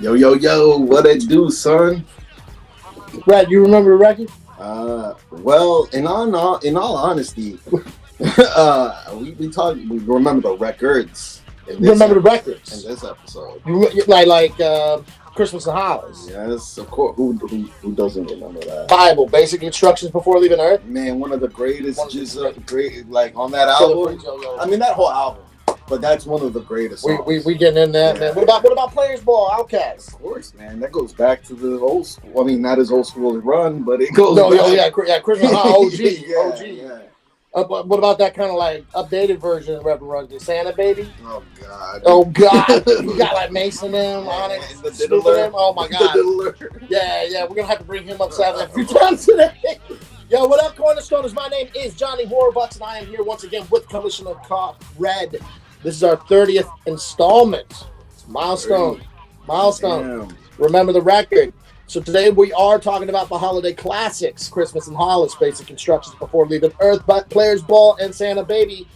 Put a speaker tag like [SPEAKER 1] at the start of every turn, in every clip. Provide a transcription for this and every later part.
[SPEAKER 1] Yo, yo, yo, what it do, son?
[SPEAKER 2] Brad, you remember the record?
[SPEAKER 1] Well, in all honesty, we remember the records.
[SPEAKER 2] Remember the records
[SPEAKER 1] in this episode.
[SPEAKER 2] like Christmas in Hollis.
[SPEAKER 1] Yes, of course. Who doesn't remember that?
[SPEAKER 2] Bible, basic instructions before leaving Earth.
[SPEAKER 1] Man, one of the greatest, great, like on that album. I mean, that whole album. But that's one of the greatest songs.
[SPEAKER 2] We getting in that, man. What about Players Ball, Outcast?
[SPEAKER 1] Of course, man. That goes back to the old school. I mean, not as old school as Run, but it goes
[SPEAKER 2] back. Christmas OG.
[SPEAKER 1] OG.
[SPEAKER 2] Yeah. But what about that kind of like updated version of Reverend Run? Santa Baby?
[SPEAKER 1] Oh, God.
[SPEAKER 2] You got like Mason M on it.
[SPEAKER 1] The diddler.
[SPEAKER 2] Oh, my God.
[SPEAKER 1] The diddler.
[SPEAKER 2] Yeah. We're going to have to bring him up a few times today. Yo, what up, Cornerstoners? My name is Johnny Warbucks, and I am here once again with Commissioner Cop Red. This is our 30th installment. It's milestone.
[SPEAKER 1] Damn.
[SPEAKER 2] Remember the record. So today we are talking about the holiday classics, Christmas in Hollis, basic instructions before leaving Earth, but Players Ball and Santa Baby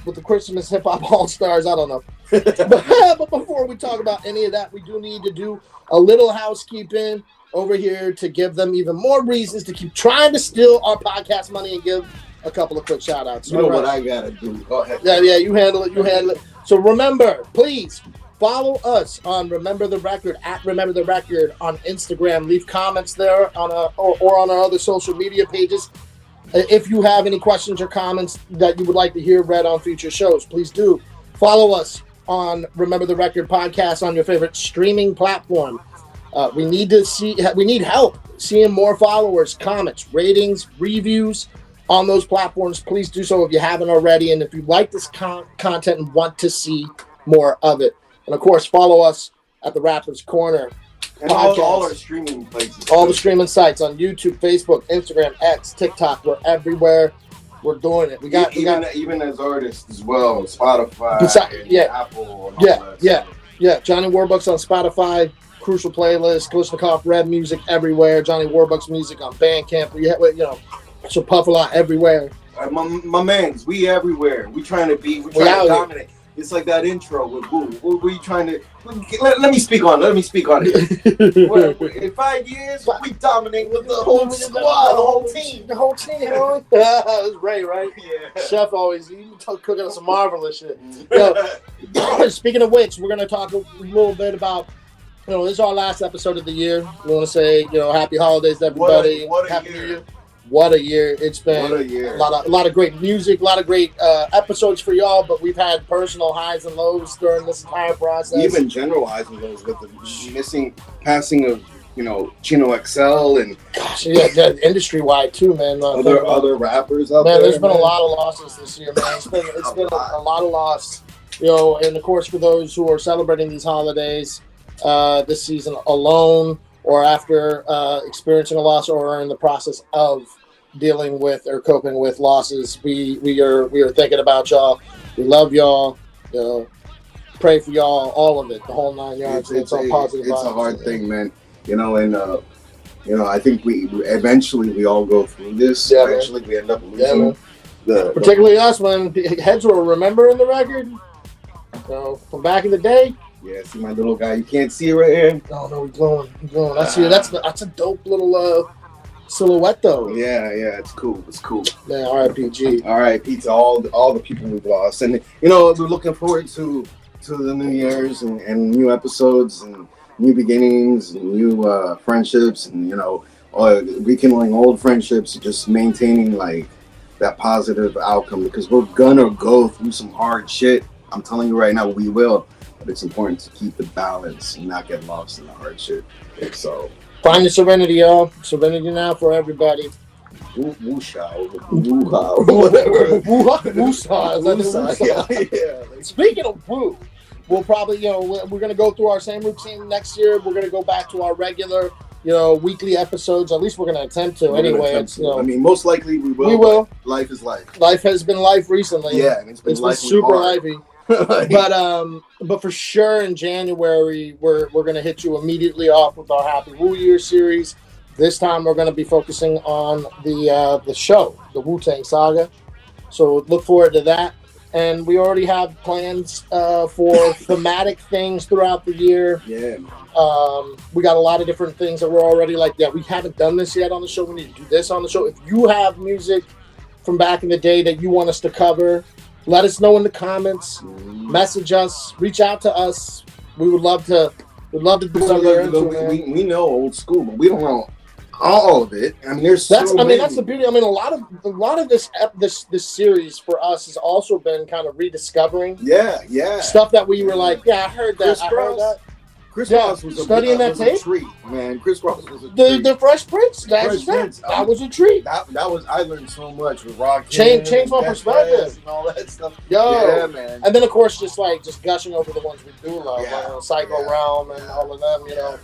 [SPEAKER 2] with the Christmas Hip Hop All Stars. I don't know. But before we talk about any of that, we do need to do a little housekeeping over here to give them even more reasons to keep trying to steal our podcast money and give a couple of quick shout outs.
[SPEAKER 1] You know what I gotta do. Go ahead.
[SPEAKER 2] Yeah, you handle it. So remember, please follow us on Remember the Record at Remember the Record on Instagram. Leave comments there on or on our other social media pages. If you have any questions or comments that you would like to hear read on future shows, please do follow us on Remember the Record podcast on your favorite streaming platform. We need help seeing more followers, comments, ratings, reviews on those platforms. Please do so if you haven't already. And if you like this content and want to see more of it. And of course, follow us at the Rapper's Corner.
[SPEAKER 1] And all our streaming places.
[SPEAKER 2] All the streaming sites on YouTube, Facebook, Instagram, X, TikTok. We're everywhere. We're doing it. We got
[SPEAKER 1] even as artists as well. Spotify, Apple.
[SPEAKER 2] Yeah. Johnny Warbucks on Spotify. Crucial Playlist. Kalishnikov Red music everywhere. Johnny Warbucks music on Bandcamp. So Puff a lot everywhere.
[SPEAKER 1] My mans, we everywhere. We're trying to dominate. It's like that intro with Boo. We trying to let me speak on it. In 5 years, we dominate with the whole squad, the whole team.
[SPEAKER 2] That was Ray, right?
[SPEAKER 1] Yeah.
[SPEAKER 2] Chef always cooking us some marvelous shit. Speaking of which, we're gonna talk a little bit about. This is our last episode of the year. We want to say, happy holidays to everybody.
[SPEAKER 1] What a
[SPEAKER 2] happy
[SPEAKER 1] year.
[SPEAKER 2] New Year. What a year it's been.
[SPEAKER 1] What a year.
[SPEAKER 2] A lot of great music, a lot of great episodes for y'all, but we've had personal highs and lows during this entire process.
[SPEAKER 1] Even general highs and lows with the missing passing of, Chino XL and
[SPEAKER 2] industry-wide too, man.
[SPEAKER 1] Other rappers out there.
[SPEAKER 2] Man, there's been a lot of losses this year, man. It's been a lot of loss. And of course for those who are celebrating these holidays this season alone, or after experiencing a loss, or are in the process of dealing with or coping with losses, we are thinking about y'all. We love y'all. Pray for y'all, all of it, the whole 9 yards. It's all positive.
[SPEAKER 1] It's a hard thing, man. I think we eventually all go through this.
[SPEAKER 2] Yeah,
[SPEAKER 1] eventually, we end up losing.
[SPEAKER 2] Particularly us, when heads were remembering the record. From back in the day.
[SPEAKER 1] Yeah, see my little guy. You can't see it right here.
[SPEAKER 2] No, he's glowing. That's a dope little silhouette, though.
[SPEAKER 1] Yeah, it's cool.
[SPEAKER 2] Man, R.I.P.G.
[SPEAKER 1] R.I.P. to all the people we've lost, and we're looking forward to the New Year's and new episodes and new beginnings and new friendships and rekindling old friendships, just maintaining like that positive outcome, because we're gonna go through some hard shit. I'm telling you right now, we will. But it's important to keep the balance and not get lost in the hard shit. So
[SPEAKER 2] find the serenity, y'all. Serenity now for everybody.
[SPEAKER 1] Woo-ha, whatever.
[SPEAKER 2] Yeah. Speaking of woo, we'll probably, we're gonna go through our same routine next year. We're gonna go back to our regular, weekly episodes. At least we're gonna attempt to.
[SPEAKER 1] Most likely we will.
[SPEAKER 2] We will.
[SPEAKER 1] Life is life.
[SPEAKER 2] Life has been life recently.
[SPEAKER 1] Yeah, and it's been
[SPEAKER 2] super lively. But for sure in January we're gonna hit you immediately off with our Happy Woo Year series. This time we're gonna be focusing on the show, the Wu-Tang Saga. So look forward to that. and we already have plans for thematic things throughout the year.
[SPEAKER 1] Yeah.
[SPEAKER 2] We got a lot of different things that we're already like, yeah, we haven't done this yet on the show. We need to do this on the show. If you have music from back in the day that you want us to cover, let us know in the comments. Message us, reach out to us. We would love to. We'd love to do something.
[SPEAKER 1] We know old school, but we don't know all of it. I mean, that's
[SPEAKER 2] the beauty. I mean, a lot of this series for us has also been kind of rediscovering.
[SPEAKER 1] Yeah.
[SPEAKER 2] Stuff that we were like, yeah, I heard that.
[SPEAKER 1] Chris Ross was
[SPEAKER 2] studying that tape.
[SPEAKER 1] A treat, man. Chris Ross was a treat.
[SPEAKER 2] The Fresh Prince. That was a treat.
[SPEAKER 1] That was. I learned so much with Rock.
[SPEAKER 2] Changed my perspective
[SPEAKER 1] and all that stuff.
[SPEAKER 2] Yo,
[SPEAKER 1] yeah, man.
[SPEAKER 2] And then of course just gushing over the ones we do love, Psycho Realm and all of them. You know,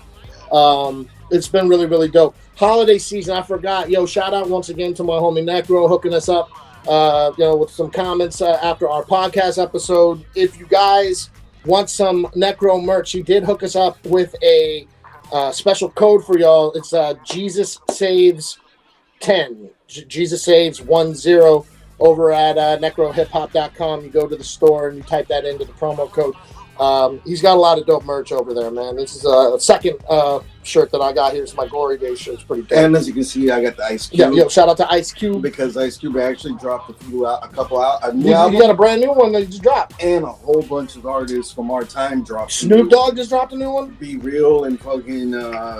[SPEAKER 2] it's been really, really dope. Holiday season. I forgot. Yo, shout out once again to my homie Necro hooking us up. With some comments after our podcast episode. If you guys want some Necro merch, he did hook us up with a special code for y'all. It's Jesus Saves 10. Jesus Saves 10 over at necrohiphop.com. You go to the store and you type that into the promo code. He's got a lot of dope merch over there, man. This is a second shirt that I got here. It's my Gory Day shirt. It's pretty dope.
[SPEAKER 1] And as you can see, I got the Ice Cube.
[SPEAKER 2] Yeah, shout out to Ice Cube.
[SPEAKER 1] Because Ice Cube actually dropped a couple out.
[SPEAKER 2] You got a brand new one that you just dropped.
[SPEAKER 1] And a whole bunch of artists from our time dropped.
[SPEAKER 2] Snoop Dogg just dropped a new one?
[SPEAKER 1] Be Real and fucking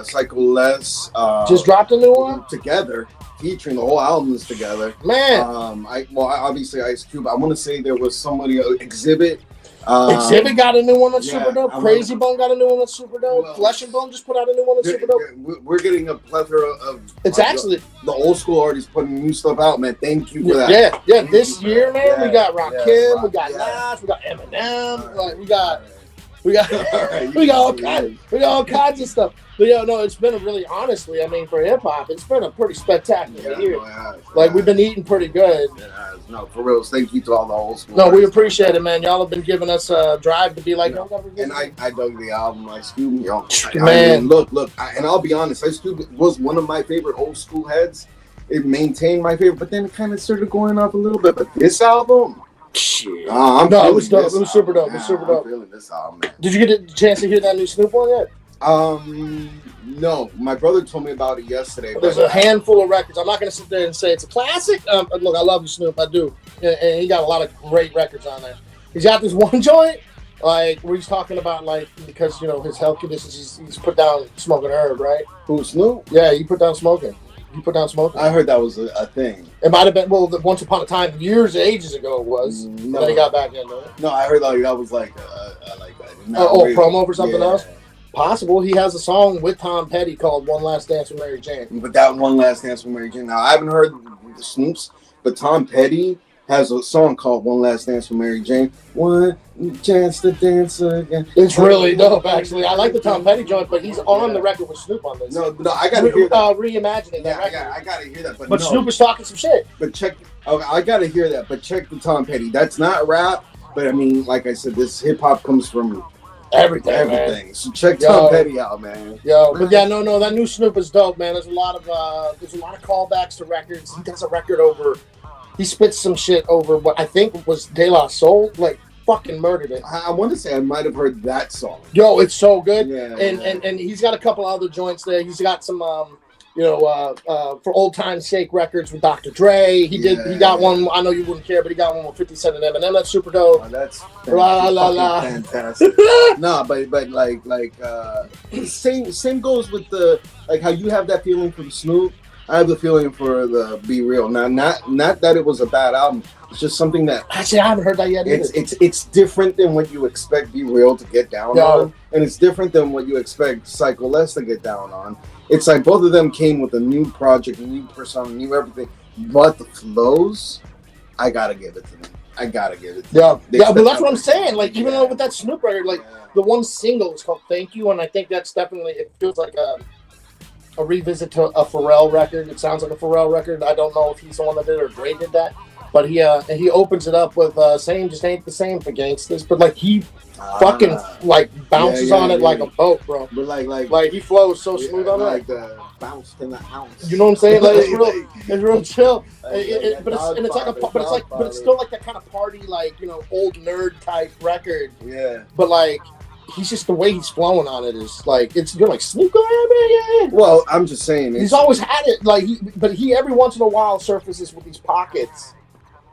[SPEAKER 1] Psycho Les.
[SPEAKER 2] Just dropped a new one?
[SPEAKER 1] Together. Featuring the whole albums together.
[SPEAKER 2] Man.
[SPEAKER 1] Obviously Ice Cube. I want to say there was somebody, Exhibit.
[SPEAKER 2] Exhibit got a new one that's super dope. Crazy Bone got a new one that's super dope. Well, Flesh and Bone just put out a new one that's super dope.
[SPEAKER 1] We're getting a plethora of.
[SPEAKER 2] It's actually
[SPEAKER 1] the old school artists putting new stuff out, man. Thank you for that.
[SPEAKER 2] Yeah. This year, man, we got Rakim, we got Nas, we got Eminem, like we got all kinds of stuff. But it's been honestly, I mean, for hip hop, it's been a pretty spectacular year. We've been eating pretty good.
[SPEAKER 1] No, for real. Thank you to all the old school.
[SPEAKER 2] No, we appreciate it, man. Y'all have been giving us a drive to be like,
[SPEAKER 1] and I dug the album, Ice Cube.
[SPEAKER 2] Man,
[SPEAKER 1] I mean, look, and I'll be honest, Ice Cube was one of my favorite old school heads. It maintained my favorite, but then it kind of started going off a little bit. But this album.
[SPEAKER 2] Shit. It was dope. It was super dope. I'm
[SPEAKER 1] feeling this album, man.
[SPEAKER 2] Did you get a chance to hear that new Snoop one yet?
[SPEAKER 1] No. My brother told me about it yesterday.
[SPEAKER 2] There's a handful of records. I'm not going to sit there and say it's a classic. Look, I love you, Snoop. I do. And he got a lot of great records on there. He's got this one joint, where he's talking about, because, his health conditions, he's put down smoking herb, right?
[SPEAKER 1] Who, Snoop?
[SPEAKER 2] Yeah, he put down smoking.
[SPEAKER 1] I heard that was a thing.
[SPEAKER 2] It might have been, once upon a time, ages ago it was. No. Then he got back into it.
[SPEAKER 1] No, I heard that was
[SPEAKER 2] promo for something else? Possible. He has a song with Tom Petty called One Last Dance with Mary Jane.
[SPEAKER 1] But that One Last Dance with Mary Jane. Now, I haven't heard the Snoops, but Tom Petty has a song called One Last Dance with Mary Jane. One chance to dance again.
[SPEAKER 2] It's really dope, actually. I like the Tom Petty joint, but he's on the record with Snoop on this.
[SPEAKER 1] No, I gotta hear that.
[SPEAKER 2] Reimagining that record.
[SPEAKER 1] I gotta hear that.
[SPEAKER 2] But Snoop is talking some shit.
[SPEAKER 1] But I gotta hear that. But check the Tom Petty. That's not rap, but I mean, like I said, this hip hop comes from everything. Man. So check Tom Petty out, man.
[SPEAKER 2] But that new Snoop is dope, man. There's a lot of callbacks to records. He does a record over. He spits some shit over what I think was De La Soul, fucking murdered it.
[SPEAKER 1] I want to say I might have heard that song.
[SPEAKER 2] Yo, it's so good.
[SPEAKER 1] Yeah,
[SPEAKER 2] and he's got a couple other joints there. He's got some for old time's sake records with Dr. Dre. He got one. I know you wouldn't care, but he got one with 50 Cent and Eminem. That's super dope.
[SPEAKER 1] Oh, that's
[SPEAKER 2] fantastic.
[SPEAKER 1] No, but same goes with the how you have that feeling from Snoop. I have the feeling for the Be Real. Now, not that it was a bad album. It's just something that
[SPEAKER 2] actually I haven't heard that yet either.
[SPEAKER 1] It's different than what you expect Be Real to get down on, and it's different than what you expect Psycho Les to get down on. It's like both of them came with a new project, a new persona, new everything. But the flows, I gotta give it to them. I gotta give it to them.
[SPEAKER 2] But that's what I'm saying. Even though with that Snoop record, the one single is called Thank You, and I think that's definitely, it feels like a revisit to a Pharrell record. It sounds like a Pharrell record. I don't know if he's the one that did it or Dre did that. But he opens it up with saying just ain't the same for gangsters. But like he fucking like bounces on it like a boat, bro.
[SPEAKER 1] But
[SPEAKER 2] like he flows so smooth on it.
[SPEAKER 1] Like the bounce in the house.
[SPEAKER 2] You know what I'm saying? Like it's real chill. But it's still like that kind of party, like, you know, old nerd type record.
[SPEAKER 1] Yeah.
[SPEAKER 2] But like he's just the way he's flowing on it is like you're like sneak on.
[SPEAKER 1] Well, I'm just saying
[SPEAKER 2] he's always had it. Like he every once in a while surfaces with these pockets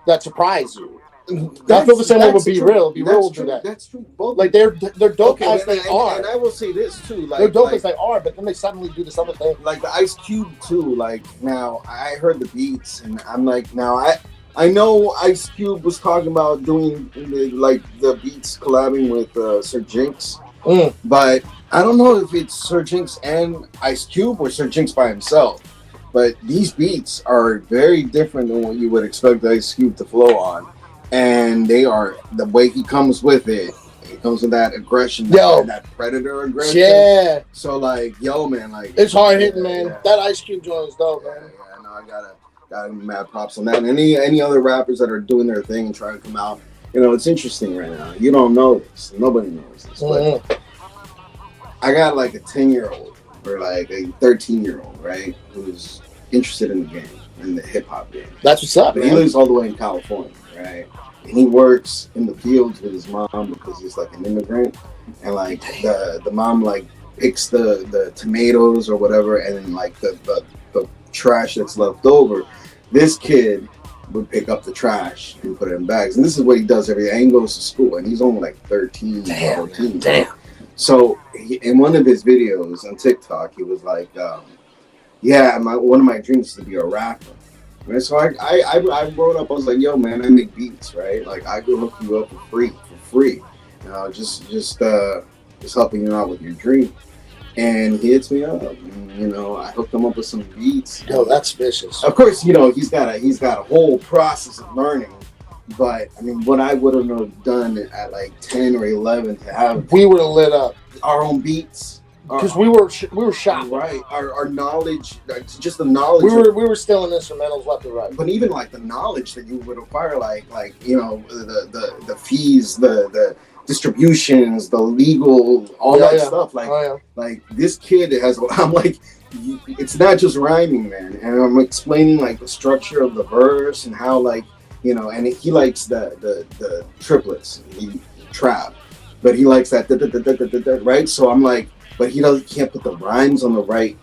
[SPEAKER 2] that surprise you. I feel the same way with Be Real. Be Real will do that.
[SPEAKER 1] That's true. Both.
[SPEAKER 2] Like they're dope as they are.
[SPEAKER 1] And I will say this too. Like
[SPEAKER 2] they're dope as they are, but then they suddenly do this other thing.
[SPEAKER 1] Like the Ice Cube too. Like now I heard the beats and I'm like now I know Ice Cube was talking about doing the beats collabing with Sir Jinx, but I don't know if it's Sir Jinx and Ice Cube or Sir Jinx by himself. But these beats are very different than what you would expect Ice Cube to flow on. And they are, the way he comes with it, it comes with that aggression, that predator aggression.
[SPEAKER 2] Yeah.
[SPEAKER 1] So like, yo, man, like
[SPEAKER 2] it's hard hitting, man. Yeah. That Ice Cube joint is dope, man.
[SPEAKER 1] Yeah, no, I gotta mad props on that. And any other rappers that are doing their thing and trying to come out, you know, it's interesting right now. You don't know this, nobody knows this. But I got like a 10-year-old or like a 13-year-old, right, who's interested in the game, in the hip hop game.
[SPEAKER 2] That's what's up,
[SPEAKER 1] but
[SPEAKER 2] man.
[SPEAKER 1] He lives all the way in California, right? And he works in the fields with his mom because he's like an immigrant, and like the mom like picks the tomatoes or whatever, and then like the trash that's left over, this kid would pick up the trash and put it in bags. And this is what he does every day. And he goes to school, and he's only like 13, 14.
[SPEAKER 2] Damn.
[SPEAKER 1] So in one of his videos on TikTok, he was like, one of my dreams is to be a rapper. Right? So I wrote up, I was like, yo, man, I make beats, right? Like, I could hook you up for free. You know, just helping you out with your dream. And he hits me up. And, you know, I hooked him up with some beats.
[SPEAKER 2] Yo, that's vicious.
[SPEAKER 1] Of course, you know, he's got a whole process of learning. But I mean, what I would have done at like 10 or 11 to have,
[SPEAKER 2] we would have lit up
[SPEAKER 1] our own beats.
[SPEAKER 2] Because we were shocked.
[SPEAKER 1] Right. Our knowledge, just the knowledge.
[SPEAKER 2] We were still in instrumentals left and right.
[SPEAKER 1] But even like the knowledge that you would acquire, like you know, the fees, the distributions, the legal, all that stuff. Like this kid has. I'm like, it's not just rhyming, man. And I'm explaining like the structure of the verse and how, like, you know, and he likes the triplets, trap, but he likes that right. So I'm like. But he can't put the rhymes on the right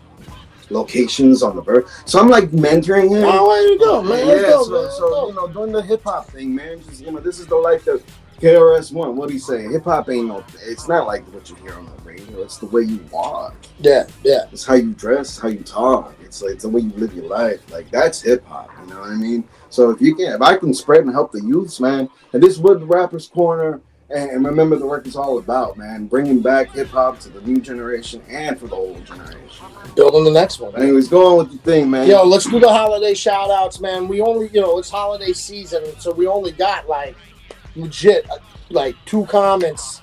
[SPEAKER 1] locations on the verse. So I'm like mentoring him.
[SPEAKER 2] Oh, there you go, man.
[SPEAKER 1] Yeah, so you know, doing the hip hop thing, man. Just, you know, this is the life that KRS One. What do you say? Hip hop ain't no. It's not like what you hear on the radio. It's the way you walk.
[SPEAKER 2] Yeah.
[SPEAKER 1] It's how you dress, how you talk. It's like the way you live your life. Like that's hip hop. You know what I mean? So if I can spread and help the youths, man, and this is what the Rappers Corner. And remember the work is all about, man. Bringing back hip-hop to the new generation and for the old generation. Man.
[SPEAKER 2] Building the next one.
[SPEAKER 1] Anyways, go on with the thing, man.
[SPEAKER 2] Yo, let's do the holiday shout-outs, man. We only, you know, it's holiday season, so we only got, like, legit, like, 2 comments,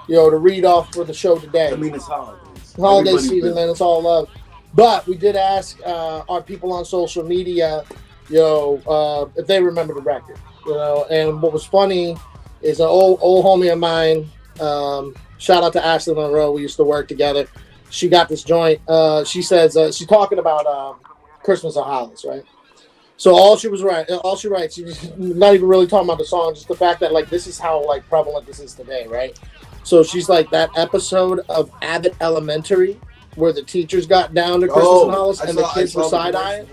[SPEAKER 2] you know, to read off for the show today.
[SPEAKER 1] I mean, it's holidays.
[SPEAKER 2] Holiday season, man. It's all love. But we did ask our people on social media, you know, if they remember the record, you know. And what was funny is an old homie of mine. Shout out to Ashley Monroe. We used to work together. She got this joint. She says she's talking about Christmas in Hollis, right? So all she writes, she's not even really talking about the song, just the fact that like this is how like prevalent this is today, right? So she's like that episode of Abbott Elementary where the teachers got down to Christmas in Hollis and the kids were side eyeing.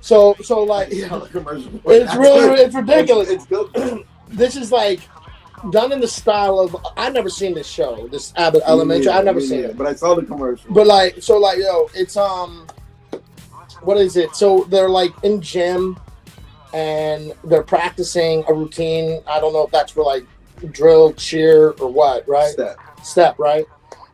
[SPEAKER 2] So like it's ridiculous.
[SPEAKER 1] It's good.
[SPEAKER 2] This is like done in the style of I've never seen this show, this Abbott Elementary. I've never seen it,
[SPEAKER 1] but I saw the commercial.
[SPEAKER 2] But like, so like, yo, it's what is it? So they're like in gym and they're practicing a routine. I don't know if that's for like drill, cheer, or what, right? Step, right?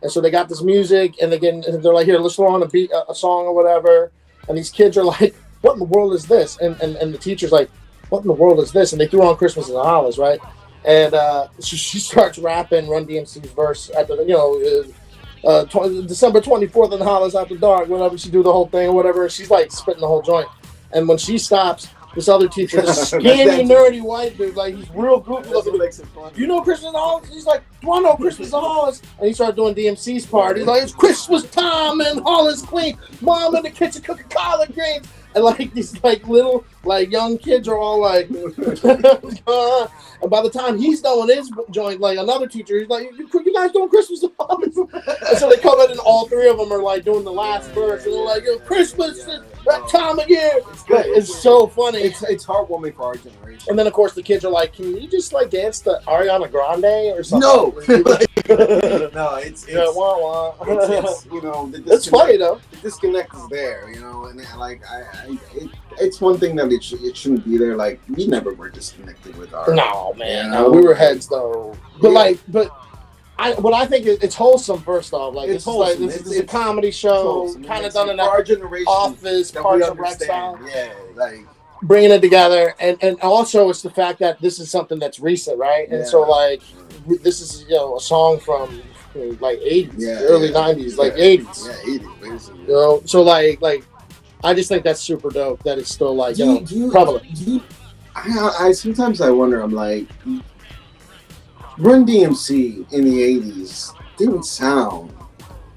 [SPEAKER 2] And so they got this music, and they're like, here, let's throw on a song or whatever. And these kids are like, what in the world is this? And the teacher's like, what in the world is this? And they threw on Christmas in the Hollis, right? And she starts rapping Run DMC's verse at the, you know, December 24th in the Hollis after dark, whatever. She do the whole thing or whatever. She's like spitting the whole joint. And when she stops, this other teacher, this skinny, nerdy white dude, like he's real goofy looking.
[SPEAKER 3] Makes it funny.
[SPEAKER 2] You know Christmas in Hollis? He's like, do I know Christmas in Hollis? And he started doing DMC's part. He's like, it's Christmas time in Hollis, Queen. Mom in the kitchen cooking collard greens. And like these like little like young kids are all like, and by the time he's done with his joint, like another teacher, he's like, you guys doing Christmas in Hollis? And so they come in and all three of them are like doing the last verse, and they're like, Christmas is that time of year.
[SPEAKER 3] It's good.
[SPEAKER 2] It's so funny.
[SPEAKER 3] It's heartwarming for our generation.
[SPEAKER 2] And then of course the kids are like, can you just like dance to Ariana Grande or something?
[SPEAKER 3] No, no, it's
[SPEAKER 2] wah, wah.
[SPEAKER 3] it's you know,
[SPEAKER 2] It's funny though.
[SPEAKER 3] The disconnect is there, you know, and like it's one thing that it shouldn't be there. Like we never were disconnected with our.
[SPEAKER 2] No man,
[SPEAKER 3] you
[SPEAKER 2] no,
[SPEAKER 3] know?
[SPEAKER 2] we were heads though. But
[SPEAKER 3] Yeah.
[SPEAKER 2] what I think it's wholesome. First off, like
[SPEAKER 3] It's
[SPEAKER 2] this is like
[SPEAKER 3] wholesome.
[SPEAKER 2] this is a comedy show, kind of done in
[SPEAKER 3] our
[SPEAKER 2] that
[SPEAKER 3] generation.
[SPEAKER 2] Office,
[SPEAKER 3] that
[SPEAKER 2] Parks
[SPEAKER 3] we
[SPEAKER 2] and Rec style.
[SPEAKER 3] understand. Yeah, like
[SPEAKER 2] Bringing it together, and also it's the fact that this is something that's recent, right? And so like this is a song from like 80s, early 90s, like 80s.
[SPEAKER 3] Yeah, 80s, basically.
[SPEAKER 2] You know, so like I just think that's super dope that it's still like prevalent.
[SPEAKER 3] I sometimes I wonder. I'm like, Run DMC in the 80s didn't sound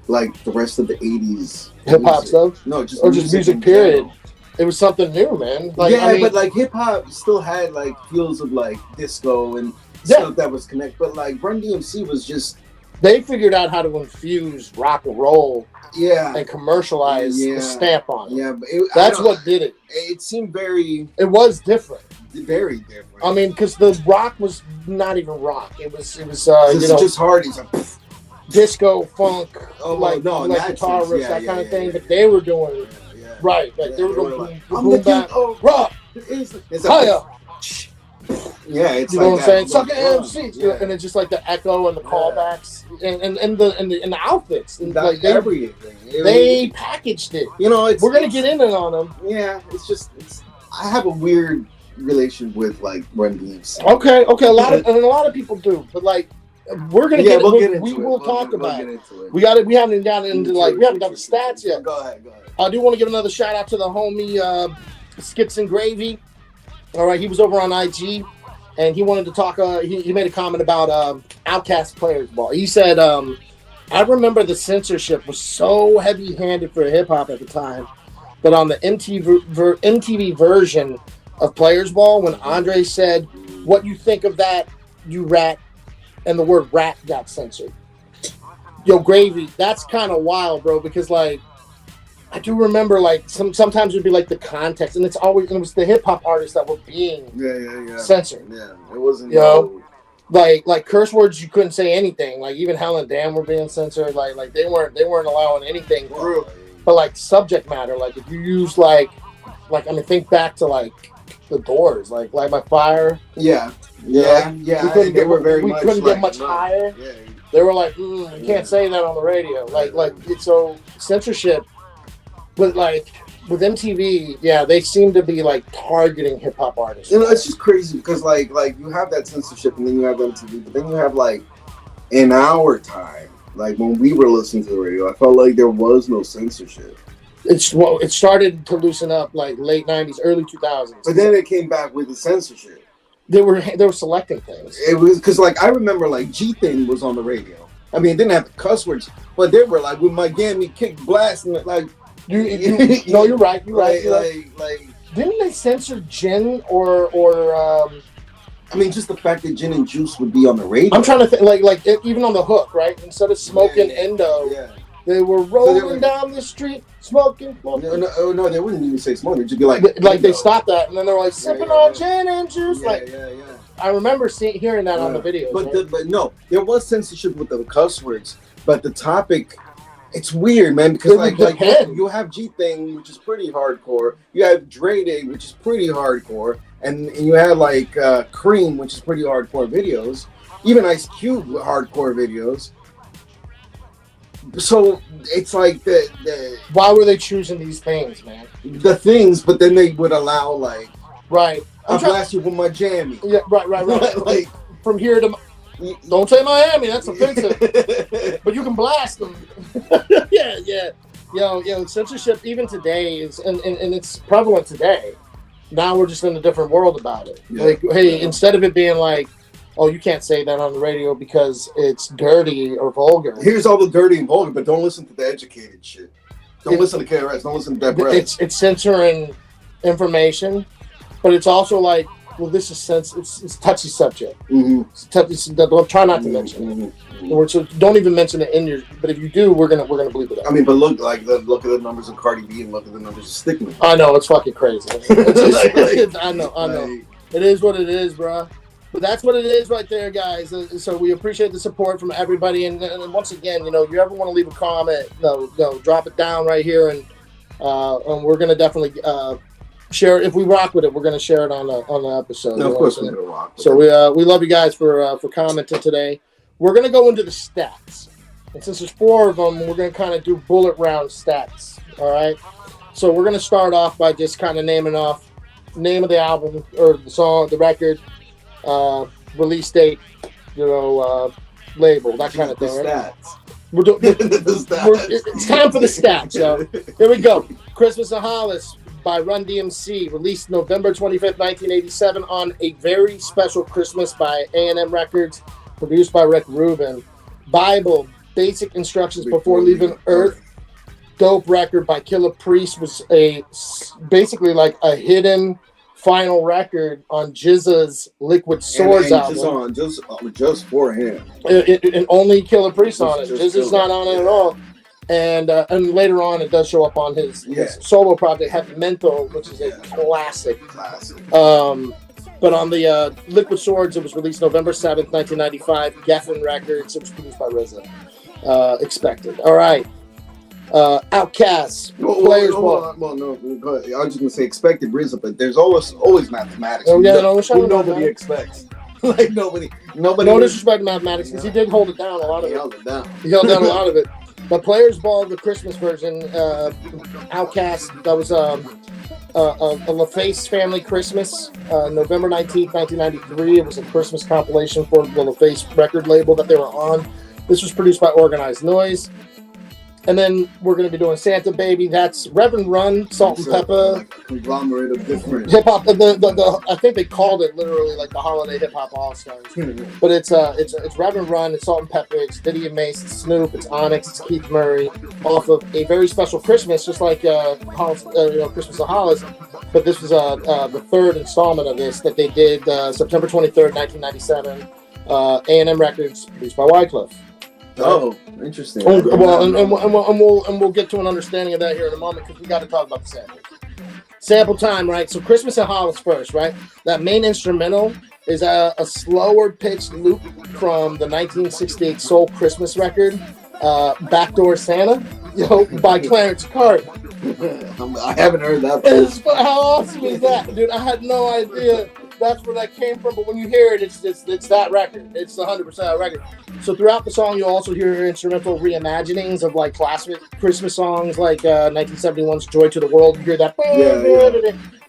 [SPEAKER 3] like the rest of the 80s
[SPEAKER 2] Hip hop stuff.
[SPEAKER 3] No, just
[SPEAKER 2] music. Period. It was something new, man. Like,
[SPEAKER 3] yeah,
[SPEAKER 2] I mean,
[SPEAKER 3] but like hip hop still had like feels of like disco and stuff that was connected. But like Run DMC was just
[SPEAKER 2] they figured out how to infuse rock and roll, and commercialize the stamp on it.
[SPEAKER 3] Yeah, but
[SPEAKER 2] that's what did it.
[SPEAKER 3] It seemed very.
[SPEAKER 2] It was different.
[SPEAKER 3] Very different.
[SPEAKER 2] I mean, because the rock was not even rock. It was
[SPEAKER 3] just hard. It's like,
[SPEAKER 2] disco, funk,
[SPEAKER 3] like
[SPEAKER 2] guitar riffs, that kind of thing. But they were doing they were doing boom bap, rock.
[SPEAKER 3] It's
[SPEAKER 2] higher.
[SPEAKER 3] Yeah, it's
[SPEAKER 2] you know
[SPEAKER 3] like
[SPEAKER 2] what I'm saying? Suck MC, and it's just like the echo and the callbacks and the outfits and like
[SPEAKER 3] everything.
[SPEAKER 2] They packaged it.
[SPEAKER 3] You know,
[SPEAKER 2] we're gonna get in it on them.
[SPEAKER 3] Yeah, it's. I have a weird relation with like Run DMC.
[SPEAKER 2] Okay. A lot of people do, but like we're gonna get into it. We will talk about it. We haven't gotten into we haven't got the stats yet.
[SPEAKER 3] Go ahead.
[SPEAKER 2] I do want to give another shout out to the homie Skits and Gravy. All right, he was over on IG, and he wanted to talk. He made a comment about Outcast Players Ball. He said, "I remember the censorship was so heavy-handed for hip hop at the time, that on the MTV version of Players Ball, when Andre said, 'What you think of that, you rat,' and the word rat got censored." Yo, Gravy, that's kind of wild, bro, because like I do remember like sometimes it would be like the context, and it was the hip hop artists that were being censored.
[SPEAKER 3] Yeah, it wasn't.
[SPEAKER 2] Like curse words you couldn't say anything. Like even Hell and Damn were being censored. Like they weren't allowing anything through. But like subject matter, like if you use like I mean think back to like the Doors, like Light My Fire.
[SPEAKER 3] Yeah.
[SPEAKER 2] We couldn't get much higher.
[SPEAKER 3] Yeah.
[SPEAKER 2] They were like, you can't say that on the radio. So censorship. But like with MTV, they seem to be like targeting hip hop artists.
[SPEAKER 3] You know, it's just crazy because like you have that censorship and then you have MTV, but then you have like in our time, like when we were listening to the radio, I felt like there was no censorship.
[SPEAKER 2] It started to loosen up like late 90s, early 2000s.
[SPEAKER 3] But then it came back with the censorship.
[SPEAKER 2] They were selecting things.
[SPEAKER 3] It was because like I remember like G Thing was on the radio. I mean, it didn't have the cuss words, but they were like with my Gammy kick blasting it like.
[SPEAKER 2] No, you're right.
[SPEAKER 3] Like,
[SPEAKER 2] didn't they censor gin or?
[SPEAKER 3] I mean, just the fact that gin and juice would be on the radio.
[SPEAKER 2] I'm trying to think, like even on the hook, right? Instead of smoking Endo, they were rolling down the street smoking.
[SPEAKER 3] No, they wouldn't even say smoking. They'd just be like
[SPEAKER 2] they stopped that, and then they're like sipping on gin and juice. I remember hearing that on the videos.
[SPEAKER 3] But no, there was censorship with the cuss words, but the topic. It's weird, man, because like you have G Thing, which is pretty hardcore. You have Dre Day, which is pretty hardcore, and you have like Cream, which is pretty hardcore videos. Even Ice Cube hardcore videos. So it's like the
[SPEAKER 2] why were they choosing these things, man?
[SPEAKER 3] The things, but then they would allow like
[SPEAKER 2] I'll
[SPEAKER 3] blast you with my jammy.
[SPEAKER 2] Yeah, right. Like from here to. Don't say Miami, that's offensive. But you can blast them. yeah. Yo, censorship even today is, and it's prevalent today. now we're just in a different world about it.
[SPEAKER 3] Yeah.
[SPEAKER 2] Like, hey, instead of it being like, oh, you can't say that on the radio because it's dirty or vulgar.
[SPEAKER 3] Here's all the dirty and vulgar, but don't listen to the educated shit. Don't listen to KRS. Don't listen to that press.
[SPEAKER 2] It's censoring information, but it's also like, well, this is it's a touchy subject.
[SPEAKER 3] Mm-hmm.
[SPEAKER 2] It's touchy. Try not to mention it. Mm-hmm. So don't even mention it in your. But if you do, we're gonna bleep it out.
[SPEAKER 3] I mean, but look at the numbers of Cardi B and look at the numbers of Stickman.
[SPEAKER 2] I know, it's fucking crazy. I know. It is what it is, bro. But that's what it is right there, guys. So we appreciate the support from everybody. And once again, if you ever want to leave a comment, drop it down right here, and we're gonna definitely share it. If we rock with it, we're gonna share it on the episode.
[SPEAKER 3] No, of course we're gonna rock.
[SPEAKER 2] So we love you guys for commenting today. We're gonna go into the stats, and since there's 4 of them, we're gonna kind of do bullet round stats. All right. So we're gonna start off by just kind of naming off name of the album or the song, the record. Release date, label, that kind of thing. Right?
[SPEAKER 3] Stats.
[SPEAKER 2] We're doing. It's time for the stats. So here we go. Christmas in Hollis by Run DMC, released November 25th, 1987, on A Very Special Christmas by A&M Records, produced by Rick Rubin. Bible, Basic Instructions Before Leaving Earth. Dope record by Killah Priest, was basically like a hidden final record on GZA's Liquid Swords album.
[SPEAKER 3] Just for him.
[SPEAKER 2] And only Killah Priest on it. GZA's not on it at all. And later on, it does show up on his solo project, Heavy Mental, which is a classic. But on the Liquid Swords, it was released November 7th, 1995. Geffen Records. It was produced by RZA. Expected. All right. Outcasts, Players Ball.
[SPEAKER 3] Well, no, I was just gonna say expected RZA, but there's always mathematics.
[SPEAKER 2] Oh yeah,
[SPEAKER 3] nobody expects. Like nobody.
[SPEAKER 2] No disrespect to mathematics, because he did hold it down a lot of it. He held down a lot of it. But Players Ball, the Christmas version, Outcast, that was a LaFace Family Christmas, November 19th, 1993. It was a Christmas compilation for the LaFace record label that they were on. This was produced by Organized Noise. And then we're going to be doing Santa Baby. That's Reverend Run, Salt and Pepper.
[SPEAKER 3] Like a conglomerate of different
[SPEAKER 2] hip hop. I think they called it literally like the Holiday Hip Hop All Stars. But it's Reverend Run, it's Salt and Pepper, it's Diddy and Mace, it's Snoop, it's Onyx, it's Keith Murray, off of A Very Special Christmas, just like Christmas in Hollis. But this was the third installment of this that they did September 23rd, 1997. A&M Records, produced by Wyclef.
[SPEAKER 3] Oh, interesting.
[SPEAKER 2] We'll get to an understanding of that here in a moment, because we got to talk about the sample. Sample time, right? So Christmas in Hollis first, right? That main instrumental is a slower pitched loop from the 1968 Soul Christmas record, Backdoor Santa, by Clarence Carter.
[SPEAKER 3] I haven't heard that.
[SPEAKER 2] How awesome is that, dude? I had no idea that's where that came from, but when you hear it, it's that record. It's 100% that record. So throughout the song, you'll also hear instrumental reimaginings of like classic Christmas songs, like 1971's "Joy to the World." You hear that,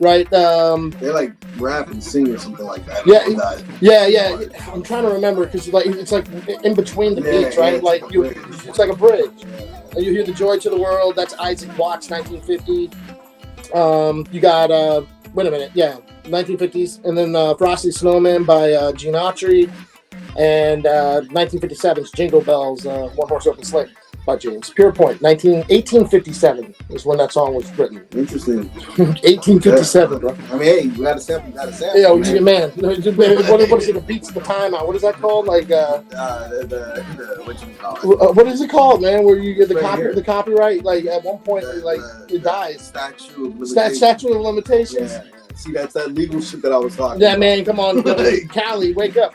[SPEAKER 2] right?
[SPEAKER 3] They like rap and sing or something like that.
[SPEAKER 2] Yeah. I'm trying to remember, because it's like in between the beats, right? It's like a bridge. And you hear the "Joy to the World." That's Isaac Watts, 1950. You got wait a minute, 1950s, and then Frosty Snowman by Gene Autry, and 1957's Jingle Bells, One Horse Open Sleigh by James Pierpoint. 1857 is when that song was written.
[SPEAKER 3] Interesting.
[SPEAKER 2] 1857, bro.
[SPEAKER 3] I mean, hey, you got a sample.
[SPEAKER 2] Yeah, man. What is it? It beats the time out. What is that called? Like
[SPEAKER 3] what you call it?
[SPEAKER 2] What is it called, man? Where you get the copyright? Like at one point, it dies. Statute of limitations.
[SPEAKER 3] Yeah. See, that's that legal shit that I was talking about.
[SPEAKER 2] Yeah, man, come on. Cali, wake up.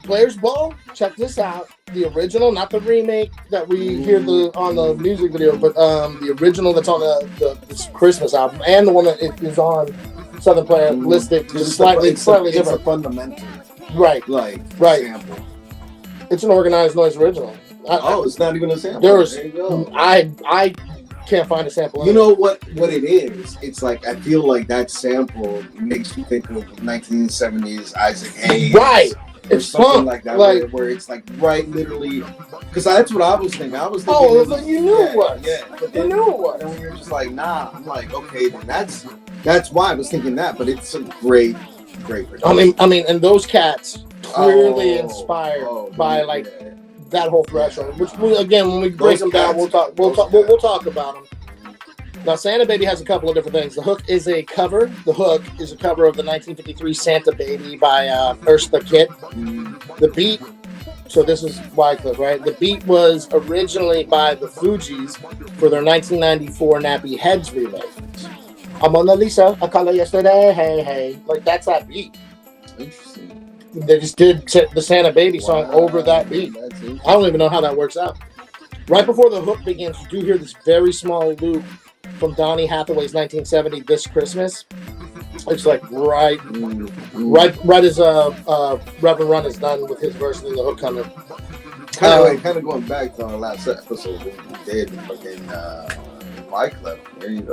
[SPEAKER 2] Players Ball, check this out. The original, not the remake that we hear on the music video, but the original that's on this Christmas album, and the one that is on Southern Player listed, just slightly different.
[SPEAKER 3] It's a fundamental.
[SPEAKER 2] Right.
[SPEAKER 3] Sample.
[SPEAKER 2] It's an Organized Noise original.
[SPEAKER 3] It's not even a sample.
[SPEAKER 2] There you go. I can't find a sample.
[SPEAKER 3] You know what it is? It's like, I feel like that sample makes you think of 1970s Isaac Hayes.
[SPEAKER 2] Right.
[SPEAKER 3] It's something like that, where it's like right literally, because that's what I was thinking.
[SPEAKER 2] But you knew it was.
[SPEAKER 3] Yeah, but then, you knew it was. And when you're just like, nah, I'm like, okay, then that's That's why I was thinking that, but it's a great production.
[SPEAKER 2] I mean, and those cats clearly inspired by like that whole threshold. Which again, when we break them down, we'll talk about them. Now, Santa Baby has a couple of different things. The hook is a cover. The hook is a cover of the 1953 Santa Baby by Eartha Kitt. The beat, so this is Wycliffe, right? The beat was originally by the Fugees for their 1994 Nappy Heads remake. I'm Mona Lisa, I called her yesterday, hey, hey. Like, that's that beat.
[SPEAKER 3] Interesting.
[SPEAKER 2] They just did the Santa Baby song over that beat. I don't even know how that works out. Right before the hook begins, you do hear this very small loop from Donny Hathaway's 1970 This Christmas. It's like right as Reverend Run is done with his version of the hook coming.
[SPEAKER 3] Kind of going back to our last episode when we did fucking Wycliffe. There you go.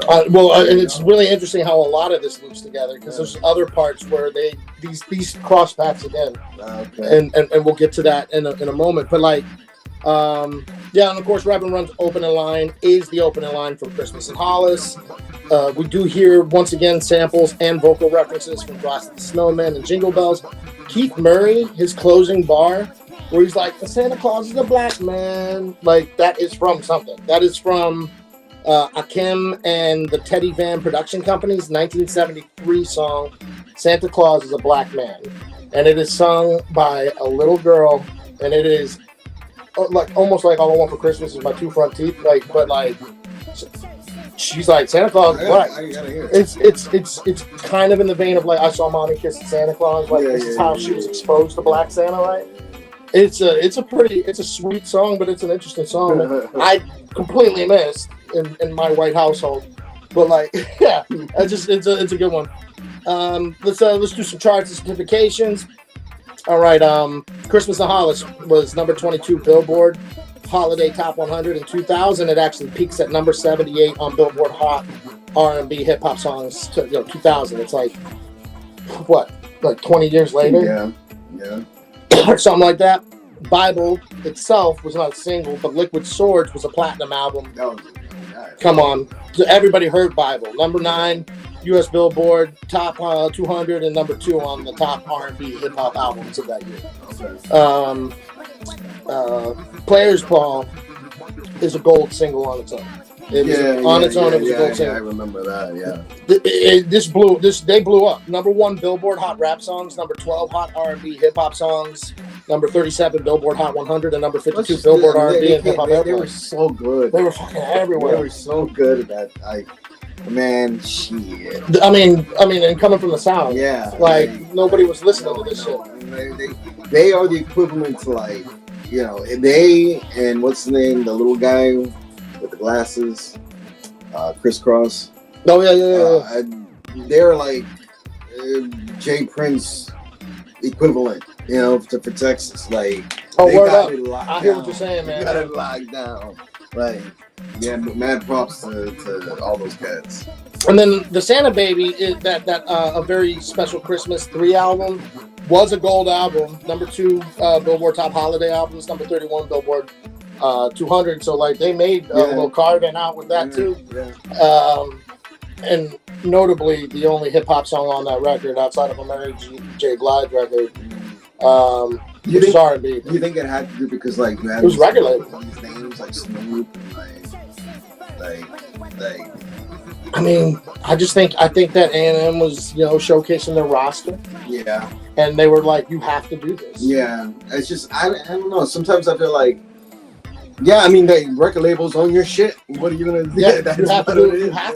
[SPEAKER 2] And it's really interesting how a lot of this loops together because there's other parts where these cross paths again.
[SPEAKER 3] Okay.
[SPEAKER 2] And we'll get to that in a moment. But like and of course Reverend Run's opening line is the opening line from Christmas in Hollis. We do hear once again samples and vocal references from Frosty the Snowman and Jingle Bells. Keith Murray, his closing bar, where he's like, Santa Claus is a black man. Like, that is from something. That is from Akim and the Teddy Van Production Company's 1973 song, Santa Claus is a Black Man. And it is sung by a little girl, and it is like almost like All I Want for Christmas is My Two Front Teeth. Like, but like, she's like, Santa Claus is black.
[SPEAKER 3] I gotta hear it.
[SPEAKER 2] It's kind of in the vein of like I Saw Mommy Kiss Santa Claus. Like this is how she was exposed to Black Santa, right? It's a sweet song, but it's an interesting song that I completely missed in my white household. But like, yeah, it's a good one. Let's do some charts and certifications. All right, Christmas in Hollis was number 22 Billboard Holiday Top 100 in 2000. It actually peaks at number 78 on Billboard Hot R&B Hip Hop Songs. 2000. It's like what, like 20 years later?
[SPEAKER 3] Yeah.
[SPEAKER 2] Or something like that. Bible itself was not a single, but Liquid Swords was a platinum album. Come on, everybody heard Bible. Number 9. U.S. Billboard Top 200 and number 2 on the top R&B hip hop albums of that year. Players Ball is a gold single on its own. It was a gold single.
[SPEAKER 3] I remember that. Yeah.
[SPEAKER 2] They blew up. Number 1 Billboard Hot Rap Songs. Number 12 Hot R&B Hip Hop Songs. Number 37 Billboard Hot 100 and number 52 Billboard R&B and Hip Hop.
[SPEAKER 3] They were so good.
[SPEAKER 2] They were fucking everywhere.
[SPEAKER 3] They were so good at that. Man, shit.
[SPEAKER 2] I mean, and coming from the South, nobody was listening to this
[SPEAKER 3] shit. They are the equivalent to they and what's the name, the little guy with the glasses, Crisscross.
[SPEAKER 2] Oh yeah.
[SPEAKER 3] They're like Jay Prince equivalent, for Texas. Like,
[SPEAKER 2] word up! I hear what you're saying, man.
[SPEAKER 3] They got it locked down. Like. Yeah, mad props to all those cats.
[SPEAKER 2] And then the Santa Baby is that a very special Christmas 3 album was a gold album. Number 2 Billboard Top Holiday Albums. Number 31 Billboard 200. So like they made a little carving out with that too.
[SPEAKER 3] Yeah.
[SPEAKER 2] And notably the only hip hop song on that record outside of a Mary J. Blige record.
[SPEAKER 3] You think it had to do because like you had
[SPEAKER 2] it was record label.
[SPEAKER 3] These names like Snoop and like
[SPEAKER 2] I mean, I think that A&M was, showcasing their roster.
[SPEAKER 3] Yeah.
[SPEAKER 2] And they were like, you have to do this.
[SPEAKER 3] Yeah. It's just I don't know. Sometimes I feel like the record labels own your shit. What are you gonna do?
[SPEAKER 2] Yeah, you have to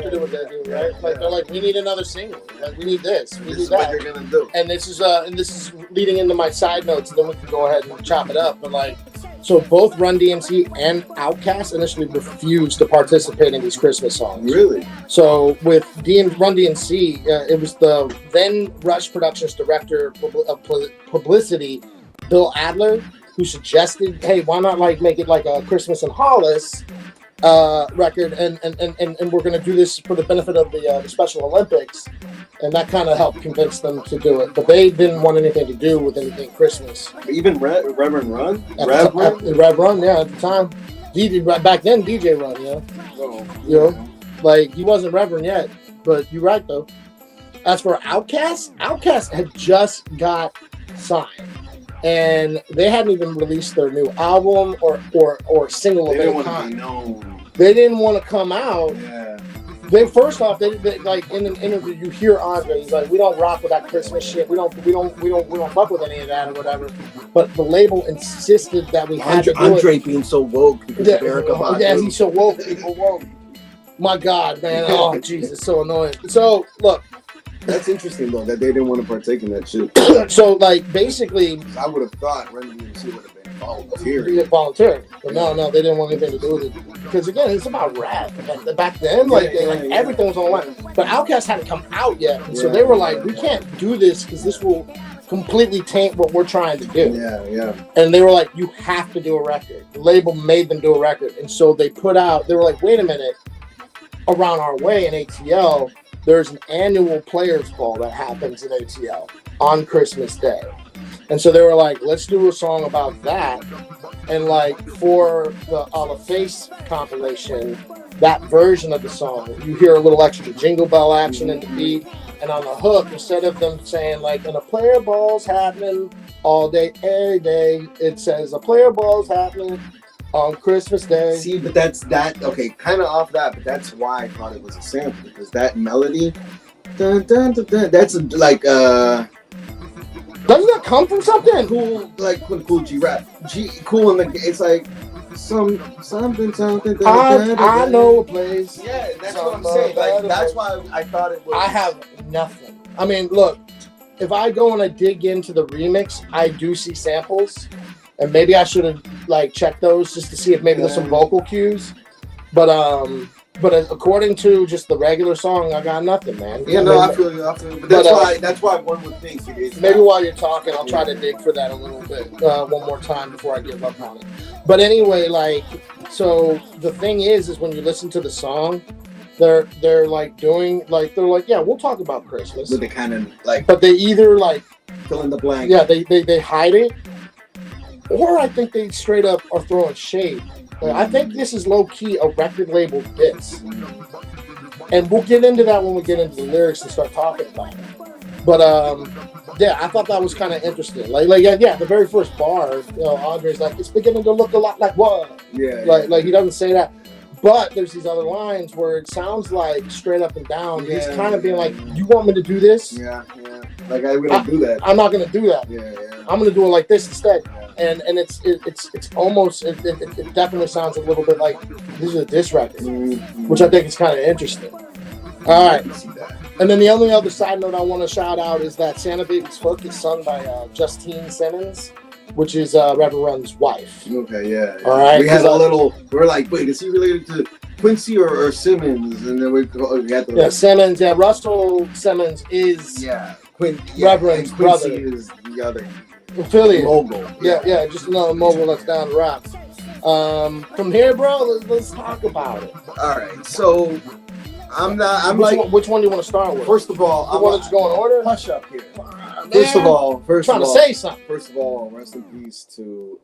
[SPEAKER 2] do what they do, right? Like they're like, we need another single. Like we need this. We need that.
[SPEAKER 3] What they're gonna do.
[SPEAKER 2] And this is leading into my side notes, and then we can go ahead and chop it up. But like, so both Run DMC and Outkast initially refused to participate in these Christmas songs.
[SPEAKER 3] Really?
[SPEAKER 2] So with Run DMC, it was the then Rush Productions director of publicity, Bill Adler, who suggested, hey, why not like make it like a Christmas in Hollis record, and we're going to do this for the benefit of the Special Olympics, and that kind of helped convince them to do it. But they didn't want anything to do with anything Christmas.
[SPEAKER 3] Even Reverend Run?
[SPEAKER 2] Rev Run, yeah, at the time. Back then, DJ Run, like he wasn't Reverend yet. But you're right though. As for Outkast had just got signed, and they hadn't even released their new album or single of any kind. They didn't want to come out.
[SPEAKER 3] Yeah.
[SPEAKER 2] They first off, they like in an interview, you hear Andre. He's like, "We don't rock with that Christmas shit. We don't fuck with any of that or whatever." But the label insisted that we had to do
[SPEAKER 3] Andre
[SPEAKER 2] it.
[SPEAKER 3] being so woke because of Erica.
[SPEAKER 2] Yeah, he's so woke. People woke. My God, man. Oh, Jesus, so annoying. So look,
[SPEAKER 3] that's interesting though that they didn't want to partake in that shit.
[SPEAKER 2] So like basically,
[SPEAKER 3] I would have thought Run DMC would have been
[SPEAKER 2] voluntary. But no, they didn't want anything to do with it because again, it's about rap. Back then, everything was online. But Outkast hadn't come out yet, and so they were like, "We can't do this because this will completely taint what we're trying to do."
[SPEAKER 3] Yeah.
[SPEAKER 2] And they were like, "You have to do a record." The label made them do a record, and so they put out. They were like, "Wait a minute." Around our way in ATL, there's an annual players ball that happens in ATL on Christmas Day. And so they were like, let's do a song about that. And like for the On the Face compilation, that version of the song, you hear a little extra jingle bell action in the beat. And on the hook, instead of them saying like, and a player ball's happening all day, every day, it says a player ball's happening on Christmas Day.
[SPEAKER 3] See, but that's kind of off that, but that's why I thought it was a sample, because that melody, dun, dun, dun, dun, that's like
[SPEAKER 2] doesn't that come from something?
[SPEAKER 3] Cool, like cool G rap, cool in the, it's like something.
[SPEAKER 2] I know a place.
[SPEAKER 3] Yeah, that's what I'm saying. Like that's why I thought it was.
[SPEAKER 2] I have nothing. I mean, look, if I go and I dig into the remix, I do see samples. And maybe I should have like checked those just to see if maybe there's some vocal cues. But according to just the regular song, I got nothing, man.
[SPEAKER 3] Yeah, I feel you. But that's why one would think it is.
[SPEAKER 2] Maybe while you're talking, I'll try to dig for that a little bit one more time before I give up on it. But anyway, like, so the thing is when you listen to the song, they're like doing like yeah, we'll talk about Christmas.
[SPEAKER 3] But they kind of like.
[SPEAKER 2] But they either like
[SPEAKER 3] fill in the blank.
[SPEAKER 2] Yeah, they hide it. Or I think they straight up are throwing shade. Like, I think this is low-key a record label diss. And we'll get into that when we get into the lyrics and start talking about it. But, yeah, I thought that was kind of interesting. Like, the very first bar, Andre's like, it's beginning to look a lot like what?
[SPEAKER 3] Yeah.
[SPEAKER 2] Like he doesn't say that. But there's these other lines where it sounds like straight up and down. Yeah, he's kind of being like, you want me to do this?
[SPEAKER 3] Yeah. Like, I'm going to do that.
[SPEAKER 2] I'm not going to do that.
[SPEAKER 3] Yeah.
[SPEAKER 2] I'm going to do it like this instead. And it's almost, it definitely sounds a little bit like this is a diss record, which I think is kind of interesting. All right. And then the only other side note I want to shout out is that Santa Baby's Hook is sung by Justine Simmons, which is Reverend Run's wife.
[SPEAKER 3] Okay, yeah.
[SPEAKER 2] All right.
[SPEAKER 3] We were like, wait, is he related to Quincy or Simmons? And then we had to.
[SPEAKER 2] Yeah, Simmons. Yeah, Russell Simmons is Reverend's brother.
[SPEAKER 3] Quincy is the other.
[SPEAKER 2] Affiliate.
[SPEAKER 3] Mogul.
[SPEAKER 2] Yeah, just another mogul that's down the rocks. From here, bro, let's talk about it.
[SPEAKER 3] All right, so
[SPEAKER 2] which one do you want to start with?
[SPEAKER 3] First of all,
[SPEAKER 2] I want to go in order.
[SPEAKER 3] Hush up here. First of all,
[SPEAKER 2] say something.
[SPEAKER 3] First of all, rest in peace to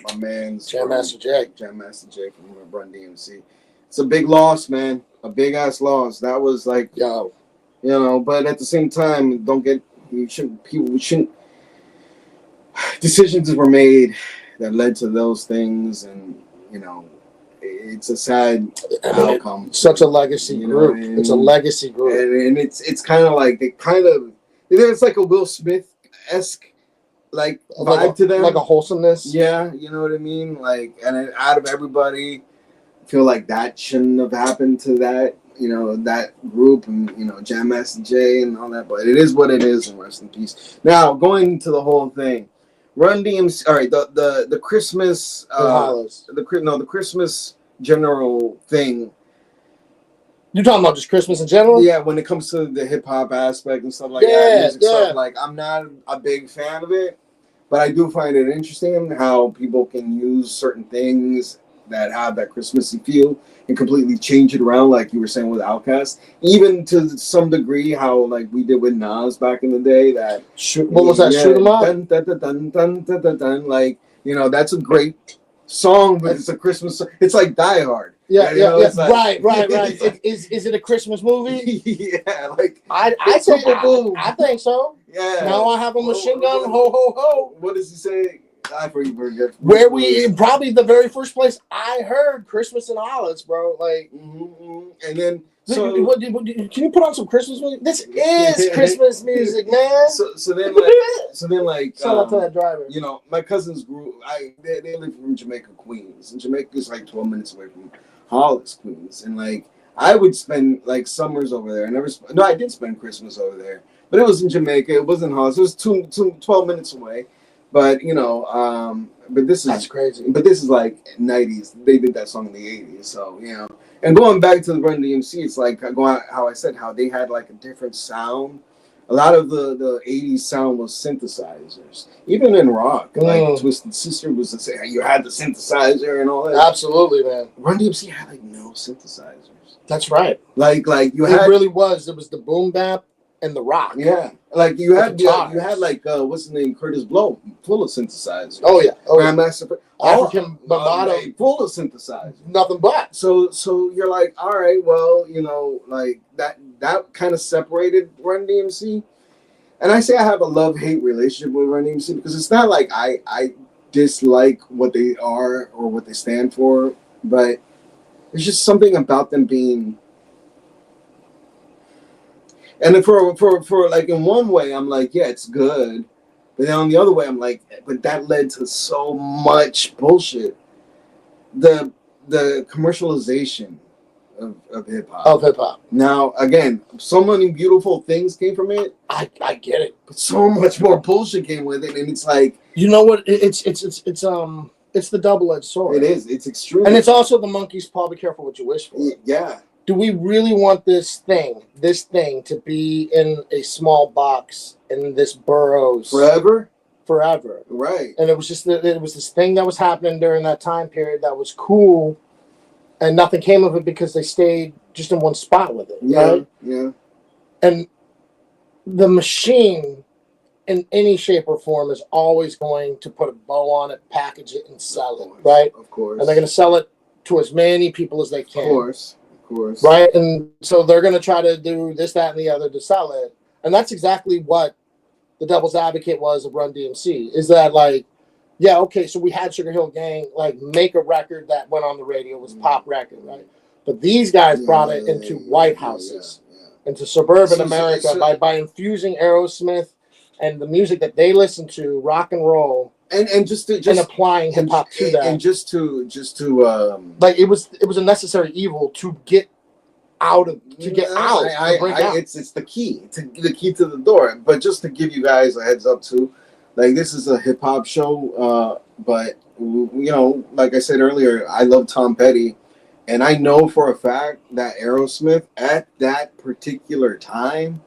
[SPEAKER 3] my man's
[SPEAKER 2] Jam Master Jay
[SPEAKER 3] from Run DMC. It's a big loss, man. A big ass loss. That was like, but at the same time, we shouldn't. Decisions were made that led to those things, and it's a sad outcome.
[SPEAKER 2] Such a legacy group. It's a legacy group,
[SPEAKER 3] and it's kind of like it's like a Will Smith-esque vibe to them,
[SPEAKER 2] like a wholesomeness.
[SPEAKER 3] Yeah, you know what I mean. Like, and out of everybody, I feel like that shouldn't have happened to that. That group and, Jam Master Jay and all that, but it is what it is, and rest in peace. Now, going to the whole thing, Run DMC, all right, the Christmas, the Christmas general thing.
[SPEAKER 2] You're talking about just Christmas in general?
[SPEAKER 3] Yeah, when it comes to the hip hop aspect and stuff like that, music stuff, like, I'm not a big fan of it, but I do find it interesting how people can use certain things that have that Christmassy feel and completely change it around, like you were saying with Outkast, even to some degree how like we did with Nas back in the day. That
[SPEAKER 2] what was that? Shoot 'em up.
[SPEAKER 3] Dun, dun, dun, dun, dun, dun, dun, dun. Like, that's a great song, but it's a Christmas song. It's like Die Hard.
[SPEAKER 2] Yeah,
[SPEAKER 3] you know, it's like,
[SPEAKER 2] right.
[SPEAKER 3] like,
[SPEAKER 2] Is it a Christmas movie?
[SPEAKER 3] Yeah, like
[SPEAKER 2] I think so.
[SPEAKER 3] Yeah.
[SPEAKER 2] Now I have a machine gun. Ho ho ho.
[SPEAKER 3] What does he say? I forget.
[SPEAKER 2] Where we probably the very first place I heard Christmas in Hollis, bro. Like,
[SPEAKER 3] and then so
[SPEAKER 2] can you put on some Christmas music? This is Christmas music, man.
[SPEAKER 3] So then like
[SPEAKER 2] shout out to that driver.
[SPEAKER 3] You know, my cousins they live from Jamaica, Queens, and Jamaica is like 12 minutes away from Hollis, Queens, and like I would spend like summers over there. I did spend Christmas over there, but it was in Jamaica. It wasn't Hollis. It was 12 minutes away. But you know, that's
[SPEAKER 2] crazy.
[SPEAKER 3] But this is like 90s. They did that song in the 80s, so you know. And going back to the Run DMC, it's like how I said how they had like a different sound. A lot of the 80s sound was synthesizers. Even in rock, like Twisted Sister you had the synthesizer and all that.
[SPEAKER 2] Absolutely, man.
[SPEAKER 3] Run DMC had like no synthesizers.
[SPEAKER 2] That's right.
[SPEAKER 3] Like you
[SPEAKER 2] had. It really was. It was the boom bap and the rock.
[SPEAKER 3] Yeah. Like you had like what's his name, Curtis Blow, full of synthesizers.
[SPEAKER 2] Oh yeah.
[SPEAKER 3] Grandmaster
[SPEAKER 2] African Bambaataa,
[SPEAKER 3] full of synthesizers.
[SPEAKER 2] Nothing but.
[SPEAKER 3] So you're like, all right, well, you know, like that kind of separated Run DMC. And I say I have a love-hate relationship with Run DMC because it's not like I dislike what they are or what they stand for, but there's just something about them being. And for like in one way, I'm like, yeah, it's good. But then on the other way, I'm like, but that led to so much bullshit. The commercialization of hip hop. Now, again, so many beautiful things came from it.
[SPEAKER 2] I get it.
[SPEAKER 3] But so much more bullshit came with it. And it's like,
[SPEAKER 2] you know what? It's the double-edged sword.
[SPEAKER 3] It is. It's extreme.
[SPEAKER 2] And it's also the monkey's paw. Be careful what you wish for.
[SPEAKER 3] Yeah.
[SPEAKER 2] Do we really want this thing to be in a small box in this boroughs
[SPEAKER 3] forever?
[SPEAKER 2] Right. And it was this thing that was happening during that time period that was cool, and nothing came of it because they stayed just in one spot with it.
[SPEAKER 3] Yeah.
[SPEAKER 2] Right?
[SPEAKER 3] Yeah.
[SPEAKER 2] And the machine, in any shape or form, is always going to put a bow on it, package it, and sell it. Right.
[SPEAKER 3] Of course.
[SPEAKER 2] And they're going to sell it to as many people as they can.
[SPEAKER 3] Of course.
[SPEAKER 2] Right, and so they're going to try to do this, that, and the other to sell it, and that's exactly what the devil's advocate was of Run DMC. Is that like, yeah, okay, so we had Sugar Hill Gang like make a record that went on the radio, was a pop record, right? But these guys brought it into White Houses, into suburban America by infusing Aerosmith and the music that they listened to, rock and roll.
[SPEAKER 3] And
[SPEAKER 2] applying hip hop to that,
[SPEAKER 3] and just to
[SPEAKER 2] like it was a necessary evil to get out. It's
[SPEAKER 3] the key to the door. But just to give you guys a heads up too, like this is a hip hop show, but you know, like I said earlier, I love Tom Petty, and I know for a fact that Aerosmith at that particular time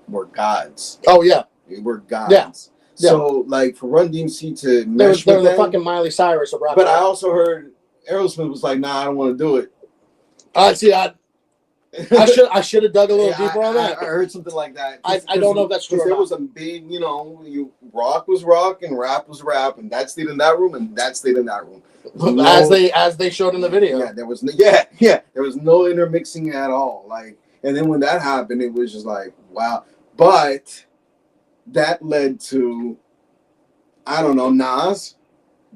[SPEAKER 3] were gods.
[SPEAKER 2] Oh yeah,
[SPEAKER 3] they were gods.
[SPEAKER 2] Yeah.
[SPEAKER 3] So, like, for Run DMC to mesh
[SPEAKER 2] they're
[SPEAKER 3] with
[SPEAKER 2] the
[SPEAKER 3] them,
[SPEAKER 2] fucking Miley Cyrus of rock.
[SPEAKER 3] But I also heard Aerosmith was like, "Nah, I don't want to do it."
[SPEAKER 2] See, I should have dug a little deeper on that.
[SPEAKER 3] I heard something like that.
[SPEAKER 2] I don't know if that's true.
[SPEAKER 3] There was a big, you know, rock was rock and rap was rap, and that stayed in that room, and that stayed in that room.
[SPEAKER 2] As they showed in the video.
[SPEAKER 3] Yeah, there was no intermixing at all. Like, and then when that happened, it was just like, wow. But that led to, I don't know, Nas,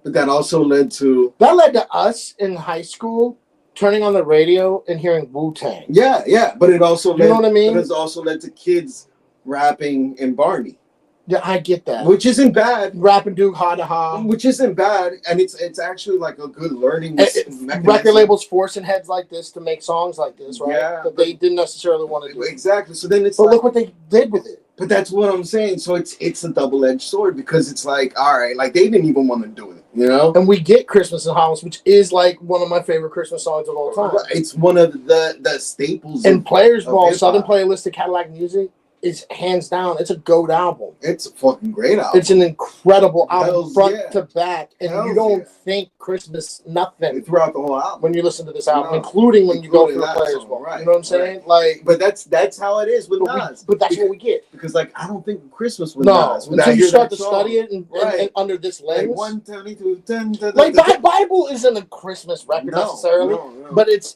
[SPEAKER 3] but that also led to
[SPEAKER 2] us in high school turning on the radio and hearing Wu-Tang.
[SPEAKER 3] Yeah, but it also
[SPEAKER 2] know what I mean?
[SPEAKER 3] But it's also led to kids rapping in Barney.
[SPEAKER 2] Yeah, I get that.
[SPEAKER 3] Which isn't bad.
[SPEAKER 2] Rapping Duke Ha Da Ha.
[SPEAKER 3] Which isn't bad, and it's actually like a good learning mechanism.
[SPEAKER 2] Record labels forcing heads like this to make songs like this, right?
[SPEAKER 3] Yeah,
[SPEAKER 2] but they didn't necessarily want to do.
[SPEAKER 3] Exactly. So then it's.
[SPEAKER 2] But look what they did with it.
[SPEAKER 3] But that's what I'm saying. So it's a double-edged sword because it's like, all right, like they didn't even want to do it, you know.
[SPEAKER 2] And we get Christmas in Hollis, which is like one of my favorite Christmas songs of all time.
[SPEAKER 3] It's one of the staples.
[SPEAKER 2] And Players Ball, Southern Playalistic Cadillac Music. is hands down, it's a GOAT album.
[SPEAKER 1] It's a fucking great album.
[SPEAKER 2] It's an incredible album,
[SPEAKER 1] Hells
[SPEAKER 2] front
[SPEAKER 1] yeah.
[SPEAKER 2] to back, and
[SPEAKER 1] Hells
[SPEAKER 2] you don't
[SPEAKER 1] yeah.
[SPEAKER 2] think Christmas nothing
[SPEAKER 1] throughout the whole album
[SPEAKER 2] when you listen to this album,
[SPEAKER 1] No.
[SPEAKER 2] including when you go for the
[SPEAKER 1] that
[SPEAKER 2] players'
[SPEAKER 1] song,
[SPEAKER 2] ball.
[SPEAKER 1] right,
[SPEAKER 2] You know what I'm saying?
[SPEAKER 1] right.
[SPEAKER 2] Like,
[SPEAKER 1] But that's how it is with Nas.
[SPEAKER 2] but that's what we get.
[SPEAKER 1] Because like I don't think of Christmas with
[SPEAKER 2] No,
[SPEAKER 1] Nas.
[SPEAKER 2] until you start to study it and under this lens.
[SPEAKER 1] Like 122, 10,
[SPEAKER 2] Like Bible isn't a Christmas record necessarily, but it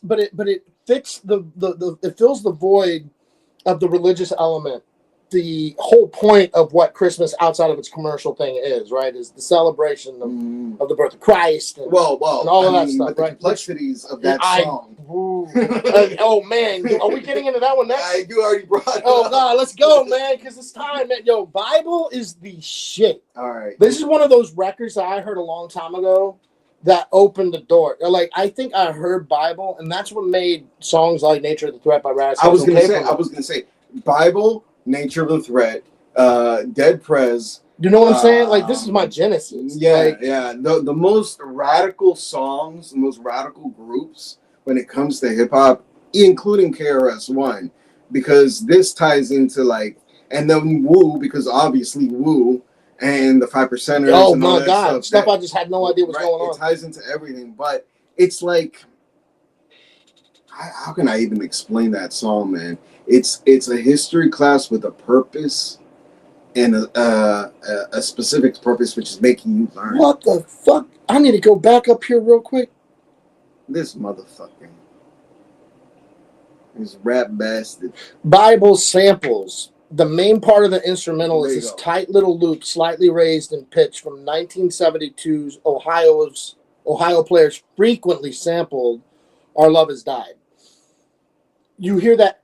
[SPEAKER 2] fits it fills the void of the religious element. The whole point of what Christmas outside of its commercial thing is, right, is the celebration of the birth of Christ and,
[SPEAKER 1] well,
[SPEAKER 2] and all of that stuff,
[SPEAKER 1] but the
[SPEAKER 2] right?
[SPEAKER 1] complexities of that song.
[SPEAKER 2] Oh man, are we getting into that one next?
[SPEAKER 1] You already brought it
[SPEAKER 2] Oh
[SPEAKER 1] up.
[SPEAKER 2] God, let's go, man, because it's time, man. Yo, Bible is the shit.
[SPEAKER 1] All right.
[SPEAKER 2] This is one of those records that I heard a long time ago that opened the door. Like, I think I heard Bible, and that's what made songs like Nature of the Threat by Radicals.
[SPEAKER 1] I was gonna say Bible, Nature of the Threat, Dead Prez.
[SPEAKER 2] You know what I'm saying? Like, this is my genesis.
[SPEAKER 1] Yeah,
[SPEAKER 2] like,
[SPEAKER 1] yeah. The most radical songs, the most radical groups when it comes to hip hop, including KRS-One, because this ties into like, and then Wu, because obviously Wu and the 5%ers.
[SPEAKER 2] Oh
[SPEAKER 1] and all
[SPEAKER 2] my God,
[SPEAKER 1] that
[SPEAKER 2] stuff I just had no idea what's going on.
[SPEAKER 1] It ties into everything, but it's like, how can I even explain that song, man? It's a history class with a purpose and a specific purpose, which is making you learn.
[SPEAKER 2] What the fuck? I need to go back up here real quick.
[SPEAKER 1] This motherfucker. This rap bastard.
[SPEAKER 2] Bible samples. The main part of the instrumental is this tight little loop, slightly raised in pitch from 1972's Ohio players frequently sampled Our Love Has Died. You hear that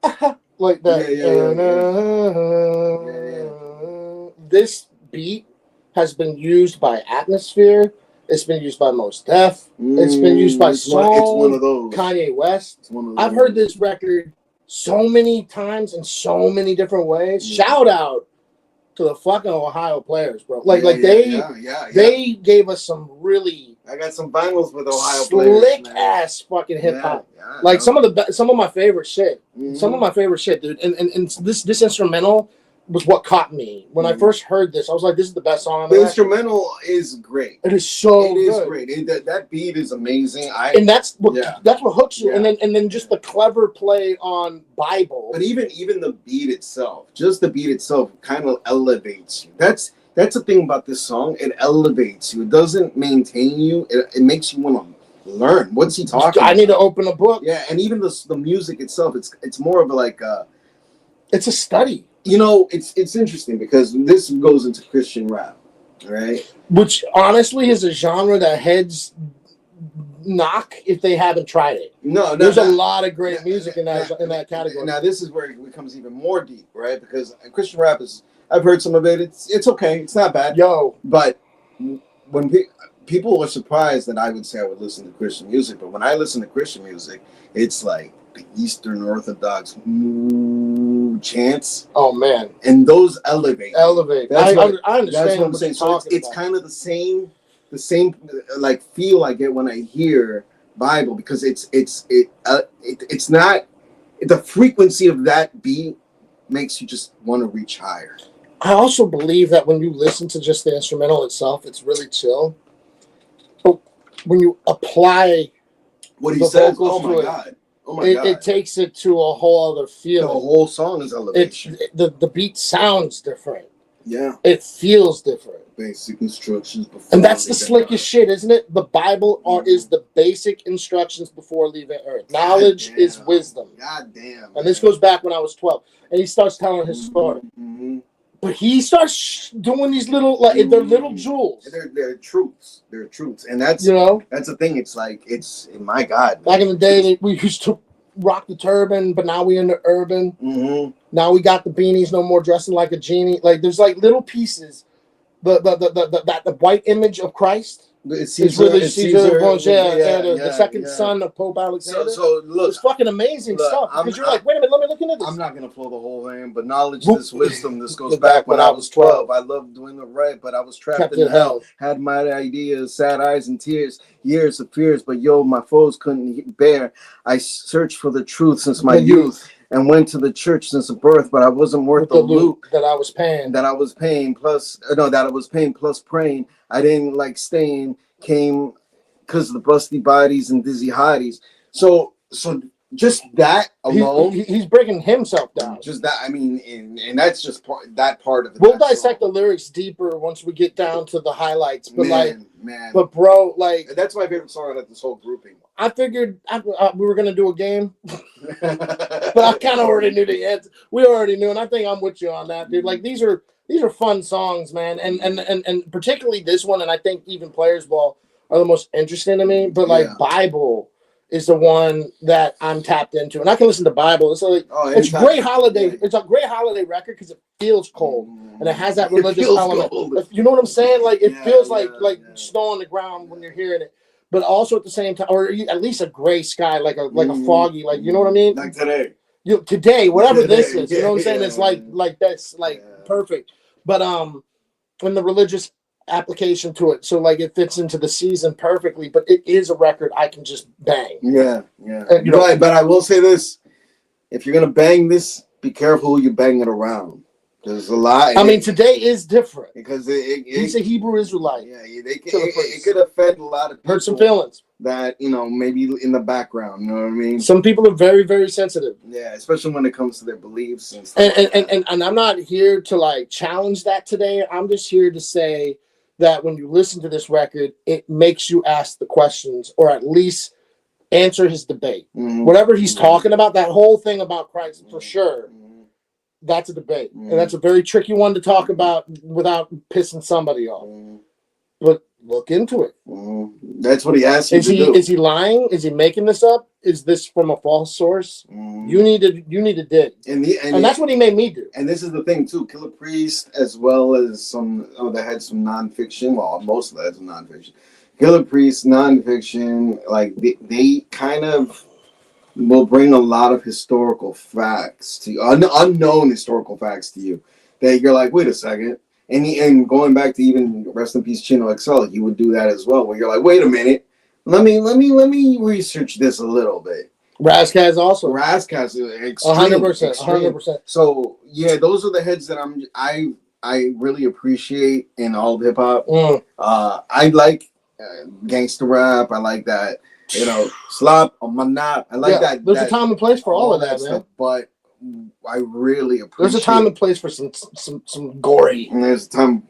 [SPEAKER 2] like that. Yeah. This beat has been used by Atmosphere. It's been used by Mos Def. It's been used by
[SPEAKER 1] one of those.
[SPEAKER 2] Kanye West. I've heard this record so many times in so many different ways. Shout out to the fucking Ohio players, bro. They gave us some really.
[SPEAKER 1] I got some vinyls with Ohio players.
[SPEAKER 2] Slick ass fucking hip hop. Yeah, like some of my favorite shit. Some of my favorite shit, dude. And this instrumental was what caught me when I first heard this. I was like, "This is the best song on the record."
[SPEAKER 1] Instrumental is great.
[SPEAKER 2] It is so good.
[SPEAKER 1] It is great. That beat is amazing.
[SPEAKER 2] And that's what hooks you. Yeah. And then just the clever play on Bible.
[SPEAKER 1] But even the beat itself, just the beat itself, kind of elevates you. That's the thing about this song. It elevates you. It doesn't maintain you. It makes you want to learn. What's he talking about?
[SPEAKER 2] I need to open a book.
[SPEAKER 1] Yeah, and even the music itself, it's more of
[SPEAKER 2] it's a study.
[SPEAKER 1] You know, it's interesting because this goes into Christian rap, right?
[SPEAKER 2] Which honestly is a genre that heads knock if they haven't tried it. There's a lot of great music in that category.
[SPEAKER 1] Now this is where it becomes even more deep, right? Because Christian rap I've heard some of it. It's okay. It's not bad. But when people are surprised that I would say I would listen to Christian music, but when I listen to Christian music, it's like the Eastern Orthodox chants.
[SPEAKER 2] Oh man!
[SPEAKER 1] And those elevate.
[SPEAKER 2] I understand.
[SPEAKER 1] That's what I'm saying. So it's kind of the same like feel I get when I hear Bible, because it's not the frequency of that beat makes you just want to reach higher.
[SPEAKER 2] I also believe that when you listen to just the instrumental itself, it's really chill. But when you apply
[SPEAKER 1] what he says, oh my God.
[SPEAKER 2] It takes it to a whole other feeling.
[SPEAKER 1] The whole song is elevation.
[SPEAKER 2] The beat sounds different.
[SPEAKER 1] Yeah.
[SPEAKER 2] It feels different.
[SPEAKER 1] Basic instructions before.
[SPEAKER 2] And that's the slickest shit, isn't it? The Bible is the basic instructions before leaving Earth. Knowledge is wisdom.
[SPEAKER 1] God damn.
[SPEAKER 2] And this goes back when I was 12. And he starts telling his story.
[SPEAKER 1] Mm-hmm.
[SPEAKER 2] But he starts doing these little, they're little jewels.
[SPEAKER 1] They're truths. They're truths. And that's, that's the thing. It's like, my God.
[SPEAKER 2] Back in the day, we used to rock the turban, but now we into urban.
[SPEAKER 1] Mm-hmm.
[SPEAKER 2] Now we got the beanies, no more dressing like a genie. Like, there's like little pieces. The white image of Christ.
[SPEAKER 1] Caesar,
[SPEAKER 2] the second son of Pope Alexander.
[SPEAKER 1] So look,
[SPEAKER 2] it's fucking amazing stuff. Because you're like, wait a minute, let me look into this.
[SPEAKER 1] I'm not gonna flow the whole thing, but knowledge, this wisdom, this goes back when I was 12. I loved doing the right, but I was trapped in hell. Had my ideas, sad eyes and tears, years of fears, but my foes couldn't bear. I searched for the truth since my youth. and went to the church since birth, but I wasn't worth the loot
[SPEAKER 2] that I was paying.
[SPEAKER 1] Plus praying. I didn't like staying. Came because of the busty bodies and dizzy hotties. So just that alone,
[SPEAKER 2] he's breaking himself down.
[SPEAKER 1] Just that, I mean, and that's just part of it.
[SPEAKER 2] We'll dissect the lyrics deeper once we get down to the highlights. But but bro, like
[SPEAKER 1] that's my favorite song out of this whole grouping.
[SPEAKER 2] I figured we were gonna do a game, but I kind of already knew the answer. We already knew, and I think I'm with you on that, dude. Like these are fun songs, man, and particularly this one, and I think even Players Ball are the most interesting to me. But like Bible is the one that I'm tapped into, and I can listen to Bible. It's like it's great holiday. Yeah. It's a great holiday record because it feels cold and it has that religious element. Cold. You know what I'm saying? Like it feels like snow on the ground when you're hearing it, but also at the same time, or at least a gray sky, like a foggy, like you know what I mean?
[SPEAKER 1] Like today.
[SPEAKER 2] Today, whatever this is, you know what I'm saying? It's like that's perfect. But when the religious application to it, so like it fits into the season perfectly, but it is a record I can just bang.
[SPEAKER 1] And, but I will say this: if you're gonna bang this, be careful who you bang it around. There's a lot.
[SPEAKER 2] I mean, today is different
[SPEAKER 1] because
[SPEAKER 2] he's a Hebrew Israelite.
[SPEAKER 1] It could offend a lot of people.
[SPEAKER 2] Hurt some feelings
[SPEAKER 1] that maybe in the background. You know what I mean?
[SPEAKER 2] Some people are very, very sensitive.
[SPEAKER 1] Yeah, especially when it comes to their beliefs and stuff.
[SPEAKER 2] And I'm not here to like challenge that today. I'm just here to say that when you listen to this record, it makes you ask the questions, or at least answer his debate. Whatever he's talking about, that whole thing about Christ, for sure. That's a debate, and that's a very tricky one to talk about without pissing somebody off. But look into it.
[SPEAKER 1] That's what he asked you to do.
[SPEAKER 2] Is he lying? Is he making this up? Is this from a false source? You need to dig, and that's what he made me do.
[SPEAKER 1] And this is the thing too. Killer Priest, as well as some that had some nonfiction. Well, most of that is nonfiction. Killer Priest, nonfiction, like they kind of will bring a lot of historical facts to you, unknown historical facts to you, that you're like, wait a second. And going back to even rest in peace Chino XL, he would do that as well, where you're like, wait a minute, let me research this a little bit.
[SPEAKER 2] Razzcast also.
[SPEAKER 1] Razzcast,
[SPEAKER 2] 100%.
[SPEAKER 1] So yeah, those are the heads that I really appreciate in all of hip hop. I like gangster rap. I like that. Slop on my knot. I like that.
[SPEAKER 2] There's a time and place for all of that, man.
[SPEAKER 1] But I really appreciate.
[SPEAKER 2] There's a time and place for some gory.
[SPEAKER 1] And there's a time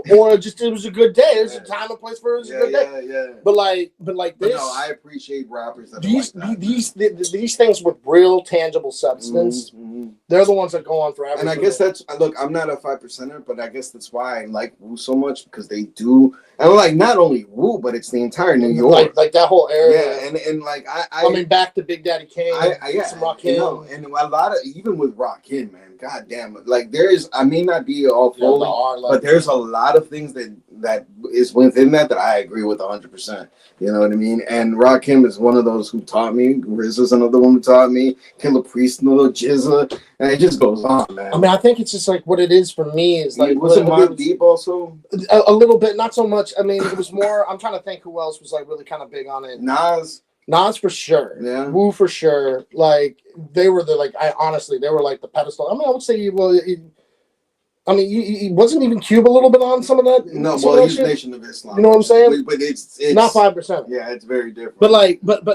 [SPEAKER 2] or just it was a good day. There's a time and place for it was a good day. But like this.
[SPEAKER 1] No, I appreciate rappers that
[SPEAKER 2] these things with real tangible substance. They're the ones that go on forever.
[SPEAKER 1] And I guess I'm not a 5%er, but I guess that's why I like Wu so much, because they do. And like not only Wu, but it's the entire New York,
[SPEAKER 2] like that whole area.
[SPEAKER 1] Yeah, and like
[SPEAKER 2] I mean, back to Big Daddy Kane, some Rakim,
[SPEAKER 1] and a lot of even with Rakim, man, goddamn, like I may not be all fully, but there's a lot of things that is within that I agree with 100%. You know what I mean? And Rakim is one of those who taught me. RZA's another one who taught me. Killer Priest, another Jizza, and it just goes on, man.
[SPEAKER 2] I mean, I think it's just like what it is for me is like.
[SPEAKER 1] Was it Mobb Deep also?
[SPEAKER 2] A little bit, not so much. I mean, it was more. I'm trying to think who else was like really kind of big on it. Nas for sure.
[SPEAKER 1] Yeah.
[SPEAKER 2] Wu for sure. Like they were they were like the pedestal. I mean, I would say he wasn't even Cuba a little bit on some of that.
[SPEAKER 1] No, well, he's Nation of Islam.
[SPEAKER 2] You know what I'm saying?
[SPEAKER 1] But it's
[SPEAKER 2] not 5%.
[SPEAKER 1] Yeah, it's very different.
[SPEAKER 2] But like, but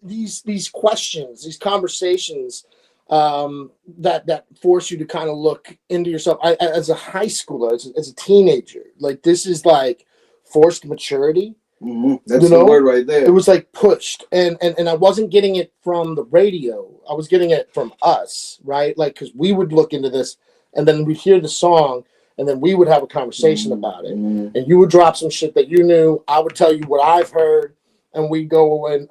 [SPEAKER 2] these questions, these conversations, that force you to kind of look into yourself. As a high schooler, as a teenager, like this is like forced maturity.
[SPEAKER 1] That's the word right there.
[SPEAKER 2] It was like pushed, and I wasn't getting it from the radio. I was getting it from us, right? Like because we would look into this. And then we'd hear the song, and then we would have a conversation about it. And you would drop some shit that you knew. I would tell you what I've heard, and we'd go and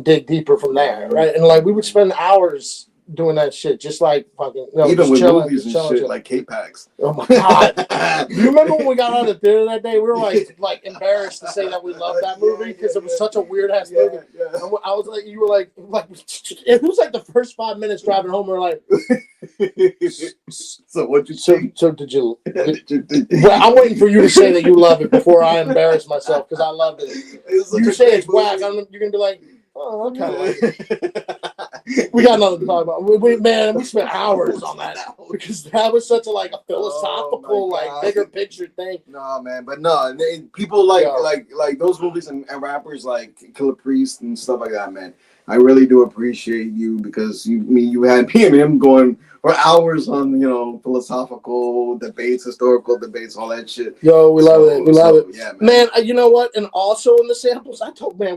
[SPEAKER 2] dig deeper from there, right? And like we would spend hours doing that shit, just like fucking
[SPEAKER 1] even with movies and shit like K-Pax.
[SPEAKER 2] Oh my god! Do you remember when we got out of the theater that day? We were like embarrassed to say that we loved that movie because it was such a weird ass movie. Yeah. I was like, you were like it was like the first 5 minutes driving home. We were like,
[SPEAKER 1] so what you say?
[SPEAKER 2] So did you? Well, I'm waiting for you to say that you love it before I embarrass myself because I loved it. You say it's whack. You're gonna be like. Oh, I kind of like it. We got nothing to talk about. We spent hours on that because that was such a philosophical, bigger picture thing.
[SPEAKER 3] No, man, but no, people like those movies and rappers like Killer Priest and stuff like that, man. I really do appreciate you because you had me and him going for hours on philosophical debates, historical debates, all that shit.
[SPEAKER 2] Yo, we love it. We love it.
[SPEAKER 3] Yeah,
[SPEAKER 2] man. You know what? And also in the samples,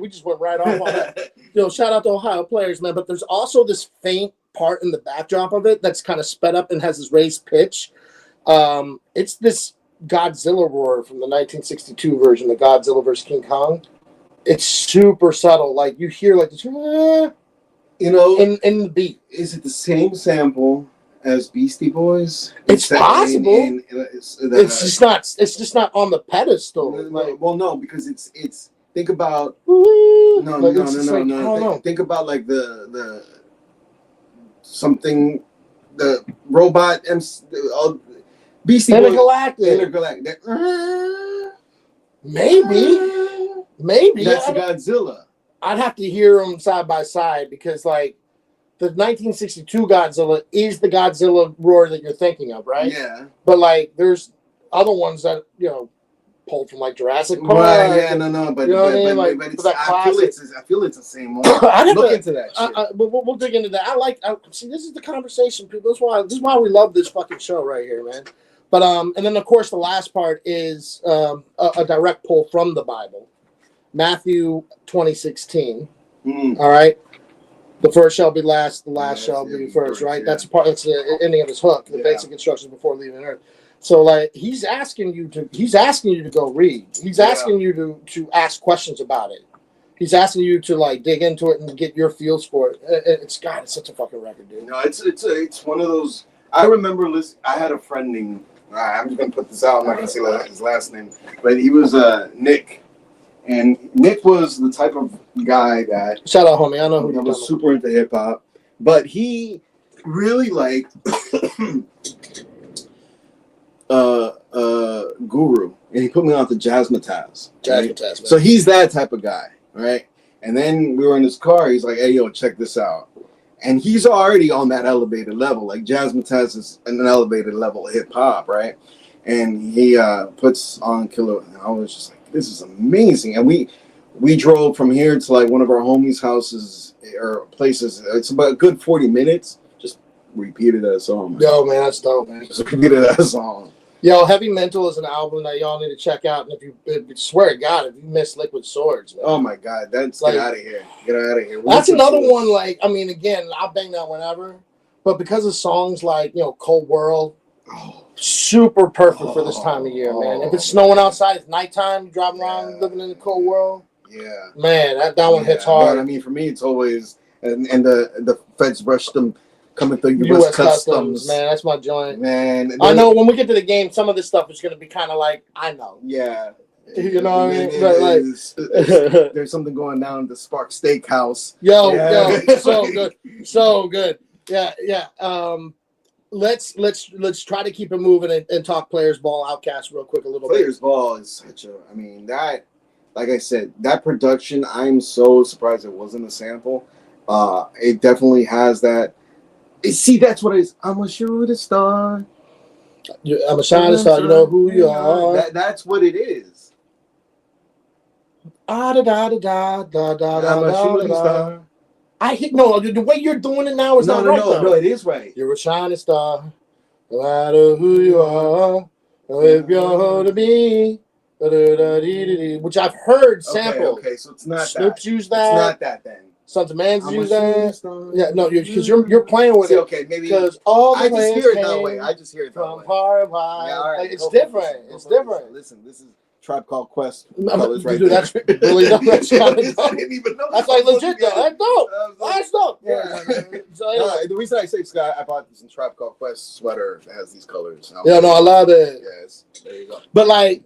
[SPEAKER 2] we just went right off on that. Shout out to Ohio players, man. But there's also this faint part in the backdrop of it that's kind of sped up and has this raised pitch. It's this Godzilla roar from the 1962 version of Godzilla vs. King Kong. It's super subtle. Like you hear this, in the beat.
[SPEAKER 3] Is it the same sample as Beastie Boys?
[SPEAKER 2] It's possible. It's just not on the pedestal.
[SPEAKER 3] No, because it's. Think about
[SPEAKER 2] no.
[SPEAKER 3] Think about like the something the robot Beastie Boys. Intergalactic.
[SPEAKER 2] Maybe
[SPEAKER 3] that's Godzilla.
[SPEAKER 2] I'd have to hear them side by side because the 1962 Godzilla is the Godzilla roar that you're thinking of, right?
[SPEAKER 3] Yeah.
[SPEAKER 2] But there's other ones that pulled from Jurassic Park.
[SPEAKER 3] Right, yeah, no, but I feel it's the same one. Look into that shit.
[SPEAKER 2] We'll dig into that. See, this is the conversation, people. This is why we love this fucking show right here, man. But and then of course the last part is a direct pull from the Bible. Matthew 20:16. All right. The first shall be last, the last shall be first, right? Yeah. That's the ending of his hook, the basic instructions before leaving earth. So he's asking you to go read. He's asking you to ask questions about it. He's asking you to dig into it and get your feels for it. It's such a fucking record, dude.
[SPEAKER 3] No, it's one of those. I remember I had a friend named. I'm just gonna put this out. I'm not gonna say his last name, but he was Nick. And Nick was the type of guy that
[SPEAKER 2] shout out, homie. I know who
[SPEAKER 3] he was super into hip hop, but he really liked Guru, and he put me on to Jazzmatazz.
[SPEAKER 2] Jazzmatazz.
[SPEAKER 3] So he's that type of guy, right? And then we were in his car. He's like, "Hey, yo, check this out." And he's already on that elevated level. Like Jazzmatazz is an elevated level of hip hop, right? And he puts on Killer, and I was just like, this is amazing. And we drove from here to one of our homies' houses or places. It's about a good 40 minutes. Just repeated that song. Man.
[SPEAKER 2] Yo, man, that's dope, man.
[SPEAKER 3] Just repeated that song.
[SPEAKER 2] Yo, Heavy Mental is an album that y'all need to check out. And if you swear to God, if you miss Liquid Swords, man.
[SPEAKER 3] Oh my God, get out of here. Get out of here.
[SPEAKER 2] That's another one. Again, I'll bang that whenever. But because of songs like Cold World. Super perfect for this time of year, man. If it's snowing outside, it's nighttime, driving around, living in the cold world.
[SPEAKER 3] Yeah,
[SPEAKER 2] man, that one hits hard.
[SPEAKER 3] But, for me, it's always and the feds rush them coming through U.S. Customs.
[SPEAKER 2] Man, that's my joint.
[SPEAKER 3] Man,
[SPEAKER 2] I know when we get to the game, some of this stuff is going to be kind of I know.
[SPEAKER 3] Yeah.
[SPEAKER 2] You know what I mean?
[SPEAKER 3] There's something going down at the Spark Steakhouse.
[SPEAKER 2] Yo, so good. Yeah. Let's try to keep it moving and talk Players Ball Outcast real quick a little bit.
[SPEAKER 3] Players Ball is such a, that, like I said, that production, I'm so surprised it wasn't a sample. It definitely has that. See, that's what it is. I'm a shooting star.
[SPEAKER 2] I'm a shining star. You know who you are.
[SPEAKER 3] That's what it is.
[SPEAKER 2] I'm
[SPEAKER 3] a shooting star.
[SPEAKER 2] The way you're doing it now is not right.
[SPEAKER 3] No, it is right.
[SPEAKER 2] You're a shining star, no matter who you are, or if you're to be, which I've heard sampled.
[SPEAKER 3] Okay, so it's not
[SPEAKER 2] Snoop's
[SPEAKER 3] that.
[SPEAKER 2] used that.
[SPEAKER 3] It's not that then.
[SPEAKER 2] Sons of Man's used that. Yeah, no, because you're playing with it.
[SPEAKER 3] Okay, maybe
[SPEAKER 2] because all
[SPEAKER 3] I just hear it that way.
[SPEAKER 2] From Far Wide.
[SPEAKER 3] Yeah, all right,
[SPEAKER 2] it's different. It's different.
[SPEAKER 3] Listen, this is Tribe Called Quest.
[SPEAKER 2] Dude, that's really dope. That's kind of dope.
[SPEAKER 3] I didn't even know.
[SPEAKER 2] That's legit though. That's dope. That's dope.
[SPEAKER 3] Yeah. The reason I say Scott, I bought this in Tribe Called Quest sweater that has these colors.
[SPEAKER 2] I love it.
[SPEAKER 3] Yes, there you go.
[SPEAKER 2] But I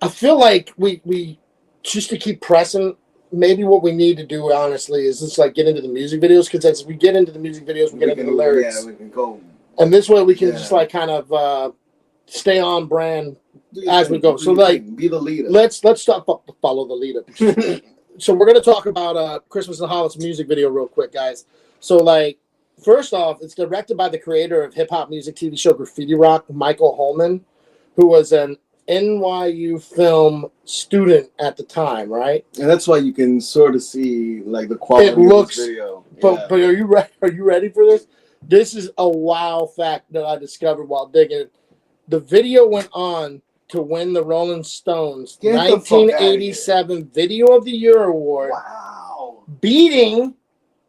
[SPEAKER 2] feel like we just to keep pressing. Maybe what we need to do, honestly, is just get into the music videos. Because as we get into the music videos, we get into the lyrics.
[SPEAKER 3] Yeah, we can go.
[SPEAKER 2] And this way, we can just kind of stay on brand as we go. So
[SPEAKER 3] be the leader.
[SPEAKER 2] Let's talk. Follow the leader. So we're gonna talk about Christmas in Hollis music video real quick, guys. So like, first off, it's directed by the creator of hip hop music TV show Graffiti Rock, Michael Holman, who was an NYU film student at the time, right?
[SPEAKER 3] And that's why you can sort of see like the quality of this video.
[SPEAKER 2] But are you ready? Are you ready for this? This is a wow fact that I discovered while digging. The video went on to win the Rolling Stones 1987 Video of the Year award.
[SPEAKER 3] Wow!
[SPEAKER 2] Beating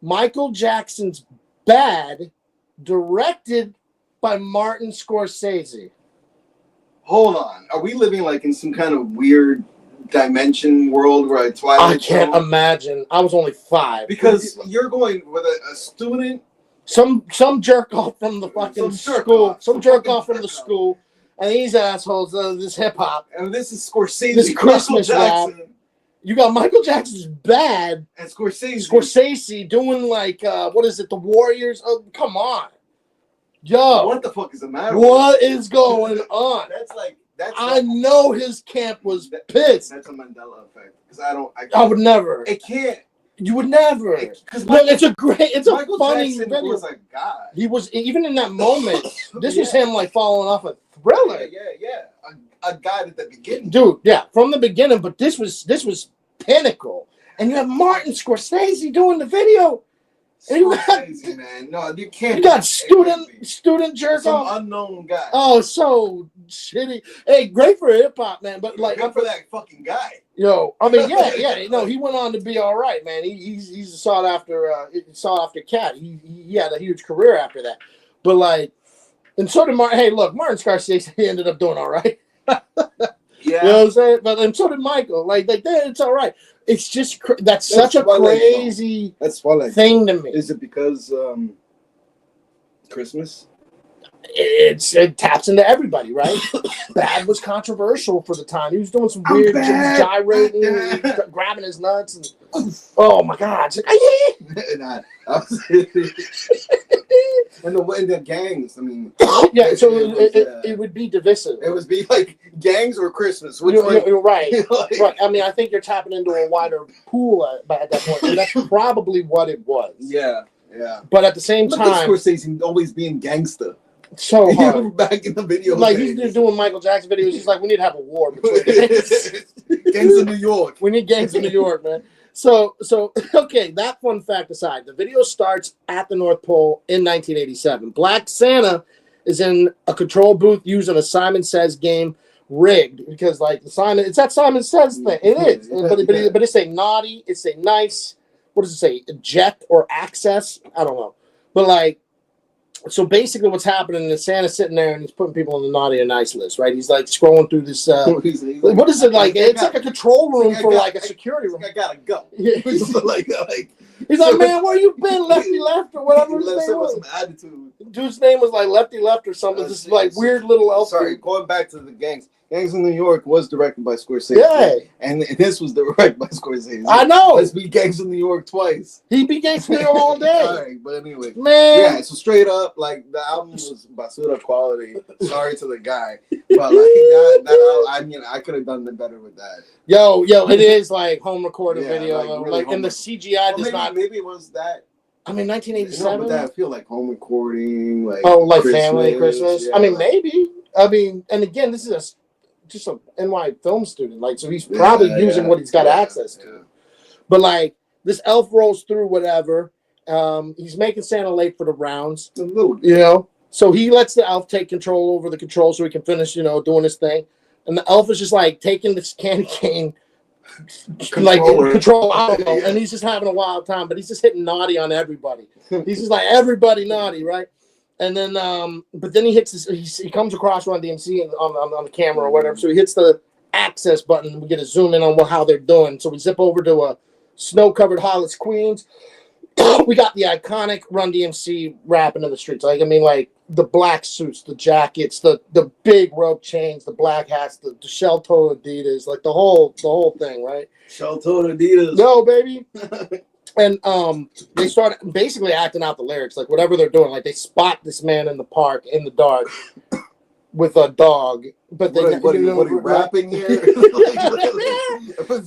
[SPEAKER 2] Michael Jackson's Bad, directed by Martin Scorsese.
[SPEAKER 3] Hold on. Are we living like in some kind of weird dimension world where Twilight?
[SPEAKER 2] I can't imagine. I was only 5.
[SPEAKER 3] Because you're going with a student.
[SPEAKER 2] Some jerk off from the fucking school. Some jerk off from the school. And these assholes, this hip hop.
[SPEAKER 3] And this is Scorsese.
[SPEAKER 2] This Christmas rap. You got Michael Jackson's Bad.
[SPEAKER 3] And Scorsese.
[SPEAKER 2] Scorsese doing like, what is it, The Warriors? Oh, come on. Yo.
[SPEAKER 3] What the fuck is the matter?
[SPEAKER 2] What is going on?
[SPEAKER 3] I
[SPEAKER 2] know his camp was pissed.
[SPEAKER 3] That's a Mandela effect. Because
[SPEAKER 2] I would never.
[SPEAKER 3] It can't.
[SPEAKER 2] You would never.
[SPEAKER 3] Because
[SPEAKER 2] it's a
[SPEAKER 3] Michael
[SPEAKER 2] funny
[SPEAKER 3] Jackson
[SPEAKER 2] video.
[SPEAKER 3] was a guy.
[SPEAKER 2] He was, even in that moment, this was him like falling off a Thriller.
[SPEAKER 3] Yeah. A guy at the beginning.
[SPEAKER 2] Dude, yeah, from the beginning, but this was pinnacle. And you have Martin Scorsese doing the video. And you got,
[SPEAKER 3] man. No, you can't.
[SPEAKER 2] You got student jerk
[SPEAKER 3] Some
[SPEAKER 2] off.
[SPEAKER 3] unknown guy.
[SPEAKER 2] Oh, so shitty. Hey, great for hip hop, man. But like,
[SPEAKER 3] good for that fucking guy.
[SPEAKER 2] Yo, I mean, yeah. No, he went on to be all right, man. He's a sought after cat. He had a huge career after that. But like, and so did Martin. Hey, look, Martin Scorsese, he ended up doing all right.
[SPEAKER 3] Yeah,
[SPEAKER 2] you know what I'm saying. But and so did Michael. Like that, it's all right. It's just that's such a crazy thing to me.
[SPEAKER 3] Is it because Christmas?
[SPEAKER 2] It taps into everybody, right? Bad was controversial for the time. He was doing some weird gyrating, grabbing his nuts, and oh my god!
[SPEAKER 3] And the gangs. I mean,
[SPEAKER 2] yeah. So it would be divisive.
[SPEAKER 3] It would be like gangs or Christmas.
[SPEAKER 2] You're right. Right. I mean, I think you're tapping into a wider pool at that point. And that's probably what it was.
[SPEAKER 3] Yeah.
[SPEAKER 2] But at the same time,
[SPEAKER 3] Scorsese always being gangster.
[SPEAKER 2] So hard.
[SPEAKER 3] Back in the video,
[SPEAKER 2] like he's just doing Michael Jackson videos. He's like, we need to have a war between gangs.
[SPEAKER 3] Gangs in New York.
[SPEAKER 2] We need gangs in New York, man. So okay. That fun fact aside, the video starts at the North Pole in 1987. Black Santa is in a control booth using a Simon Says game rigged because like it's that Simon Says thing. It is, but it's a naughty. It's a nice. What does it say? Eject or access? I don't know, but like. So basically what's happening is Santa's sitting there and he's putting people on the naughty and nice list, right? He's like scrolling through this, what is it like? It's like a control room for like a security room.
[SPEAKER 3] I gotta go.
[SPEAKER 2] Yeah.
[SPEAKER 3] He's like,
[SPEAKER 2] he's like, man, where you been? Lefty Left or whatever his name was.
[SPEAKER 3] Some attitude.
[SPEAKER 2] Dude's name was like Lefty Left or something. This like weird little elf.
[SPEAKER 3] Sorry, going back to the gangs. Gangs in New York was directed by Scorsese.
[SPEAKER 2] Yeah.
[SPEAKER 3] And this was directed by Scorsese.
[SPEAKER 2] I know.
[SPEAKER 3] Let's be Gangs in New York twice.
[SPEAKER 2] He be Gangs in New York all day.
[SPEAKER 3] All right, but anyway.
[SPEAKER 2] Man.
[SPEAKER 3] Yeah, so straight up, like, the album was basura quality. Sorry to the guy. But, like, I mean, I could have done better with that.
[SPEAKER 2] Yo, it is, like, home recorded video.
[SPEAKER 3] Like, really
[SPEAKER 2] and the CGI does not.
[SPEAKER 3] Maybe it was that.
[SPEAKER 2] I mean, 1987.
[SPEAKER 3] No, but that I feel like home recording, like.
[SPEAKER 2] Oh, like Christmas, family Christmas?
[SPEAKER 3] Yeah.
[SPEAKER 2] I mean, maybe. I mean, and again, this is just a NY film student, like, so he's probably using what he's got access to. Yeah. But like this elf rolls through whatever. He's making Santa late for the rounds, you know. So he lets the elf take control over the control so he can finish, you know, doing his thing. And the elf is just like taking this candy cane, like control. I don't know, and he's just having a wild time. But he's just hitting naughty on everybody. He's just like everybody naughty, right? And then, but then he hits he comes across Run DMC on the camera or whatever. So he hits the access button. We get a zoom in on how they're doing. So we zip over to a snow-covered Hollis, Queens. We got the iconic Run DMC rapping in the streets. Like, I mean, like the black suits, the jackets, the big rope chains, the black hats, the shell-toe Adidas, like the whole thing, right?
[SPEAKER 3] Shell-toe Adidas.
[SPEAKER 2] No, baby. And they start basically acting out the lyrics, like whatever they're doing. Like they spot this man in the park in the dark with a dog, but
[SPEAKER 3] what are you rapping here?
[SPEAKER 2] So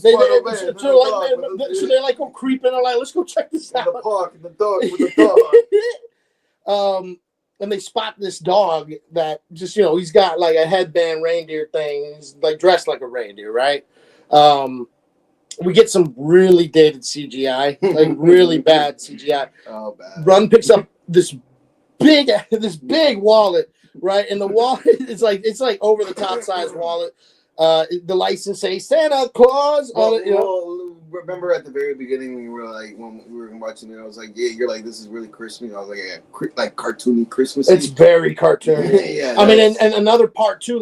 [SPEAKER 2] they like go creeping. They're like, let's go check this out.
[SPEAKER 3] In the park, in the dog with the dog.
[SPEAKER 2] And they spot this dog that just, he's got like a headband reindeer thing. He's like dressed like a reindeer, right? We get some really dated CGI, like really bad CGI.
[SPEAKER 3] Oh, bad.
[SPEAKER 2] Run picks up this big wallet, right? And the wallet is it's like over the top size wallet. The license says Santa Claus on it.
[SPEAKER 3] Remember at the very beginning when we were watching it, I was like, yeah, you're like, this is really Christmas. I was like, yeah, like cartoony Christmas.
[SPEAKER 2] It's very cartoony.
[SPEAKER 3] Yeah.
[SPEAKER 2] I mean, and another part too,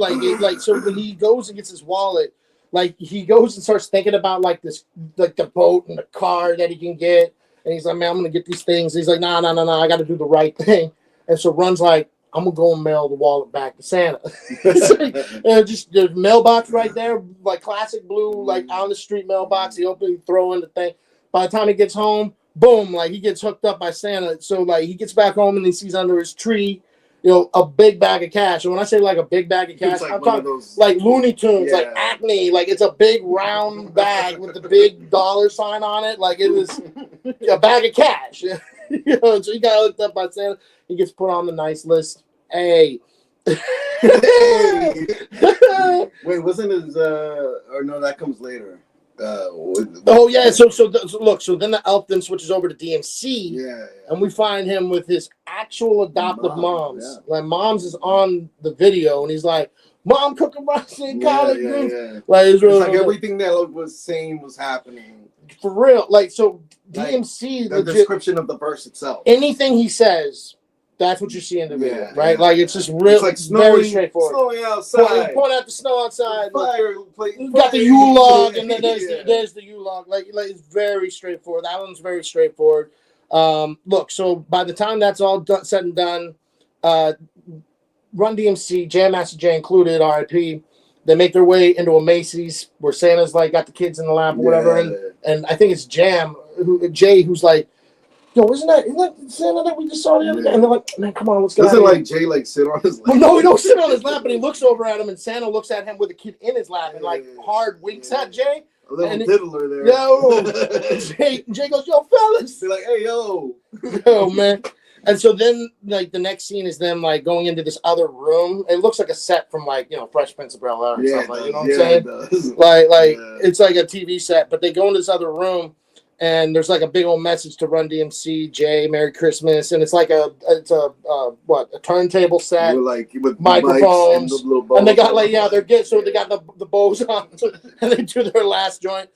[SPEAKER 2] so when he goes and gets his wallet, like he goes and starts thinking about like this, like the boat and the car that he can get, and he's like, man, I'm gonna get these things. He's like, no, I got to do the right thing. And so Run's like, I'm gonna go and mail the wallet back to Santa. Just the mailbox right there, like classic blue, like on the street mailbox. He open, throw in the thing. By the time he gets home, boom, like he gets hooked up by Santa. So like he gets back home and he sees under his tree, a big bag of cash. And when I say like a big bag of cash, I'm talking like Looney Tunes, like Acme, like it's a big round bag with the big dollar sign on it. Like it was a bag of cash. So he got hooked up by Santa. He gets put on the nice list. Hey.
[SPEAKER 3] Wait, wasn't his or no, that comes later.
[SPEAKER 2] Oh yeah, so look, so then the elf then switches over to DMC,
[SPEAKER 3] yeah.
[SPEAKER 2] And we find him with his actual adoptive moms. Yeah. Like moms is on the video, and he's like, "Mom cooking rice and collard greens."
[SPEAKER 3] Yeah.
[SPEAKER 2] Like
[SPEAKER 3] it's like everything that was saying was happening
[SPEAKER 2] for real. Like so, DMC
[SPEAKER 3] the description of the verse itself.
[SPEAKER 2] Anything he says. That's what you see in the video, right? Like it's just real,
[SPEAKER 3] like
[SPEAKER 2] very straightforward.
[SPEAKER 3] Snowing outside.
[SPEAKER 2] Point out the snow outside.
[SPEAKER 3] You
[SPEAKER 2] got the U log, and then there's the U log. Like it's very straightforward. That one's very straightforward. Look, so by the time that's all said and done, Run DMC, Jam Master Jay included, RIP. They make their way into a Macy's where Santa's like got the kids in the lap or whatever, and I think it's Jay who's like, yo, isn't that Santa that we just saw the other day? And they're like, man, come on, let's go.
[SPEAKER 3] Doesn't like Jay like sit on his lap?
[SPEAKER 2] Well, no, he don't sit on his lap, but he looks over at him, and Santa looks at him with a kid in his lap and like hard winks at Jay.
[SPEAKER 3] A little diddler there.
[SPEAKER 2] Yo, Jay goes, yo, fellas.
[SPEAKER 3] They're like, hey, yo.
[SPEAKER 2] Yo, man. And so then, like, the next scene is them, like, going into this other room. It looks like a set from, like, Fresh Prince of Bel-Air or something. Like, you know what I'm saying?
[SPEAKER 3] It does.
[SPEAKER 2] It's like a TV set, but they go into this other room. And there's like a big old message to Run DMC, Jay, Merry Christmas, and it's like a turntable set,
[SPEAKER 3] with
[SPEAKER 2] microphones, and they got they got the bows on, and they do their last joint.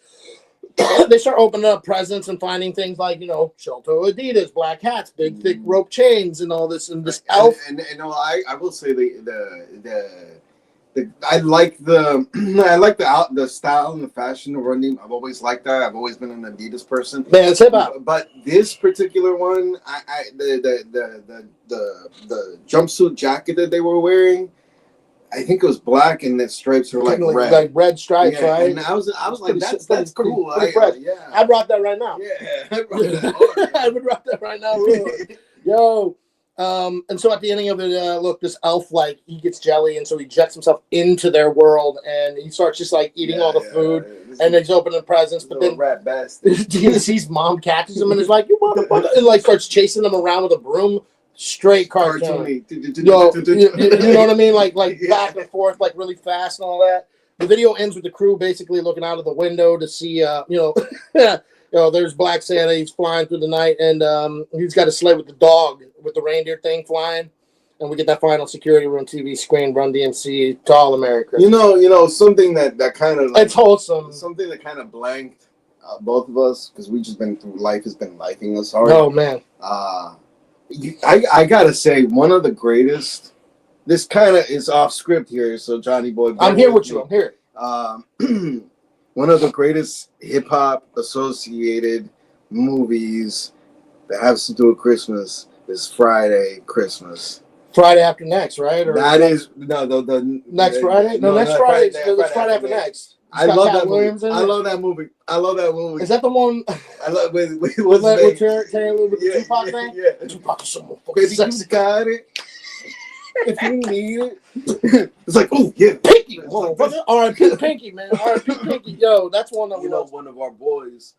[SPEAKER 2] They start opening up presents and finding things like Shelter Adidas, black hats, big thick rope chains, and all this, and this elf.
[SPEAKER 3] And I will say I like the style and the fashion of Run. I've always liked that. I've always been an Adidas person.
[SPEAKER 2] Man, it's about.
[SPEAKER 3] But this particular one, the jumpsuit jacket that they were wearing, I think it was black and the stripes were like red.
[SPEAKER 2] Like red stripes, right?
[SPEAKER 3] And I was like, that's cool.
[SPEAKER 2] I'd rock that right now.
[SPEAKER 3] Yeah,
[SPEAKER 2] I would rock that right now. Really. Yo. And so at the ending of it, look, this elf, like, he gets jelly, and so he jets himself into their world, and he starts just, like, eating all the food, and he's opening presents, but then DMC's mom catches him and is like, you motherfucker, and, like, starts chasing him around with a broom, straight cartoon. You know what I mean? Like back and forth, like, really fast and all that. The video ends with the crew basically looking out of the window to see, there's Black Santa. He's flying through the night, and he's got a sleigh with the dog, with the reindeer thing flying. And we get that final security room TV screen, Run DMC, to all America.
[SPEAKER 3] Something that kind of...
[SPEAKER 2] it's wholesome.
[SPEAKER 3] Something that kind of blanked both of us, because we just been through life, has been lifing us hard.
[SPEAKER 2] Oh, man.
[SPEAKER 3] I got to say, one of the greatest... This kind of is off script here, so Johnny Boy...
[SPEAKER 2] I'm here with you. I'm here.
[SPEAKER 3] One of the greatest hip-hop associated movies that has to do with Christmas is Friday Christmas.
[SPEAKER 2] Friday after next, right?
[SPEAKER 3] Or that is the
[SPEAKER 2] next Friday. No, next Friday. It's Friday after next.
[SPEAKER 3] I love that movie. I love that movie.
[SPEAKER 2] Is that the one?
[SPEAKER 3] I love with
[SPEAKER 2] the Tupac thing.
[SPEAKER 3] Yeah.
[SPEAKER 2] Tupac is so
[SPEAKER 3] Baby, you got it. if you need it. It's like, oh yeah,
[SPEAKER 2] Pinky, motherfucker. R.I.P. Pinky, man. R.I.P. Pinky. Yo, that's one of
[SPEAKER 3] one of our boys.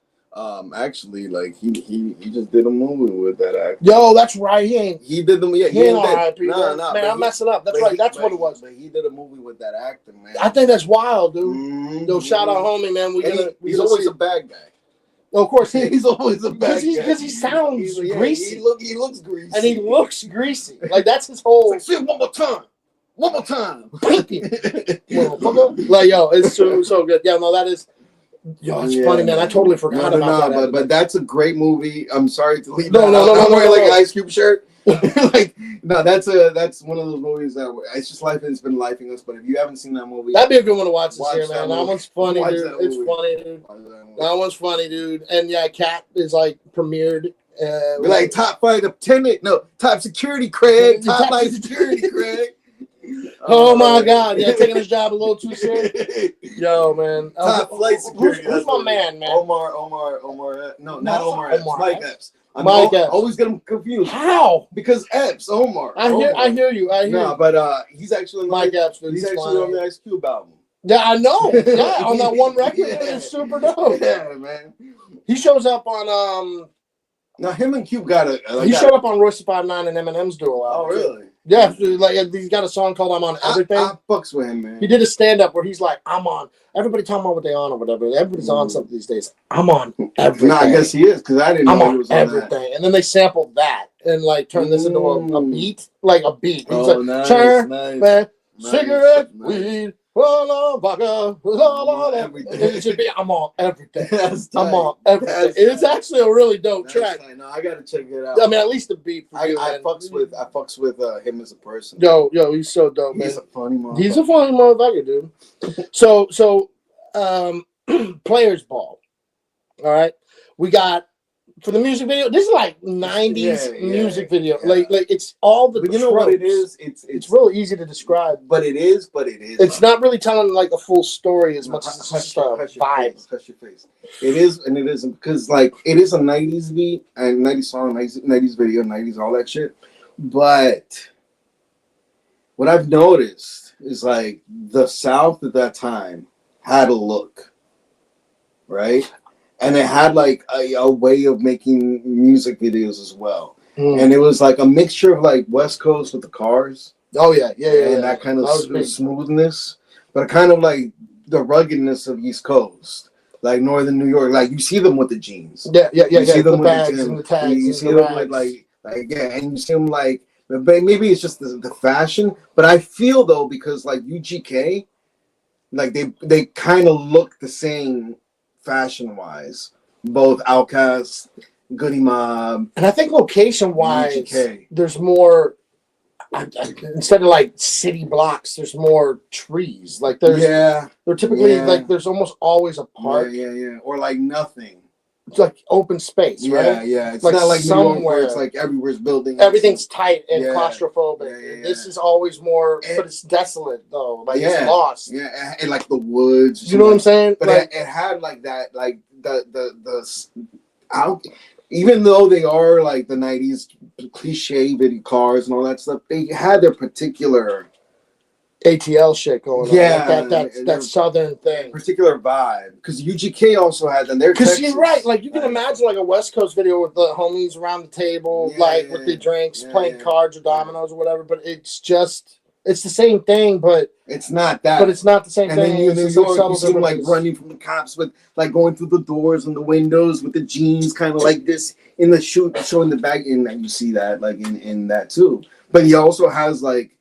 [SPEAKER 3] Actually, like he just did a movie with that actor.
[SPEAKER 2] Yo, that's right.
[SPEAKER 3] He did the
[SPEAKER 2] he ain't R.I.P.
[SPEAKER 3] No,
[SPEAKER 2] man, I'm messing up. That's right. That's what it was.
[SPEAKER 3] But he did a movie with that actor, man.
[SPEAKER 2] I think that's wild, dude.
[SPEAKER 3] Mm-hmm.
[SPEAKER 2] Yo, shout out, homie, man.
[SPEAKER 3] He's always a bad guy.
[SPEAKER 2] Of course,
[SPEAKER 3] he's always a bad guy
[SPEAKER 2] because he sounds greasy.
[SPEAKER 3] He looks greasy,
[SPEAKER 2] and he looks greasy. Like that's his whole.
[SPEAKER 3] Like, say it one more time.
[SPEAKER 2] Pinky. Like yo, it's so good. Yeah, no, that is. Yo, it's funny, man. I totally forgot about that.
[SPEAKER 3] But that's a great movie. I'm sorry to leave.
[SPEAKER 2] No.
[SPEAKER 3] I'm wearing like an Ice Cube shirt. Like no, that's one of those movies that it's just life has been lifing us. But if you haven't seen that movie,
[SPEAKER 2] that'd be a good one to watch this year, man. That one's funny, dude. It's funny, dude. That one's funny, dude. And yeah, Cat is like premiered.
[SPEAKER 3] We're like top flight of tenant. No, top security, Craig. Top flight security, Craig.
[SPEAKER 2] Oh my God! Yeah, taking his job a little too serious. Yo, man.
[SPEAKER 3] Top flight security.
[SPEAKER 2] Who's my man?
[SPEAKER 3] Omar. No, not Omar. Epps. Mike Epps.
[SPEAKER 2] Mike Epps.
[SPEAKER 3] Always get him confused.
[SPEAKER 2] How?
[SPEAKER 3] Because Epps, Omar.
[SPEAKER 2] I hear you.
[SPEAKER 3] No, but he's actually
[SPEAKER 2] Mike Epps.
[SPEAKER 3] He's actually on the Ice Cube album.
[SPEAKER 2] Yeah, I know. Yeah, on that one record, it's super dope.
[SPEAKER 3] Yeah, man.
[SPEAKER 2] He shows up on
[SPEAKER 3] Now him and Cube got a.
[SPEAKER 2] He showed up on Royce 5'9" and Eminem's duo album.
[SPEAKER 3] Oh really?
[SPEAKER 2] Yeah, like he's got a song called "I'm on Everything."
[SPEAKER 3] I fucks with him, man.
[SPEAKER 2] He did a stand-up where he's like, "I'm on." Everybody talking about what they on or whatever. Everybody's on something these days. I'm on everything.
[SPEAKER 3] No, I guess he is because I didn't know he was on
[SPEAKER 2] everything. That. And then they sampled that and like turned this into a beat, like a beat. He's like,
[SPEAKER 3] nice.
[SPEAKER 2] Cigarette, weed. It should be, I'm on everything. I'm on everything. It's actually a really dope track.
[SPEAKER 3] No, I gotta check it out.
[SPEAKER 2] I mean, at least the beat. For you,
[SPEAKER 3] I fucks with him as a person.
[SPEAKER 2] Yo, he's so dope, man.
[SPEAKER 3] He's a funny motherfucker.
[SPEAKER 2] He's a funny motherfucker, dude. So, Players Ball. All right, we got. For the music video, this is like 90s music video. Yeah. Like it's all the.
[SPEAKER 3] But you know what it is?
[SPEAKER 2] It's real easy to describe.
[SPEAKER 3] But it is.
[SPEAKER 2] It's not really telling like a full story as much as it's just a vibe.
[SPEAKER 3] Hush your face. It is and it isn't because like it is a 90s beat and 90s song, 90s video, 90s all that shit. But what I've noticed is like the South at that time had a look, right? And it had like a way of making music videos as well. And it was like a mixture of like West Coast with the Cars.
[SPEAKER 2] Oh yeah.
[SPEAKER 3] And that kind of smoothness. But kind of like the ruggedness of East Coast. Like Northern New York. Like you see them with the jeans.
[SPEAKER 2] Yeah.
[SPEAKER 3] You see them
[SPEAKER 2] with bags and the tags.
[SPEAKER 3] You see them with like and you see them like maybe it's just the fashion. But I feel though because like UGK, like they kind of look the same fashion-wise, both Outkast, Goody Mob,
[SPEAKER 2] and I think location-wise, there's more. Instead of like city blocks, there's more trees. Like they're typically like there's almost always a park.
[SPEAKER 3] Yeah, or like nothing.
[SPEAKER 2] It's like open space, right?
[SPEAKER 3] Yeah. It's
[SPEAKER 2] like
[SPEAKER 3] not like
[SPEAKER 2] somewhere
[SPEAKER 3] New York where it's like everywhere's building.
[SPEAKER 2] Everything's tight and claustrophobic. This is always more, but it's desolate though. Like it's lost.
[SPEAKER 3] Yeah, and like the woods.
[SPEAKER 2] You know what I'm saying?
[SPEAKER 3] But like, it had like that, like the out. Even though they are like the 90s cliche video cars and all that stuff, they had their particular
[SPEAKER 2] ATL shit going on. Like that southern thing.
[SPEAKER 3] Particular vibe. Because UGK also had them.
[SPEAKER 2] Because you're right. Like you can imagine like a West Coast video with the homies around the table, with the drinks, playing cards or dominoes or whatever. But it's the same thing, but
[SPEAKER 3] it's not that.
[SPEAKER 2] But it's not the same thing.
[SPEAKER 3] And then you see them like running from the cops with like going through the doors and the windows with the jeans kind of like this in the shoot showing the back in that you see that like in that too. But he also has like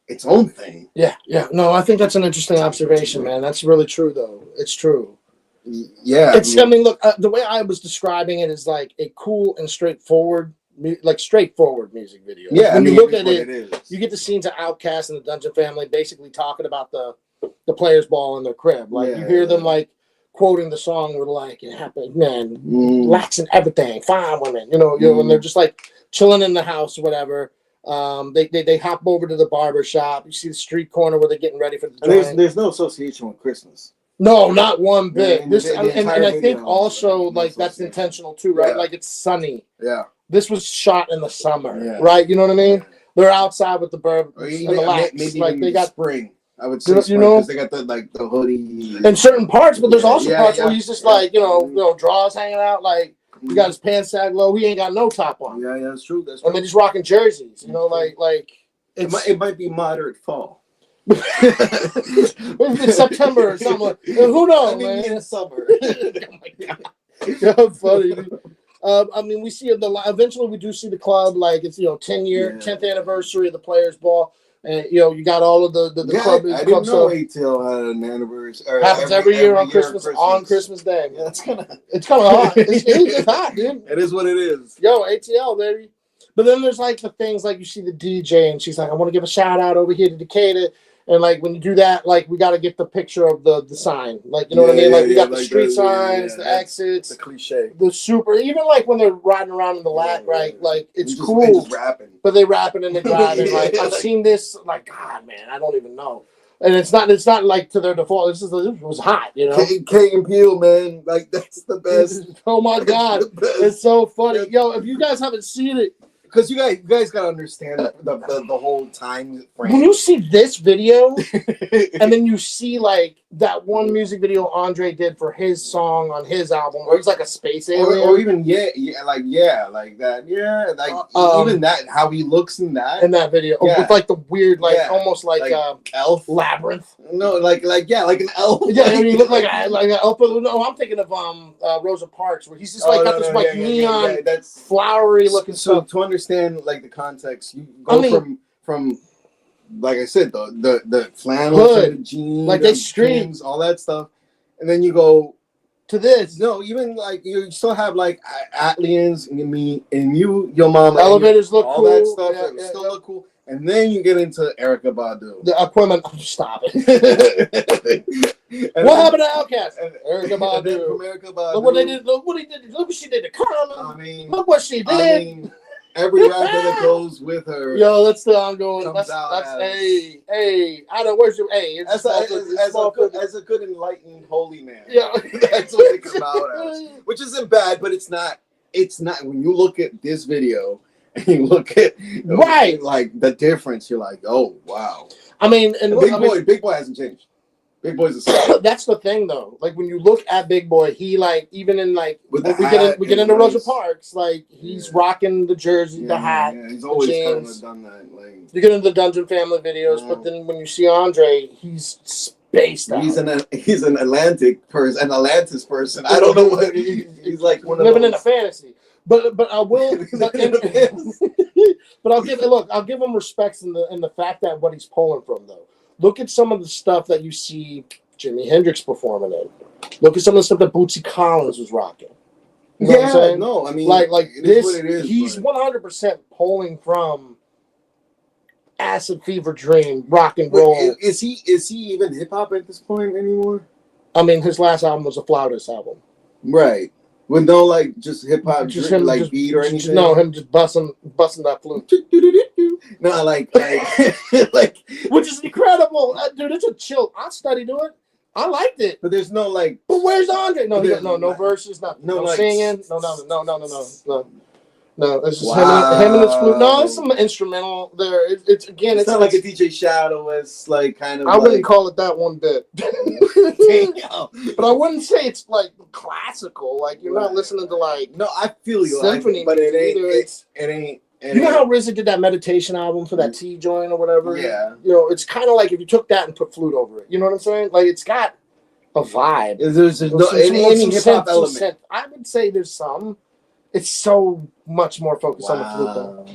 [SPEAKER 3] its own thing. Yeah.
[SPEAKER 2] No, I think that's an interesting observation, man. That's really true, though. It's true.
[SPEAKER 3] Yeah.
[SPEAKER 2] I mean, look, the way I was describing it is like a cool and straightforward music video.
[SPEAKER 3] Yeah.
[SPEAKER 2] When you look at it, you get the scenes of Outkast and the Dungeon Family basically talking about the Players Ball in their crib. Like you hear them like quoting the song with like, it happened, man, laxing everything, fine women, you know, when they're just like chilling in the house or whatever. They hop over to the barber shop. You see the street corner where they're getting ready for the
[SPEAKER 3] joint. There's no association with Christmas.
[SPEAKER 2] No, not one bit. And I think also like that's intentional too, right? Yeah. Like it's sunny.
[SPEAKER 3] Yeah.
[SPEAKER 2] This was shot in the summer, right? You know what I mean? They're outside with the bourbon
[SPEAKER 3] or
[SPEAKER 2] and
[SPEAKER 3] even,
[SPEAKER 2] the lax.
[SPEAKER 3] maybe
[SPEAKER 2] Like
[SPEAKER 3] even
[SPEAKER 2] they got
[SPEAKER 3] spring. I would say spring because they got the hoodie
[SPEAKER 2] in certain parts, but there's also parts where he's just like drawers hanging out, like he got his pants sag low. He ain't got no top on.
[SPEAKER 3] Yeah, that's true. That's
[SPEAKER 2] and they're just rocking jerseys. Like
[SPEAKER 3] it might be moderate fall.
[SPEAKER 2] It's September or something. Who knows, man?
[SPEAKER 3] In the summer.
[SPEAKER 2] Oh my god, funny. I mean, we see eventually we do see the club, like it's 10th anniversary of the Players Ball, and you got all of the club.
[SPEAKER 3] I
[SPEAKER 2] didn't
[SPEAKER 3] know
[SPEAKER 2] stuff.
[SPEAKER 3] ATL had an anniversary.
[SPEAKER 2] Happens every year on Christmas Day.
[SPEAKER 3] Yeah, it's kind of
[SPEAKER 2] hot. It's hot, dude.
[SPEAKER 3] It is what it is.
[SPEAKER 2] Yo, ATL, baby. But then there's like the things like you see the DJ and she's like, I want to give a shout out over here to Decatur. And like when you do that, like we got to get the picture of the sign. Like, you know what I mean? Like we got the street signs, the exits,
[SPEAKER 3] the cliche,
[SPEAKER 2] the super. Even like when they're riding around in the lat, right? Like it's cool.
[SPEAKER 3] They just rapping.
[SPEAKER 2] But they rapping and they driving. Like I've seen this. Like God, man, I don't even know. And it's not like to their default. It was hot,
[SPEAKER 3] K and Peele, man, like that's the best.
[SPEAKER 2] Oh my god, it's so funny. Yo, if you guys haven't seen it.
[SPEAKER 3] Because you guys gotta understand the whole time frame.
[SPEAKER 2] When you see this video, and then you see like that one music video Andre did for his song on his album, where he's like a space alien,
[SPEAKER 3] or even like that, even that how he looks in that
[SPEAKER 2] video with like the weird almost like
[SPEAKER 3] elf
[SPEAKER 2] labyrinth.
[SPEAKER 3] No, like an elf.
[SPEAKER 2] Yeah, I mean, you look like an elf. No, I'm thinking of Rosa Parks, where he's just got this neon, that's flowery looking stuff.
[SPEAKER 3] To understand like the context, you go from like I said, the flannel, the jeans,
[SPEAKER 2] like they streams,
[SPEAKER 3] all that stuff, and then you go
[SPEAKER 2] to this.
[SPEAKER 3] No, even like you still have like aliens and your mom.
[SPEAKER 2] Elevators look
[SPEAKER 3] all
[SPEAKER 2] cool.
[SPEAKER 3] That stuff still look cool. And then you get into Erykah Badu.
[SPEAKER 2] The equipment. Stop it. What happened to Outkast? Erykah Badu.
[SPEAKER 3] From Erykah Badu.
[SPEAKER 2] Look what they did. Look what he did. Look what she did to Carla.
[SPEAKER 3] I mean,
[SPEAKER 2] look what she did.
[SPEAKER 3] Every rapper that goes with her.
[SPEAKER 2] Yo, that's the ongoing. That's
[SPEAKER 3] hey.
[SPEAKER 2] I don't worship. Hey,
[SPEAKER 3] as a good enlightened holy man.
[SPEAKER 2] Yeah,
[SPEAKER 3] that's what they come out as. Which isn't bad, but it's not. When you look at this video. And you look at like the difference. You're like, oh wow.
[SPEAKER 2] I mean, and
[SPEAKER 3] Big Boy hasn't changed. Big Boy's the same.
[SPEAKER 2] That's the thing, though. Like when you look at Big Boy, he like even in like we get into Rosa Parks, like he's rocking the jersey, the hat.
[SPEAKER 3] Yeah, he's always kind of done that. Like
[SPEAKER 2] you get into the Dungeon Family videos, but then when you see Andre, he's spaced out.
[SPEAKER 3] He's an Atlantis person. I don't know what he's like.
[SPEAKER 2] Living in a fantasy. But I will. But I'll give him respects in the fact that what he's pulling from though. Look at some of the stuff that you see Jimi Hendrix performing in. Look at some of the stuff that Bootsy Collins was rocking. You know what I'm saying?
[SPEAKER 3] No, I mean
[SPEAKER 2] like this.
[SPEAKER 3] What it is,
[SPEAKER 2] he's 100% pulling from Acid Fever Dream, rock and roll.
[SPEAKER 3] Is he even hip hop at this point anymore?
[SPEAKER 2] I mean, his last album was a Flautist album,
[SPEAKER 3] right? With no like just hip hop, beat or anything.
[SPEAKER 2] No, him just busting that flute.
[SPEAKER 3] No, like,
[SPEAKER 2] which is incredible, dude. It's a chill. I studied to it. I liked it,
[SPEAKER 3] but there's no like.
[SPEAKER 2] But where's Andre? No verses, no singing, no. No, it's just him and his flute. No, it's some instrumental there. It's
[SPEAKER 3] not like a DJ Shoutouts, like kind of.
[SPEAKER 2] I wouldn't call it that one bit. But I wouldn't say it's like classical. Like you're not listening to like.
[SPEAKER 3] No, I feel you.
[SPEAKER 2] Symphony,
[SPEAKER 3] but it ain't.
[SPEAKER 2] You know how RZA did that meditation album for that T joint or whatever?
[SPEAKER 3] Yeah.
[SPEAKER 2] You know, it's kind of like if you took that and put flute over it. You know what I'm saying? Like it's got a vibe.
[SPEAKER 3] There's any hip hop element.
[SPEAKER 2] I would say there's some. It's so much more focused on the flute, though.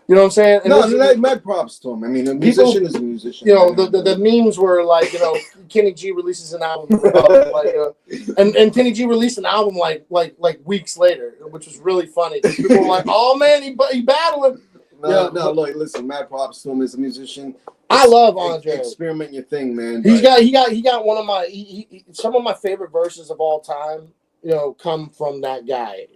[SPEAKER 2] You know what I'm saying?
[SPEAKER 3] And mad props to him. I mean, a musician is a musician.
[SPEAKER 2] You know, the memes were like, Kenny G releases an album, and Kenny G released an album like weeks later, which was really funny. People were like, "Oh man, he battling."
[SPEAKER 3] Look, listen, mad props to him as a musician.
[SPEAKER 2] I love Andre.
[SPEAKER 3] Experiment your thing, man.
[SPEAKER 2] He got one of my some of my favorite verses of all time. Come from that guy.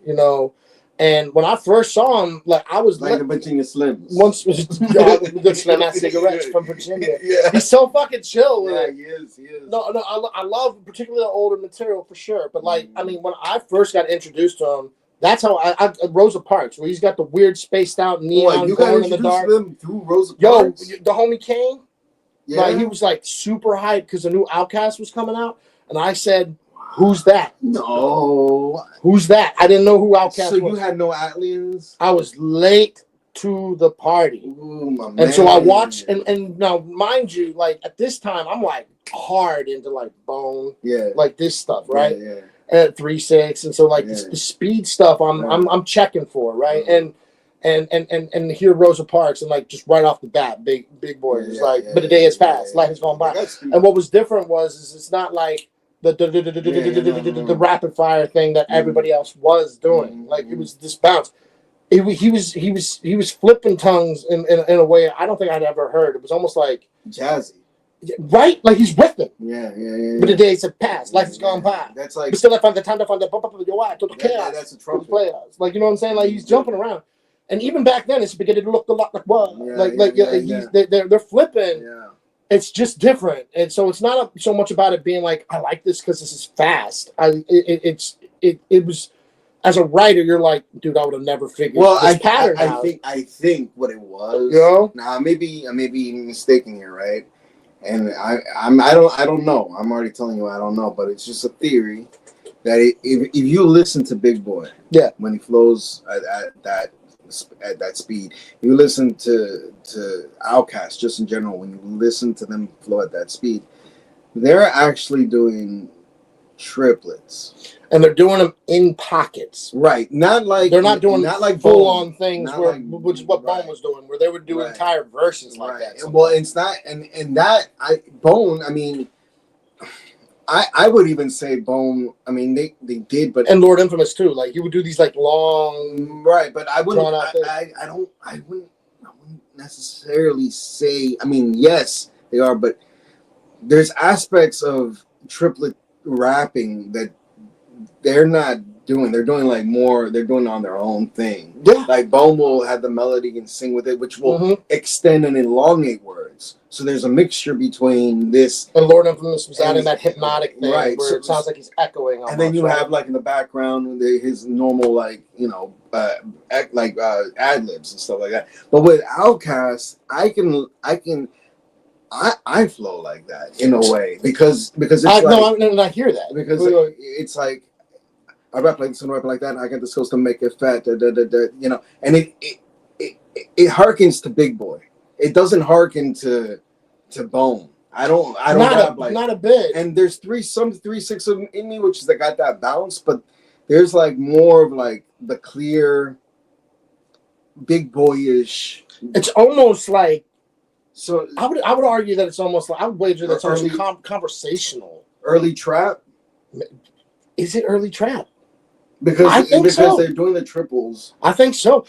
[SPEAKER 2] And when I first saw him, like I was
[SPEAKER 3] like a Virginia Slims.
[SPEAKER 2] Once good Slim ass cigarettes from Virginia.
[SPEAKER 3] Yeah,
[SPEAKER 2] he's so fucking chill with it.
[SPEAKER 3] He is.
[SPEAKER 2] No, I love particularly the older material for sure. But like, I mean, when I first got introduced to him, That's how I Rosa Parks, where he's got the weird spaced out neon
[SPEAKER 3] you got
[SPEAKER 2] glowing in the dark.
[SPEAKER 3] them through Rosa Parks?
[SPEAKER 2] Yo, the homie Kane,
[SPEAKER 3] Yeah.
[SPEAKER 2] like he was like super hyped because the new Outkast was coming out, and I said, "Who's that?"
[SPEAKER 3] No.
[SPEAKER 2] Who's that? I didn't know who Outkast was.
[SPEAKER 3] So you had no aliens?
[SPEAKER 2] I was late to the party.
[SPEAKER 3] Ooh, my man.
[SPEAKER 2] And so I watched, and now mind you, like at this time, I'm like hard into like Bone, like this stuff, right?
[SPEAKER 3] Yeah.
[SPEAKER 2] At 3-6, and so like the speed stuff, I'm checking for, right? And here Rosa Parks, and like just right off the bat, big boy, it's like, but the day is fast, life is going by. And what was different is it's not like the rapid fire thing that everybody else was doing. Like it was this bounce. He was flipping tongues in a way I don't think I'd ever heard. It was almost like
[SPEAKER 3] jazzy,
[SPEAKER 2] right? Like he's riffing.
[SPEAKER 3] Yeah.
[SPEAKER 2] But the days have passed. Life has gone by.
[SPEAKER 3] That's like.
[SPEAKER 2] But still, I find the time to find the bump up with your eye. Chaos.
[SPEAKER 3] That's a trumpet.
[SPEAKER 2] Like you know what I'm saying? Like he's jumping around, and even back then, it's beginning to look a lot like what? They're flipping.
[SPEAKER 3] Yeah.
[SPEAKER 2] It's just different, and so it's not so much about it being like I like this because this is fast. It was. As a writer, you're like, dude, I would have never figured this pattern out.
[SPEAKER 3] I think what it was. Now maybe I may be mistaken here, right? And I don't know. I'm already telling you I don't know, but it's just a theory that if you listen to Big Boy, when he flows at that speed, you listen to Outkast just in general. When you listen to them flow at that speed, they're actually doing triplets.
[SPEAKER 2] And they're doing them in pockets,
[SPEAKER 3] right? Not like
[SPEAKER 2] they're not doing full on things, which is what
[SPEAKER 3] right.
[SPEAKER 2] Bone was doing, where they would do entire verses like that.
[SPEAKER 3] Sometimes. Well, it's not, and that Bone. I mean, I would even say Bone. I mean, they did, but
[SPEAKER 2] and Lord Infamous too. Like he would do these like long,
[SPEAKER 3] right? But I wouldn't. I wouldn't necessarily say. I mean, yes, they are, but there's aspects of triplet rapping that they're not doing. They're doing like more. They're doing on their own thing.
[SPEAKER 2] Yeah.
[SPEAKER 3] Like Bone will have the melody and sing with it, which will extend and elongate words. So there's a mixture between this.
[SPEAKER 2] And Lord Infamous was adding that hypnotic thing,
[SPEAKER 3] right?
[SPEAKER 2] Where it sounds like he's echoing. Almost,
[SPEAKER 3] and then you have like in the background his normal like ad libs and stuff like that. But with Outkast, I flow like that in a way because it's
[SPEAKER 2] I hear that
[SPEAKER 3] because it's like I rap like this and rap like that, and I get the skills to make it fat, and it harkens to Big Boy. It doesn't harken to Bone. I don't rap like
[SPEAKER 2] not a bit.
[SPEAKER 3] And there's 3-6 in me, which is I got that bounce, but there's like more of like the clear, Big Boyish.
[SPEAKER 2] It's almost like.
[SPEAKER 3] So
[SPEAKER 2] I would argue that it's almost like I would wager that's almost conversational.
[SPEAKER 3] Early trap?
[SPEAKER 2] Is it early trap?
[SPEAKER 3] Because they're doing the triples.
[SPEAKER 2] I think so.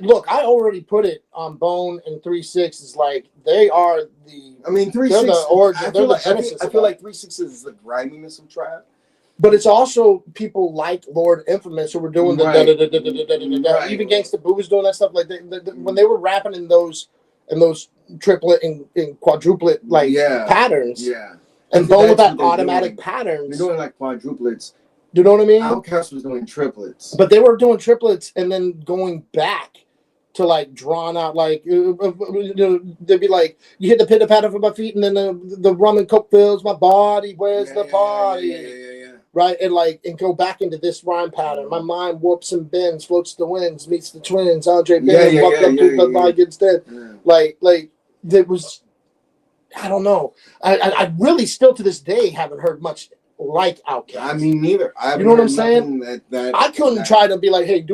[SPEAKER 2] Look, I already put it on Bone and 3-6 is like they are the.
[SPEAKER 3] I mean, 3-6.
[SPEAKER 2] They're the origin. They're the
[SPEAKER 3] genesis. I feel like 3-6 is the griminess of trap.
[SPEAKER 2] But it's also people like Lord Infamous who were doing the even Gangsta Boo was doing that stuff like when they were rapping in those triplet and quadruplet patterns.
[SPEAKER 3] Yeah.
[SPEAKER 2] And Bone with that automatic patterns.
[SPEAKER 3] They're doing like quadruplets.
[SPEAKER 2] Do you know what I mean?
[SPEAKER 3] Outkast was doing triplets.
[SPEAKER 2] But they were doing triplets and then going back to like drawn out like they'd be like you hit the pitter patter for my feet and then the rum and coke fills my body. Where's the body?
[SPEAKER 3] Yeah.
[SPEAKER 2] Right, and go back into this rhyme pattern. My mind whoops and bends, floats the winds, meets the twins. Andre Ben walked up to the light gets dead. Like there was, I don't know. I really still to this day haven't heard much like Outkast.
[SPEAKER 3] I mean, neither.
[SPEAKER 2] You know what I'm saying? I couldn't try to be like, hey,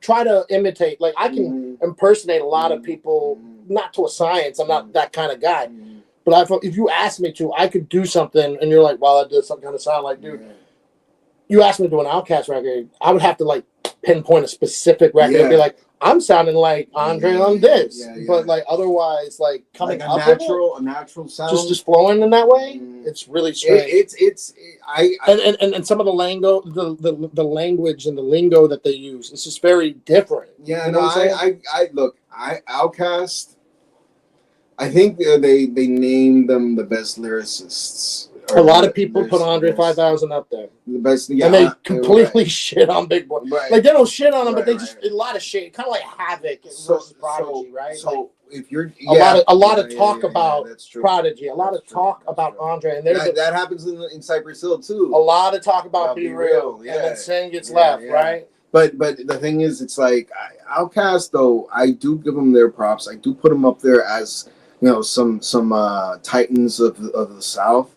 [SPEAKER 2] try to imitate. Like I can impersonate a lot of people, not to a science. I'm not that kind of guy. But if you ask me to, I could do something, and you're like, well, that does some kind of sound like, dude. You asked me to do an Outkast record, I would have to like pinpoint a specific record and be like, I'm sounding like Andre on this, but like otherwise, like coming
[SPEAKER 3] like
[SPEAKER 2] up
[SPEAKER 3] a natural sound,
[SPEAKER 2] just flowing in that way. It's really strange. And some of the lingo, the language and the lingo that they use, it's just very different.
[SPEAKER 3] Yeah, you know Outkast. I think they named them the best lyricists
[SPEAKER 2] a lot of people put Andre 5000 up there.
[SPEAKER 3] The best, yeah,
[SPEAKER 2] and they completely shit on Big Boy.
[SPEAKER 3] Right.
[SPEAKER 2] Like they don't shit on him, but they just a lot of shit, kind of like Havoc versus Prodigy, right?
[SPEAKER 3] So like, if you're
[SPEAKER 2] a lot of talk about Prodigy, a lot of talk about Andre, and
[SPEAKER 3] that happens in Cypress Hill too.
[SPEAKER 2] A lot of talk about Be Real, and then Sin gets left, right?
[SPEAKER 3] But the thing is, it's like Outkast though. I do give them their props. I do put them up there as some titans of the South.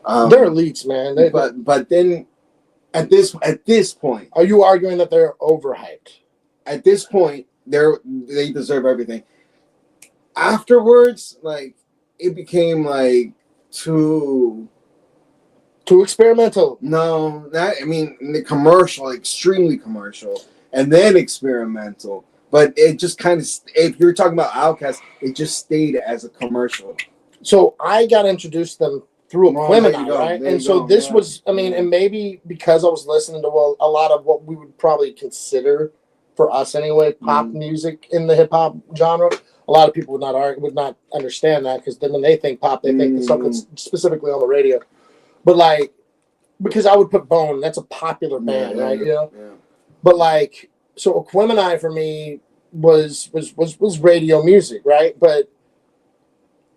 [SPEAKER 2] They're elites, man.
[SPEAKER 3] But then at this point,
[SPEAKER 2] are you arguing that they're overhyped?
[SPEAKER 3] At this point, they deserve everything. Afterwards, like it became like too
[SPEAKER 2] experimental.
[SPEAKER 3] No, the commercial, extremely commercial, and then experimental. But it just kind of, if you're talking about Outkast, it just stayed as a commercial.
[SPEAKER 2] So I got introduced to them through Aquemini, right? And so this was, and maybe because I was listening to a lot of what we would probably consider, for us anyway, pop music in the hip hop genre. A lot of people would not understand that, because then when they think pop, they think something specifically on the radio. But like, because I would put Bone, that's a popular band, right? Yeah. But like, so Aquemini for me was radio music, right? But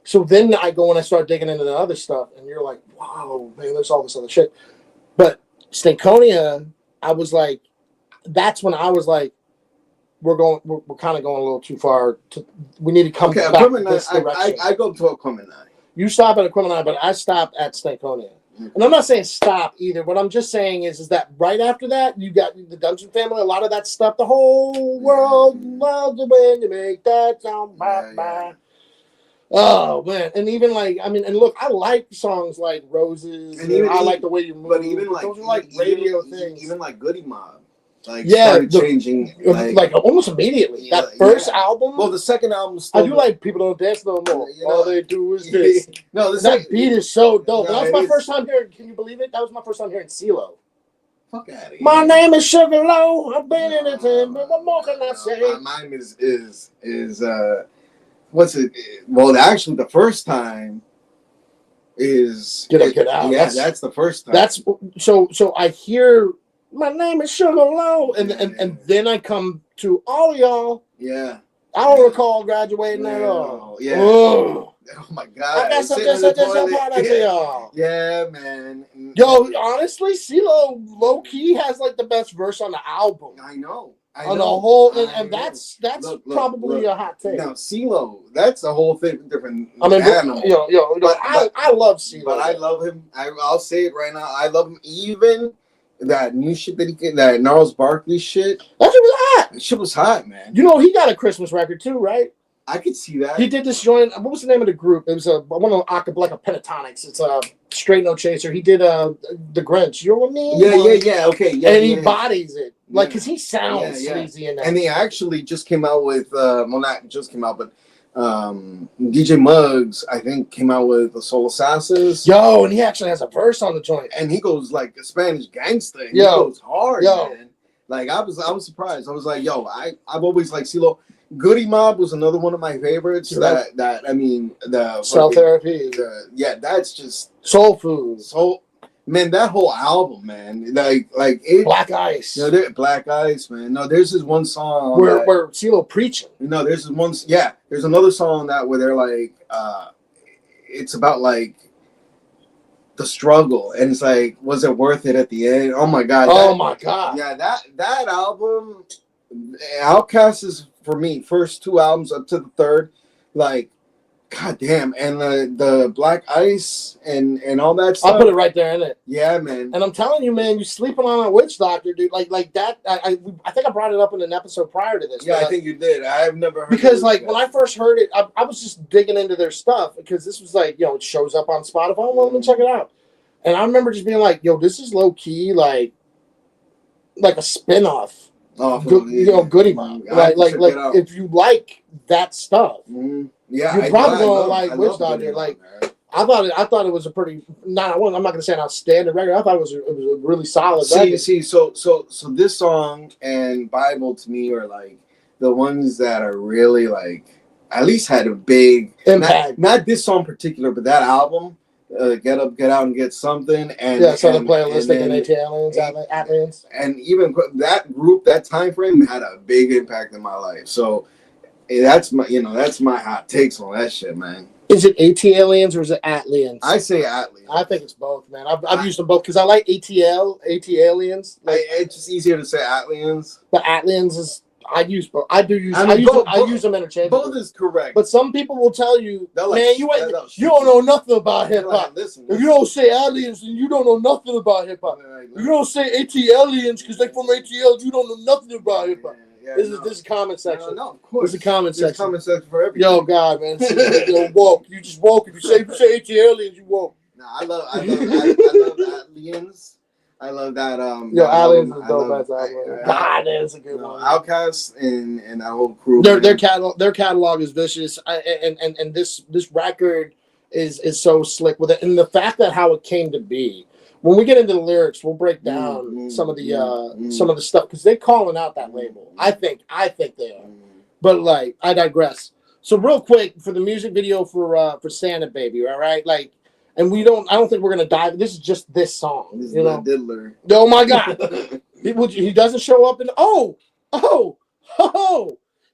[SPEAKER 2] so then I go and I start digging into the other stuff, and you're like, wow, man, there's all this other shit. But Stankonia, I was like, that's when I was like, we're kind of going a little too far. We need to come back this direction.
[SPEAKER 3] I go to Aquemini.
[SPEAKER 2] You stop at Aquemini, but I stopped at Stankonia. And I'm not saying stop either. What I'm just saying is that right after that, you got the Dungeon Family, a lot of that stuff, the whole world loves the way you make that sound. Oh, man. And even like, and look, I like songs like Roses, and even, I like the way you move.
[SPEAKER 3] But even like,
[SPEAKER 2] those are like radio things.
[SPEAKER 3] Even like Goody Mob. Like, started changing.
[SPEAKER 2] Like almost immediately. That first album.
[SPEAKER 3] Well, the second album
[SPEAKER 2] I do like People Don't Dance No More. All they do is this.
[SPEAKER 3] No,
[SPEAKER 2] that beat is so dope. That was my first time hearing, can you believe it? That was my first time hearing CeeLo.
[SPEAKER 3] Fuck out of here.
[SPEAKER 2] My name is Sugar Low. I've been in it, but what more can I say?
[SPEAKER 3] Mine is what's it? Well, actually, the first time is
[SPEAKER 2] Get Up, Get Out.
[SPEAKER 3] Yeah, that's the first time.
[SPEAKER 2] That's so I hear my name is Sugar Low, and then I come to all y'all.
[SPEAKER 3] Yeah.
[SPEAKER 2] I don't recall graduating at all.
[SPEAKER 3] Yeah. Oh my God.
[SPEAKER 2] I got something to y'all.
[SPEAKER 3] Yeah, man.
[SPEAKER 2] Yo, honestly, CeeLo low key has like the best verse on the album.
[SPEAKER 3] I know.
[SPEAKER 2] On the whole, and that's probably a hot take.
[SPEAKER 3] Now, CeeLo, that's a whole thing different.
[SPEAKER 2] But I love CeeLo.
[SPEAKER 3] But I love him. I'll say it right now. I love him even. That new shit that he get, that Gnarls Barkley shit.
[SPEAKER 2] That shit was hot.
[SPEAKER 3] That shit was hot, man.
[SPEAKER 2] You know, he got a Christmas record too, right?
[SPEAKER 3] I could see that.
[SPEAKER 2] He did this joint. What was the name of the group? It was one of the like a Pentatonics. It's a Straight No Chaser. He did the Grinch. You know what I mean?
[SPEAKER 3] Yeah. Okay. Yeah.
[SPEAKER 2] And he bodies it, like, because he sounds sleazy in that.
[SPEAKER 3] And they actually just came out with not just came out, but DJ Muggs, I think, came out with the Soul Assassins.
[SPEAKER 2] Yo, and he actually has a verse on the joint,
[SPEAKER 3] and he goes like a Spanish gangster. He goes hard, man. Like I was surprised. I was like, yo, I've always liked CeeLo. Goody Mob was another one of my favorites. The
[SPEAKER 2] Cell Therapy.
[SPEAKER 3] That's just
[SPEAKER 2] soul food.
[SPEAKER 3] Man, that whole album, man, like it.
[SPEAKER 2] Black Ice.
[SPEAKER 3] Black Ice, man. No, there's this one song
[SPEAKER 2] where CeeLo preaching.
[SPEAKER 3] No, there's this one. Yeah, there's another song that where they're like, it's about like the struggle, and it's like, was it worth it at the end? Oh my God.
[SPEAKER 2] My God.
[SPEAKER 3] Yeah, that album, Outkast's for me first two albums up to the third, like. God damn, and the Black Ice and all that stuff.
[SPEAKER 2] I'll put it right there in it.
[SPEAKER 3] Yeah, man.
[SPEAKER 2] And I'm telling you, man, you sleeping on a witch doctor, dude. Like that. I think I brought it up in an episode prior to this.
[SPEAKER 3] Yeah, I think you did. I've never heard
[SPEAKER 2] because like when I first heard it, I was just digging into their stuff because this was like, it shows up on Spotify. Well, let me check it out. And I remember just being like, yo, this is low key like a spinoff. Goody Mob. Like if you like that stuff. Mm-hmm. Yeah, you're probably gonna like Witch Doctor. Like, I thought it was a pretty. I'm not gonna say an outstanding record. I thought it was a really solid.
[SPEAKER 3] See, so this song and Bible to me are like the ones that are really like at least had a big
[SPEAKER 2] impact.
[SPEAKER 3] Not this song in particular, but that album.
[SPEAKER 1] Get Up, Get Out, and Get Something, and
[SPEAKER 2] Southern Playalistic and ATLians,
[SPEAKER 1] and even that group, that time frame had a big impact in my life. So that's my hot takes on that shit, man.
[SPEAKER 2] Is it ATLians or is it Atlians?
[SPEAKER 1] I say Atlians.
[SPEAKER 2] I think it's both, man. I've used them both because I like ATLians. Like,
[SPEAKER 1] it's just easier to say Atlians.
[SPEAKER 2] But Atlians is. I use both. I use them interchangeably.
[SPEAKER 1] Both is correct.
[SPEAKER 2] But some people will tell you, man, you don't know nothing about hip hop. Listen. If you don't say aliens, then you don't know nothing about hip hop. If you don't say ATLians because they're from ATL, you don't know nothing about hip hop. This is comment section.
[SPEAKER 1] No, of course.
[SPEAKER 2] This is comment section.
[SPEAKER 1] Comment section for everything.
[SPEAKER 2] Yo, God, man, you're woke. You just woke. If you say ATLians, you woke.
[SPEAKER 1] No, I love Atlians. I love that.
[SPEAKER 2] Aliens is dope. God, that's a good one.
[SPEAKER 1] Outkast and that whole crew.
[SPEAKER 2] Their catalog is vicious, and this record is so slick with it, and the fact that how it came to be. When we get into the lyrics, we'll break down some of the stuff because they're calling out that label. I think they are, but like I digress. So real quick for the music video for Santa Baby, all right, like. And I don't think we're gonna dive. This is just this song.
[SPEAKER 1] This is the diddler.
[SPEAKER 2] Oh my God. he doesn't show up in. Oh.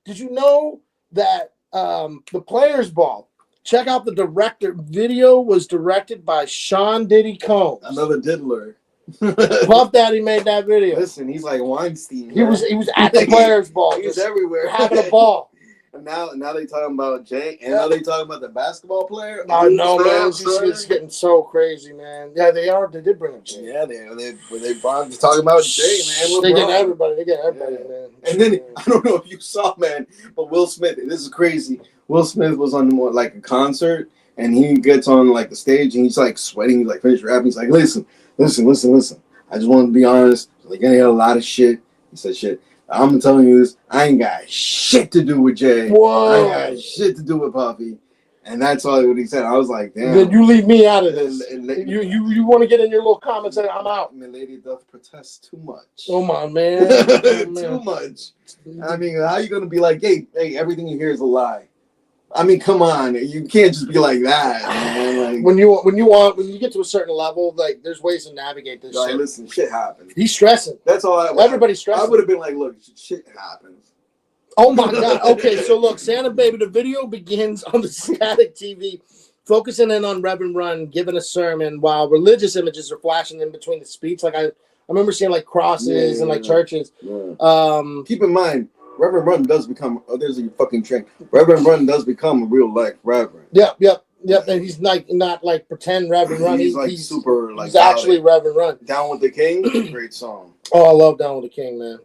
[SPEAKER 2] Did you know that the Players Ball? Check out the director. Video was directed by Sean Diddy Combs.
[SPEAKER 1] Another diddler.
[SPEAKER 2] Puff Daddy made that video.
[SPEAKER 1] Listen, he's like Weinstein.
[SPEAKER 2] He was at the Players Ball.
[SPEAKER 1] He was everywhere,
[SPEAKER 2] having a ball.
[SPEAKER 1] And now they talking about Jay, and now they talking about the basketball player.
[SPEAKER 2] I know, man. It's getting so crazy, man. Yeah, they are. They did bring up Jay.
[SPEAKER 1] Yeah, they brought to talking about Jay, man.
[SPEAKER 2] They get everybody, man.
[SPEAKER 1] And then I don't know if you saw, man, but Will Smith. This is crazy. Will Smith was on like a concert, and he gets on like the stage, and he's like sweating. He's like finished rapping. He's like, listen. I just want to be honest. They're gonna hear a lot of shit. He said shit. I'm telling you this, I ain't got shit to do with Jay.
[SPEAKER 2] Whoa.
[SPEAKER 1] I ain't got shit to do with Puffy. And that's all what he said. I was like, damn.
[SPEAKER 2] Then you leave me out of this. You want to get in your little comments and I'm out.
[SPEAKER 1] And the lady doth protest too much.
[SPEAKER 2] Oh my man.
[SPEAKER 1] Too much. I mean, how you gonna be like, hey, everything you hear is a lie? I mean, come on, you can't just be like that, man. Like,
[SPEAKER 2] when you get to a certain level, like there's ways to navigate this.
[SPEAKER 1] Like, listen, shit happens.
[SPEAKER 2] He's stressing.
[SPEAKER 1] That's all.
[SPEAKER 2] Everybody's stressing.
[SPEAKER 1] I would have been like, look, shit happens.
[SPEAKER 2] Oh my God. Okay, so look, Santa Baby. The video begins on the static TV, focusing in on Reverend Run giving a sermon while religious images are flashing in between the speech. Like I remember seeing like crosses and like churches.
[SPEAKER 1] Yeah. Keep in mind. Reverend Run does become. Oh, there's a fucking train. Reverend Run does become a real life Reverend.
[SPEAKER 2] Yep. And he's like not like pretend Reverend Run.
[SPEAKER 1] He's super like.
[SPEAKER 2] He's actually Reverend Run.
[SPEAKER 1] Down with the King, great song.
[SPEAKER 2] Oh, I love Down with the King, man.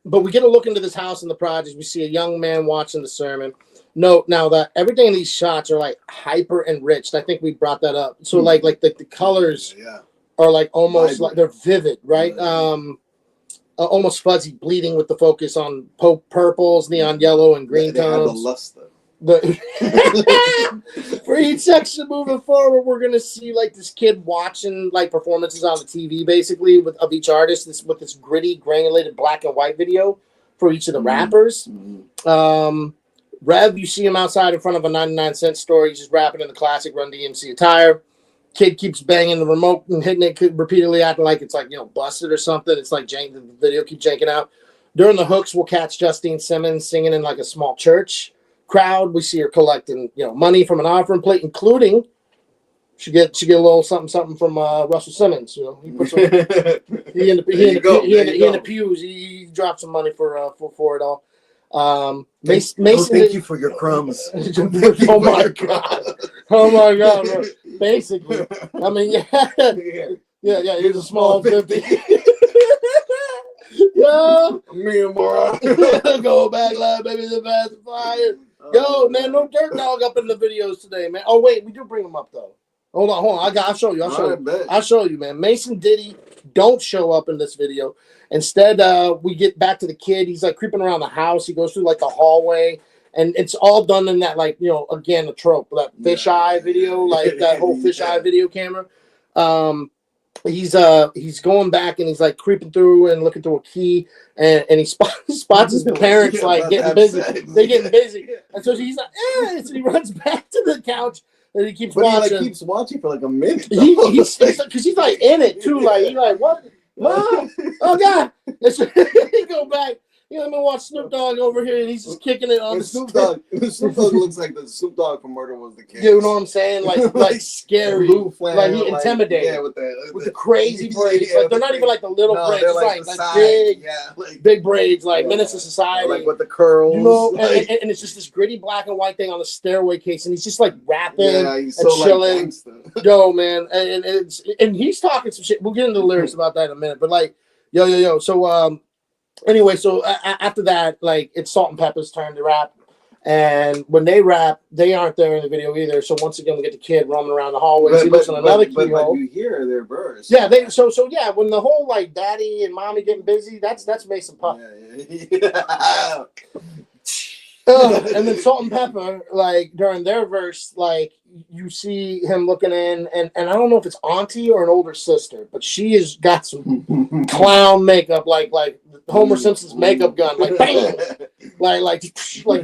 [SPEAKER 2] But we get a look into this house in the projects. We see a young man watching the sermon. Note now that everything in these shots are like hyper enriched. I think we brought that up. So like the colors are like almost like they're vivid, right? Almost fuzzy, bleeding with the focus on purples, neon yellow, and green tones.
[SPEAKER 1] Have the luster.
[SPEAKER 2] For each section moving forward, we're gonna see like this kid watching like performances on the TV, basically of each artist. With this gritty, granulated black and white video for each of the rappers. Rev, you see him outside in front of a 99-cent store. He's just rapping in the classic Run DMC attire. Kid keeps banging the remote and hitting it repeatedly, acting like it's like, busted or something. It's like the video keeps janking out. During the hooks, we'll catch Justine Simmons singing in like a small church crowd. We see her collecting, money from an offering plate, including she get a little something from Russell Simmons. He put some, he in the pews. He dropped some money for it all. Mason,
[SPEAKER 1] thank you for your crumbs.
[SPEAKER 2] Oh my god! Bro. Basically, I mean, yeah. Here's a small 50. Yo,
[SPEAKER 1] me and Mora
[SPEAKER 2] go back, love, baby, the pacifier. Yo, man, no dirt dog up in the videos today, man. Oh wait, we do bring him up though. Hold on. I'll show you. I'll show you, man. Mason Diddy don't show up in this video. Instead, we get back to the kid. He's like creeping around the house. He goes through like a hallway, and it's all done in that again the trope, that fisheye video, like that whole fisheye video camera. He's going back and he's like creeping through and looking through a key, and he spots his parents like getting busy. They're getting busy, and so he's like, so he runs back to the couch. And he keeps
[SPEAKER 3] but
[SPEAKER 2] watching.
[SPEAKER 3] He like keeps watching for like a minute.
[SPEAKER 2] He's because he's like in it too. Like he's like, what? Mom? Oh God! He go back. You let me watch Snoop Dogg over here, and he's just kicking it on the
[SPEAKER 3] Snoop Dogg. Snoop Dogg looks like the Snoop Dogg from Murder Was the Case.
[SPEAKER 2] You know what I'm saying? Like scary, like he intimidating.
[SPEAKER 3] Yeah,
[SPEAKER 2] with the crazy braids. Like they're not even like the little braids. It's like big, big braids, like Menace to Society.
[SPEAKER 3] Like with the curls.
[SPEAKER 2] You know, and it's just this gritty black and white thing on the stairway case, and he's just like rapping and chilling. Yo, man, and he's talking some shit. We'll get into the lyrics about that in a minute. But like, yo. So anyway, so after that, like it's Salt and Pepper's turn to rap. And when they rap, they aren't there in the video either. So once again, we get the kid roaming around the hallways. He looks on another keyhole.
[SPEAKER 3] But you hear their verse.
[SPEAKER 2] Yeah, yeah. When the whole like daddy and mommy getting busy, that's Mason Puff.
[SPEAKER 3] Yeah.
[SPEAKER 2] And then Salt and Pepper, like during their verse, like you see him looking in, and I don't know if it's auntie or an older sister, but she has got some clown makeup, like Homer Simpson's makeup gun, like bam, like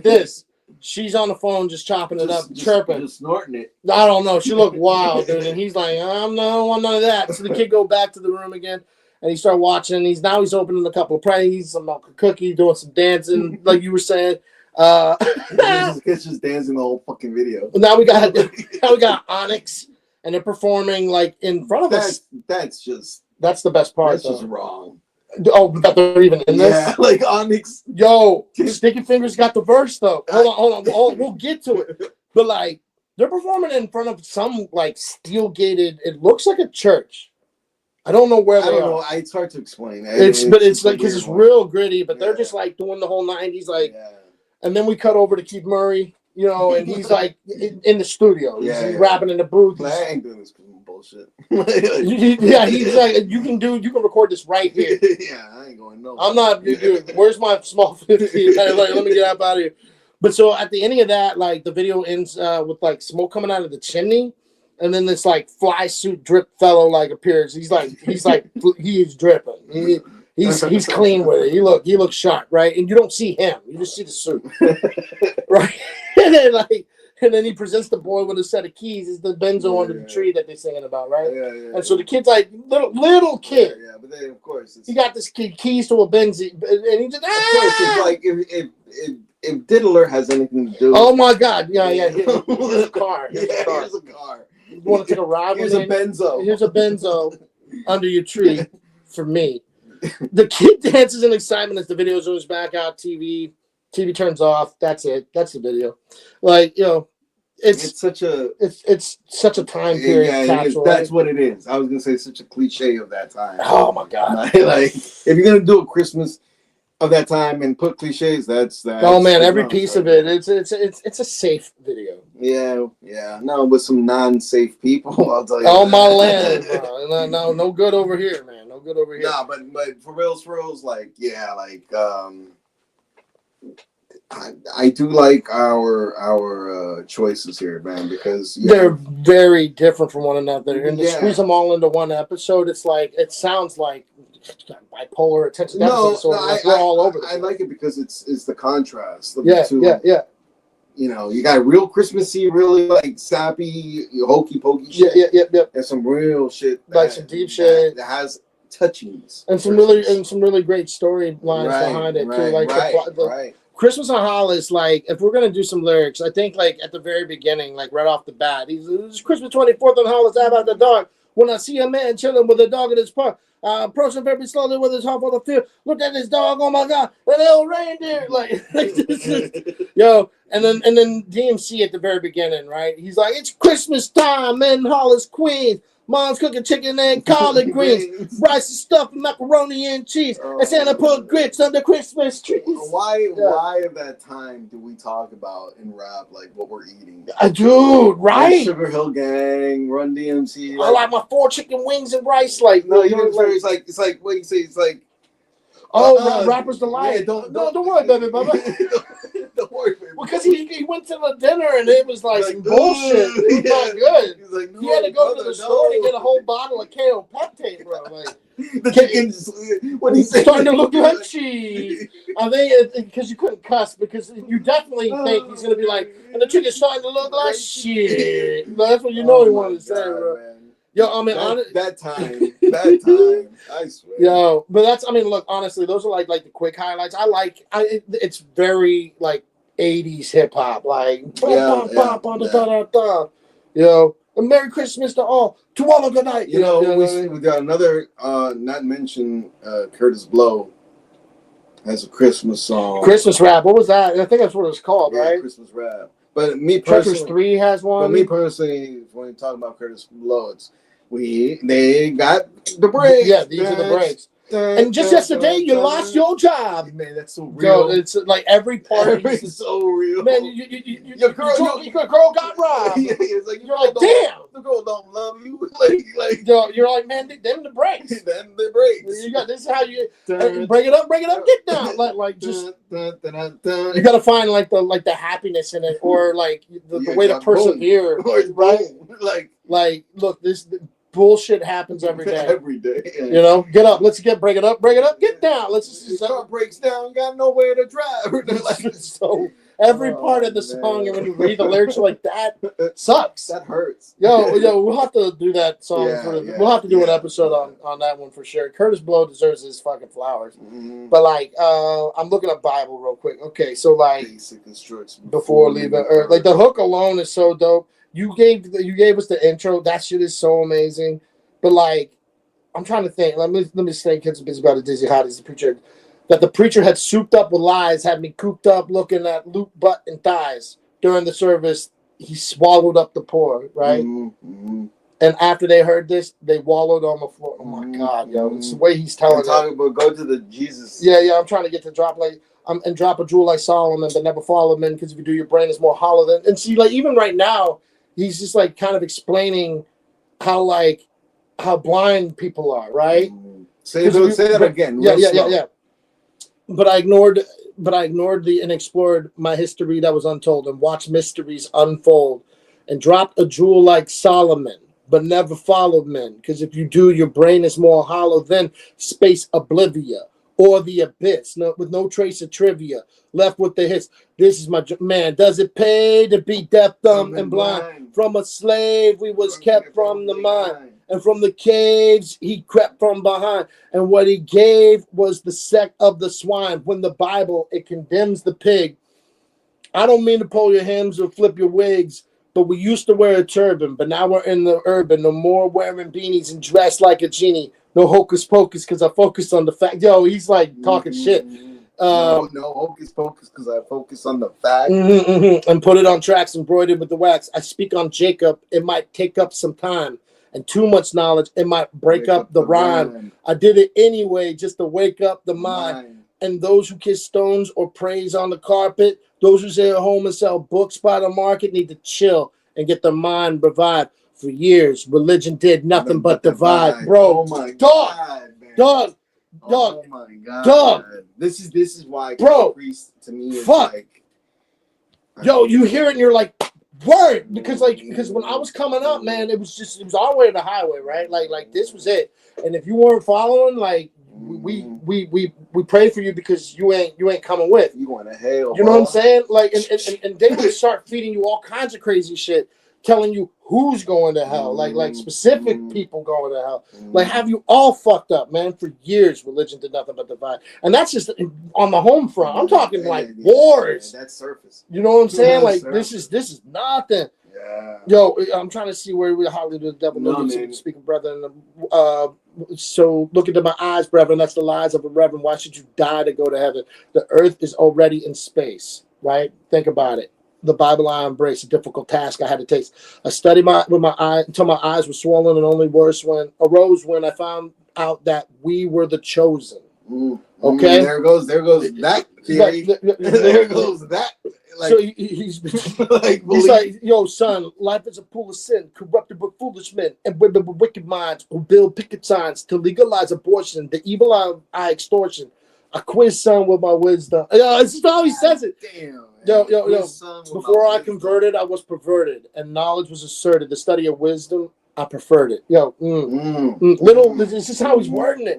[SPEAKER 2] this. She's on the phone, just chopping it up, chirping,
[SPEAKER 3] just snorting it.
[SPEAKER 2] I don't know. She looked wild, dude, and he's like, I don't want none of that. So the kid go back to the room again. And he started watching. He's opening a couple of praise, some milk and cookie, doing some dancing, like you were saying.
[SPEAKER 3] It's just dancing the whole fucking video.
[SPEAKER 2] Now we got Onyx, and they're performing like in front of us.
[SPEAKER 3] That's
[SPEAKER 2] the best part.
[SPEAKER 3] That's just wrong.
[SPEAKER 2] Oh, that they're even in this.
[SPEAKER 3] Yeah, like Onyx.
[SPEAKER 2] Yo, Sticky Fingers got the verse though. Hold on. We'll get to it. But like they're performing in front of some like steel gated. It looks like a church. I don't know where they are.
[SPEAKER 3] It's hard to explain.
[SPEAKER 2] It's like because it's real gritty, but they're just like doing the whole 90s like. Yeah. And then we cut over to Keith Murray, you know, and he's like in the studio. He's rapping in the booth.
[SPEAKER 3] I ain't doing this bullshit.
[SPEAKER 2] Yeah, he's like, you can record this right here.
[SPEAKER 3] Yeah, I ain't going no.
[SPEAKER 2] I'm not, dude, where's my small 50? Like, let me get out of here. But so at the end of that, like the video ends with like smoke coming out of the chimney. And then this like fly suit drip fellow like appears. He is dripping. He's clean with it. He looks sharp, right? And you don't see him. You just see the suit. Right? And then he presents the boy with a set of keys. It's the benzo under the tree that they're singing about, right?
[SPEAKER 3] Yeah.
[SPEAKER 2] And so the kid's like little kid.
[SPEAKER 3] Yeah, but then of course
[SPEAKER 2] he got this kid keys to a Benzie, and he just
[SPEAKER 3] of course it's like if Diddler has anything to do.
[SPEAKER 2] Oh my God! Yeah. Here's a car.
[SPEAKER 3] Here's a car.
[SPEAKER 2] You want to take a ride?
[SPEAKER 3] Here's a benzo.
[SPEAKER 2] Here's a benzo under your tree for me. The kid dances in excitement as the video zooms back out. TV turns off. That's it. That's the video. Like, you know, it's such a time period capsule.
[SPEAKER 3] That's what it is. I was gonna say such a cliche of that time.
[SPEAKER 2] Oh my God!
[SPEAKER 3] Like if you're gonna do a Christmas of that time and put cliches, that's.
[SPEAKER 2] Oh man, every piece of it. It's a safe video.
[SPEAKER 3] Yeah. No, with some non-safe people, I'll tell you.
[SPEAKER 2] Oh my land, no good over here, man. No good over here.
[SPEAKER 3] Nah, but for reals, like I do like our choices here, man, because
[SPEAKER 2] they're very different from one another, and to squeeze them all into one episode, it sounds like bipolar attention deficit disorder. We're all over.
[SPEAKER 3] I like it because it's the contrast.
[SPEAKER 2] Yeah.
[SPEAKER 3] You know, you got real Christmassy, really like sappy, hokey pokey shit.
[SPEAKER 2] Yeah.
[SPEAKER 3] And some real shit,
[SPEAKER 2] like some deep shit
[SPEAKER 3] that has touchings,
[SPEAKER 2] and some really great storylines behind it too. Like Christmas on Hollis, like if we're gonna do some lyrics, I think like at the very beginning, like right off the bat, it's Christmas 24th on Hollis Ave at the dark. When I see a man chilling with a dog in his park, approaching very slowly with his heart on the field. Look at this dog! Oh my God, an old reindeer! Like this is, yo. And then DMC at the very beginning, right? He's like, it's Christmas time in Hollis, Queens. Mom's cooking chicken and collard greens, rice and stuffed macaroni and cheese, and Santa put grits under Christmas trees.
[SPEAKER 3] Why at that time do we talk about in rap like what we're eating?
[SPEAKER 2] Dude, right?
[SPEAKER 3] Like Sugar Hill Gang, Run DMC.
[SPEAKER 2] I like my 4 chicken wings and rice. Like
[SPEAKER 3] no, you know, it's like what you say. It's like
[SPEAKER 2] Rapper's Delight.
[SPEAKER 3] Yeah, don't
[SPEAKER 2] worry, baby.
[SPEAKER 3] Don't worry, baby.
[SPEAKER 2] Because he went to the dinner and it was like some bullshit. It was not good. He's like, he had to go to the store and get a whole bottle of KO Peptide, bro. Like,
[SPEAKER 3] the chicken's what he said,
[SPEAKER 2] starting to look like cheese. I think because you couldn't cuss, because you definitely think he's gonna be like, and the chicken's starting to look like shit. That's what you know he wanted to say, bro. Man. Yo, I mean,
[SPEAKER 3] that time, I swear.
[SPEAKER 2] Yo, but that's, I mean, look, honestly, those are like the quick highlights. It's very like 80s hip hop, like yo, and Merry Christmas to all a good night.
[SPEAKER 3] You know, we got another not mentioned Curtis Blow has a Christmas song.
[SPEAKER 2] Christmas rap. What was that? I think that's what it's called, right?
[SPEAKER 3] Christmas rap. But me personally,
[SPEAKER 2] Treacherous 3 has one.
[SPEAKER 3] But me personally, when you talk about Curtis Blow, they got the breaks.
[SPEAKER 2] Yeah, these are the breaks. And just yesterday, you lost your job.
[SPEAKER 3] Man, that's so real.
[SPEAKER 2] Yo, it's like every part
[SPEAKER 3] is so real.
[SPEAKER 2] Man, your girl got robbed.
[SPEAKER 3] It's like,
[SPEAKER 2] you're like, damn.
[SPEAKER 3] The girl don't love you. Like
[SPEAKER 2] yo, you're like, man, them the breaks.
[SPEAKER 3] Them the breaks.
[SPEAKER 2] You got, this is how you break it up, get down. Like just you gotta find like the happiness in it, or like the way to persevere.
[SPEAKER 3] Right?
[SPEAKER 2] Like look, this bullshit happens every day.
[SPEAKER 3] Every day. Yeah.
[SPEAKER 2] You know, get up. Let's break it up, get down. Let's just
[SPEAKER 3] car breaks down, got nowhere to drive.
[SPEAKER 2] So every part of the song, and when you read the lyrics like that, sucks.
[SPEAKER 3] That hurts.
[SPEAKER 2] Yo, we'll have to do that song. We'll have to do an episode on that one for sure. Curtis Blow deserves his fucking flowers. Mm-hmm. But like, I'm looking at Bible real quick. Okay, so like,
[SPEAKER 3] basic instructions
[SPEAKER 2] before leaving Earth. Like the hook alone is so dope. You gave us the intro. That shit is so amazing. But like, I'm trying to think. Let me think. Kids are busy about it. Dizzy Hotties, the preacher. That the preacher had souped up with lies, had me cooped up looking at loot, butt, and thighs. During the service, he swallowed up the poor, right? Mm-hmm. And after they heard this, they wallowed on the floor. Oh my God, yo! It's the way he's telling it.
[SPEAKER 3] Talking about go to the Jesus.
[SPEAKER 2] Yeah. I'm trying to get to drop like and drop a jewel like Solomon, but never follow men, because if you do, your brain is more hollow than. And see, like even right now, he's just like kind of explaining how blind people are, right?
[SPEAKER 3] Say that again.
[SPEAKER 2] Yeah. But I ignored and explored my history that was untold, and watched mysteries unfold, and dropped a jewel like Solomon, but never followed men. Because if you do, your brain is more hollow than space oblivia or the abyss, with no trace of trivia, left with the hits. This is my man. Does it pay to be deaf, dumb, and blind? From a slave, we was kept from the mind. And from the caves, he crept from behind. And what he gave was the sect of the swine. When the Bible, it condemns the pig. I don't mean to pull your hems or flip your wigs, but we used to wear a turban. But now we're in the urban. No more wearing beanies and dressed like a genie. No hocus pocus, because I focus on the fact. Yo, he's like talking shit.
[SPEAKER 3] No hocus pocus, because I focus on the fact.
[SPEAKER 2] And put it on tracks embroidered with the wax. I speak on Jacob. It might take up some time. And too much knowledge, it might break up the rhyme. I did it anyway, just to wake up the mind. And those who kiss stones or praise on the carpet, those who sit at home and sell books by the market, need to chill and get their mind revived. For years, religion did nothing but divide. Bro,
[SPEAKER 3] oh my God, man.
[SPEAKER 2] Dog.
[SPEAKER 3] Oh my God.
[SPEAKER 2] Dog.
[SPEAKER 3] This is why,
[SPEAKER 2] bro,
[SPEAKER 3] priest to me is
[SPEAKER 2] fuck.
[SPEAKER 3] Like,
[SPEAKER 2] yo, you hear it and you're like, word, because when I was coming up, man, it was our way or the highway, right? Like this was it. And if you weren't following, like we pray for you, because you ain't coming with.
[SPEAKER 3] You going to hell.
[SPEAKER 2] You know what I'm saying? Like and they would start feeding you all kinds of crazy shit, telling you who's going to hell, like specific people going to hell. Like, have you all fucked up, man? For years, religion did nothing but divide. And that's just on the home front. I'm talking like wars.
[SPEAKER 3] That's surface.
[SPEAKER 2] You know what I'm saying? Like this is nothing.
[SPEAKER 3] Yeah.
[SPEAKER 2] Yo, I'm trying to see where we Holly the devil knows speaking, brethren. So look into my eyes, brethren. That's the lies of a reverend. Why should you die to go to heaven? The earth is already in space, right? Think about it. The Bible I embrace, a difficult task I had to taste. I studied with my eye until my eyes were swollen, and only worse arose when I found out that we were the chosen. Okay,
[SPEAKER 3] there goes that theory. There goes that. Like,
[SPEAKER 2] so he's like, yo, son, life is a pool of sin, corrupted by foolish men and women with wicked minds who build picket signs to legalize abortion, the evil eye extortion. I quiz son with my wisdom. This is how he says it.
[SPEAKER 3] Damn.
[SPEAKER 2] Yo. Before I converted, I was perverted, and knowledge was asserted. The study of wisdom, I preferred it. Little. This is how he's wording it.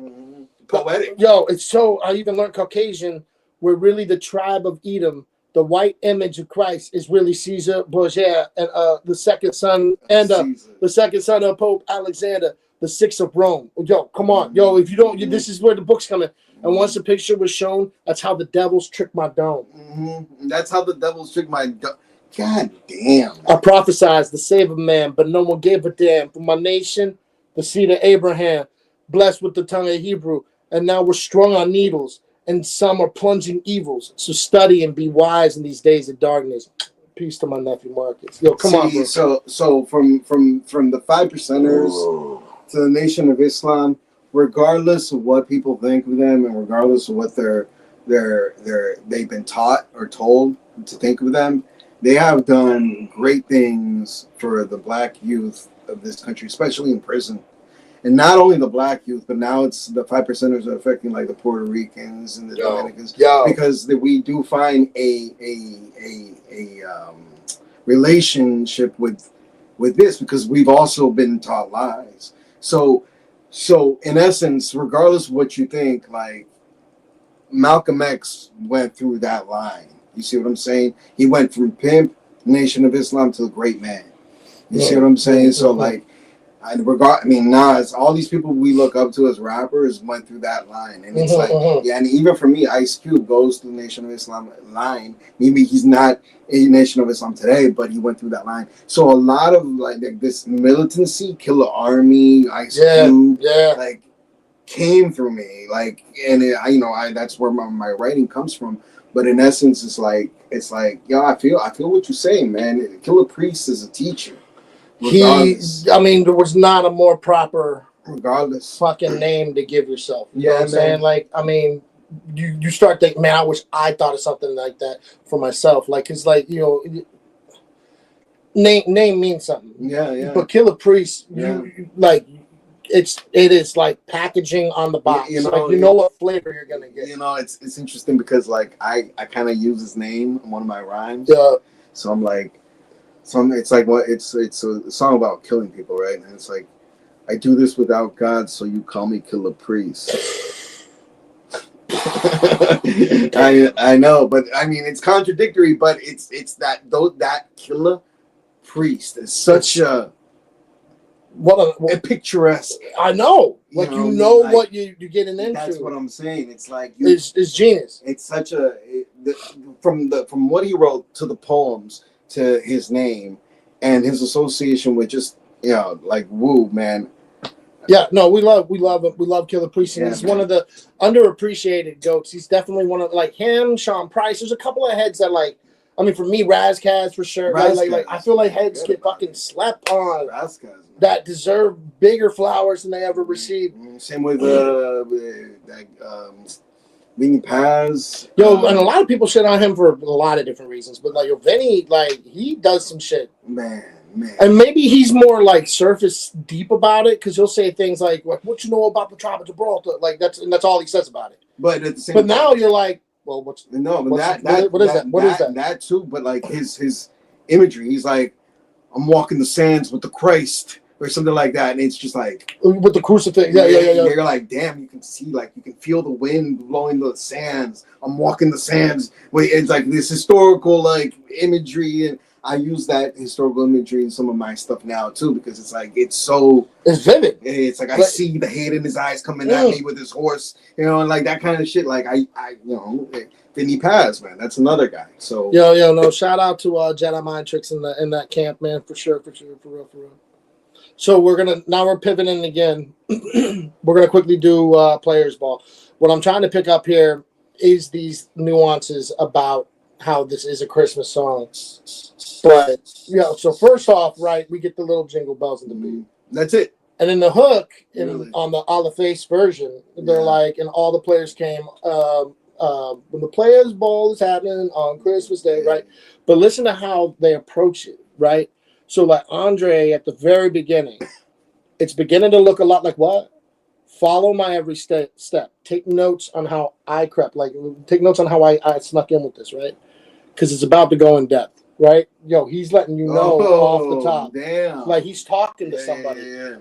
[SPEAKER 3] Poetic.
[SPEAKER 2] Yo, it's so. I even learned Caucasian. We're really the tribe of Edom. The white image of Christ is really Caesar Borgia, and the second son, and the second son of Pope Alexander, the sixth of Rome. Yo, come on, yo. If you don't, this is where the book's coming. And once the picture was shown, that's how the devils tricked my dome.
[SPEAKER 3] That's how the devils tricked my dome. God damn.
[SPEAKER 2] I prophesied the save of man, but no one gave a damn. For my nation, the seed of Abraham, blessed with the tongue of Hebrew, and now we're strung on needles, and some are plunging evils. So study and be wise in these days of darkness. Peace to my nephew Marcus. Yo, come on, bro.
[SPEAKER 3] So from the 5%ers to the Nation of Islam, regardless of what people think of them, and regardless of what they've been taught or told to think of them, they have done great things for the black youth of this country, especially in prison. And not only the black youth, but now it's the 5%ers are affecting like the Puerto Ricans and the Dominicans, because we do find a relationship with this, because we've also been taught lies. So in essence, regardless of what you think, like Malcolm X went through that line. You see what I'm saying? He went from pimp, Nation of Islam, to a great man. You see what I'm saying? So like, Nas, all these people we look up to as rappers went through that line, and it's and even for me, Ice Cube goes through the Nation of Islam line. Maybe he's not a Nation of Islam today, but he went through that line. So a lot of like this militancy, Killer Army, Ice Cube, like came through me, like, and that's where my writing comes from. But in essence, it's like, I feel what you're saying, man. Killer Priest is a teacher.
[SPEAKER 2] There was not a more proper fucking name to give yourself. You know what I'm saying? Like, you start thinking, man, I wish I thought of something like that for myself. Like, it's like, name means something. Yeah. But Killer Priest, it is like packaging on the box. You know what flavor you're gonna get.
[SPEAKER 3] It's interesting because like I kind of use his name in one of my rhymes. So I'm like. It's like it's a song about killing people, right? And it's like, I do this without God, so you call me Killer Priest. I know, but it's contradictory, but it's that Killer Priest is such a picturesque.
[SPEAKER 2] I know, like what you're getting into.
[SPEAKER 3] That's what I'm saying. It's like
[SPEAKER 2] it's genius.
[SPEAKER 3] It's such from what he wrote to the poems, to his name and his association with just like Woo, man.
[SPEAKER 2] Yeah, no, we love him. We love Killer Priest, and he's one of the underappreciated goats. He's definitely one of, like, him, Sean Price. There's a couple of heads that, like, for me, Razkaz for sure. Like I feel like heads get fucking slept on. Razkaz, that deserve bigger flowers than they ever received.
[SPEAKER 3] Same with Vinny Paz.
[SPEAKER 2] And a lot of people shit on him for a lot of different reasons, but like Vinny, like, he does some shit.
[SPEAKER 3] Man.
[SPEAKER 2] And maybe he's more like surface deep about it, because he'll say things like, "What you know about the tribe of Gibraltar?" Like that's all he says about it.
[SPEAKER 3] But at the same
[SPEAKER 2] time, now you're like, well, what is that? What is that?
[SPEAKER 3] That too, but like his imagery, he's like, I'm walking the sands with the Christ, or something like that, and it's just like
[SPEAKER 2] with the crucifix. Yeah.
[SPEAKER 3] You're like, damn, you can see, like, you can feel the wind blowing the sands. I'm walking the sands. Wait, it's like this historical like imagery, and I use that historical imagery in some of my stuff now too, because it's like it's
[SPEAKER 2] vivid.
[SPEAKER 3] It's like I see the hate in his eyes coming at me with his horse, and like that kind of shit. Like I Vinny Paz, man, that's another guy. So
[SPEAKER 2] no, shout out to Jedi Mind Tricks in that camp, man, for sure, for real. So we're pivoting again. We're gonna quickly do players ball. What I'm trying to pick up here is these nuances about how this is a Christmas song. But so first off, right, we get the little jingle bells in the beat.
[SPEAKER 3] That's it.
[SPEAKER 2] And then the hook on the All the Face version, they're like, and all the players came when the players ball is happening on Christmas Day, right? But listen to how they approach it, right? So like Andre at the very beginning, it's beginning to look a lot like what? Follow my every step. Take notes on how I crept. Like, take notes on how I snuck in with this, right? because it's about to go in depth, right? Yo, he's letting you know off the top.
[SPEAKER 3] Damn.
[SPEAKER 2] Like he's talking to somebody.
[SPEAKER 3] Yeah.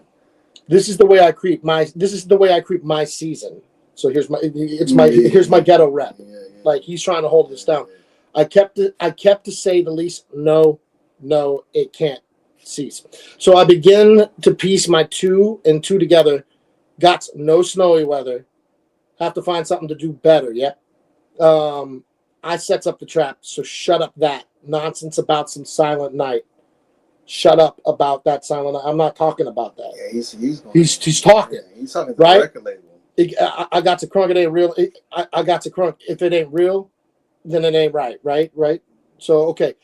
[SPEAKER 2] This is the way I creep my season. So here's my ghetto rep. Like he's trying to hold this down. I kept to say the least. No, it can't cease. So I begin to piece my 2 and 2 together. Got no snowy weather. Have to find something to do better. Yeah. I sets up the trap. So shut up that nonsense about some silent night. Shut up about that silent night. I'm not talking about that.
[SPEAKER 3] Yeah,
[SPEAKER 2] he's talking.
[SPEAKER 3] Yeah, he's talking to
[SPEAKER 2] right?
[SPEAKER 3] the record label.
[SPEAKER 2] I got to crunk. It ain't real. I got to crunk. If it ain't real, then it ain't right. Right. So okay.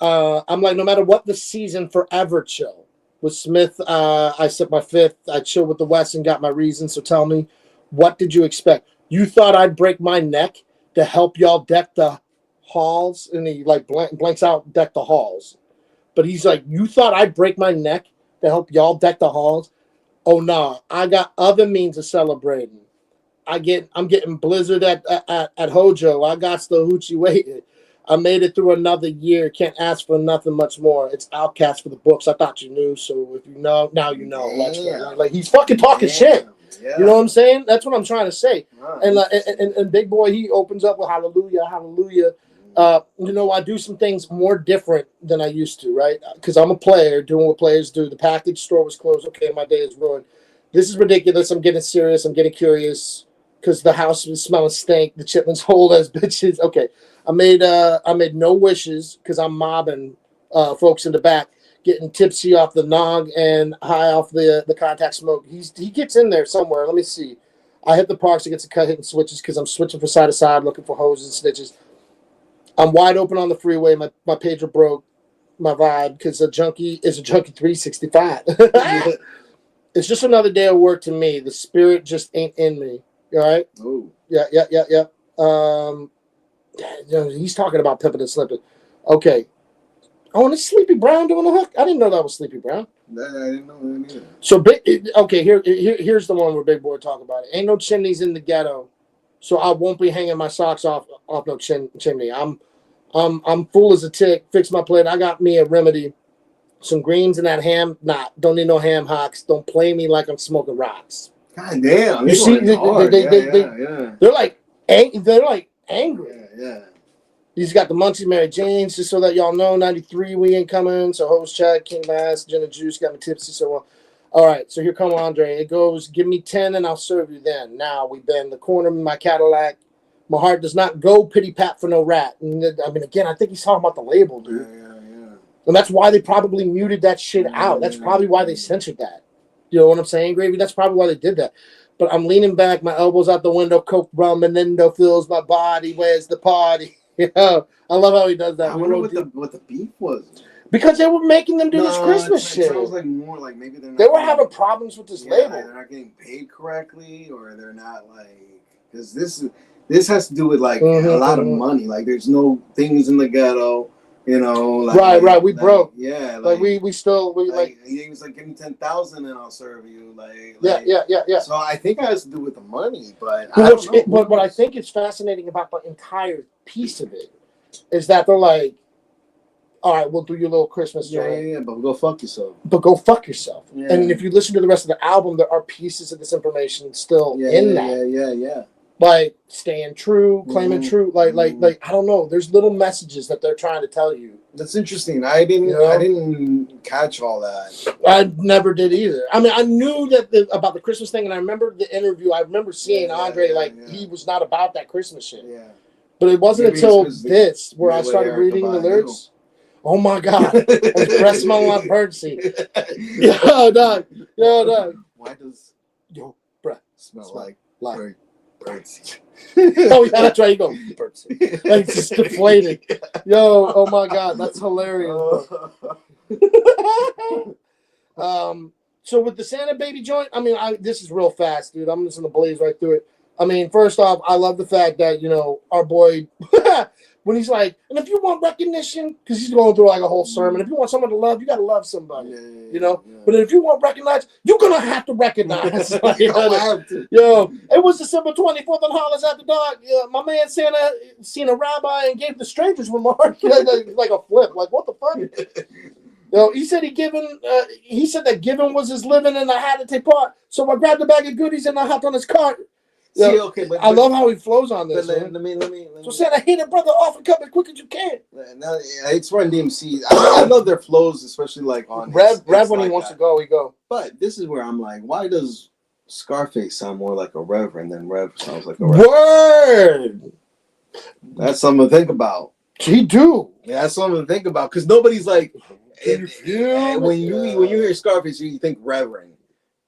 [SPEAKER 2] I'm like, no matter what the season, forever chill. With Smith, I set my 5th. I chill with the West and got my reasons. So tell me, what did you expect? You thought I'd break my neck to help y'all deck the halls? And he like blanks out, deck the halls. But he's like, you thought I'd break my neck to help y'all deck the halls? Oh no, I got other means of celebrating. I'm getting Blizzard at Hojo. I got the hoochie waiting. I made it through another year. Can't ask for nothing much more. It's Outcast for the books. I thought you knew. So if you know, now you know. Like he's fucking talking shit.
[SPEAKER 3] Yeah.
[SPEAKER 2] You know what I'm saying? That's what I'm trying to say.
[SPEAKER 3] Wow.
[SPEAKER 2] And Big Boy, he opens up with hallelujah, hallelujah. I do some things more different than I used to, right? Because I'm a player doing what players do. The package store was closed. Okay, my day is ruined. This is ridiculous. I'm getting serious. I'm getting curious because the house was smelling stink. The chitlins hold as bitches. Okay, I made no wishes because I'm mobbing folks in the back, getting tipsy off the nog and high off the contact smoke. He gets in there somewhere. Let me see. I hit the parks to get to cut hitting switches because I'm switching from side to side looking for hoses and snitches. I'm wide open on the freeway. My pager broke my vibe because a junkie is a junkie 365. It's just another day of work to me. The spirit just ain't in me. All right?
[SPEAKER 3] Ooh.
[SPEAKER 2] Yeah. He's talking about pimping and slipping. Okay. Oh, and it's Sleepy Brown doing the hook? I didn't know that was Sleepy Brown.
[SPEAKER 3] I didn't know that either.
[SPEAKER 2] So, here's the one where Big Boy talk about it. Ain't no chimneys in the ghetto, so I won't be hanging my socks off no chimney. I'm full as a tick. Fix my plate. I got me a remedy. Some greens and that ham. Nah, don't need no ham hocks. Don't play me like I'm smoking rocks.
[SPEAKER 3] God damn!
[SPEAKER 2] You see, they're like angry.
[SPEAKER 3] Yeah.
[SPEAKER 2] He's got the Muncie Mary Janes, just so that y'all know. 93, we ain't coming. So host chat, King Bass, Gin and Juice got me tipsy. So all right. So here come Andre. It goes. Give me 10 and I'll serve you then. Now we bend the corner of my Cadillac. My heart does not go pity pat for no rat. And I mean, again, I think he's talking about the label, dude.
[SPEAKER 3] Yeah.
[SPEAKER 2] And that's why they probably muted that shit out. That's probably why they censored that. You know what I'm saying, Gravy? That's probably why they did that. But I'm leaning back, my elbows out the window, coke rum, and then fills my body. Where's the party? I love how he does that.
[SPEAKER 3] I wonder what the beef was.
[SPEAKER 2] Because they were making them do this Christmas shit.
[SPEAKER 3] It sounds like more like maybe they're not.
[SPEAKER 2] They were having problems with this label.
[SPEAKER 3] They're not getting paid correctly, or they're not like, because this has to do with like a lot of money. Like there's no things in the ghetto. You know, like,
[SPEAKER 2] right. We broke.
[SPEAKER 3] Yeah,
[SPEAKER 2] like we still
[SPEAKER 3] he was like, give me 10,000 and I'll serve you.
[SPEAKER 2] Yeah.
[SPEAKER 3] So I think it has to do with the money, but
[SPEAKER 2] what I think is fascinating about the entire piece of it is that they're like, all right, we'll do your little Christmas joint.
[SPEAKER 3] Yeah, but go fuck yourself.
[SPEAKER 2] Yeah. And if you listen to the rest of the album, there are pieces of this information still in that.
[SPEAKER 3] Yeah.
[SPEAKER 2] Like staying true, claiming true, like I don't know. There's little messages that they're trying to tell you.
[SPEAKER 3] That's interesting. I didn't catch all that.
[SPEAKER 2] I never did either. I mean, I knew that about the Christmas thing, and I remember the interview. I remember seeing Andre he was not about that Christmas shit.
[SPEAKER 3] Yeah.
[SPEAKER 2] But it wasn't until this where I started reading the lyrics. Oh my God! His breath smell like birdseed. Yo, dog.
[SPEAKER 3] Why does
[SPEAKER 2] your breath
[SPEAKER 3] smell like
[SPEAKER 2] birdseed?
[SPEAKER 3] Oh
[SPEAKER 2] yeah, that's right. You go birdseed. Like it's just deflated. Yo, oh my God, that's hilarious. So with the Santa Baby joint, I mean, this is real fast, dude. I'm just gonna blaze right through it. I mean, first off, I love the fact that, you know, our boy, when he's like, and if you want recognition, because he's going through like a whole sermon, if you want someone to love, you got to love somebody, you know? Yeah. But if you want recognized, you're going to have to recognize. Like, yo, it was December 24th on Hollis after dark. My man Santa seen a rabbi and gave the strangers remark like a flip. Like, what the fuck? Yo, he said he said that giving was his living and I had to take part. So I grabbed a bag of goodies and I hopped on his cart. See, okay, but I love how he flows on this. Let me. So said I hit a brother off and come as quick as you can.
[SPEAKER 3] No, it's Run DMC. I love their flows, especially like on
[SPEAKER 2] Rev when he wants to go, he go.
[SPEAKER 3] But this is where I'm like, why does Scarface sound more like a reverend than Rev sounds like a reverend?
[SPEAKER 2] Word.
[SPEAKER 3] That's something to think about.
[SPEAKER 2] He do.
[SPEAKER 3] Yeah, that's something to think about because nobody's like. When you hear Scarface, you think Reverend.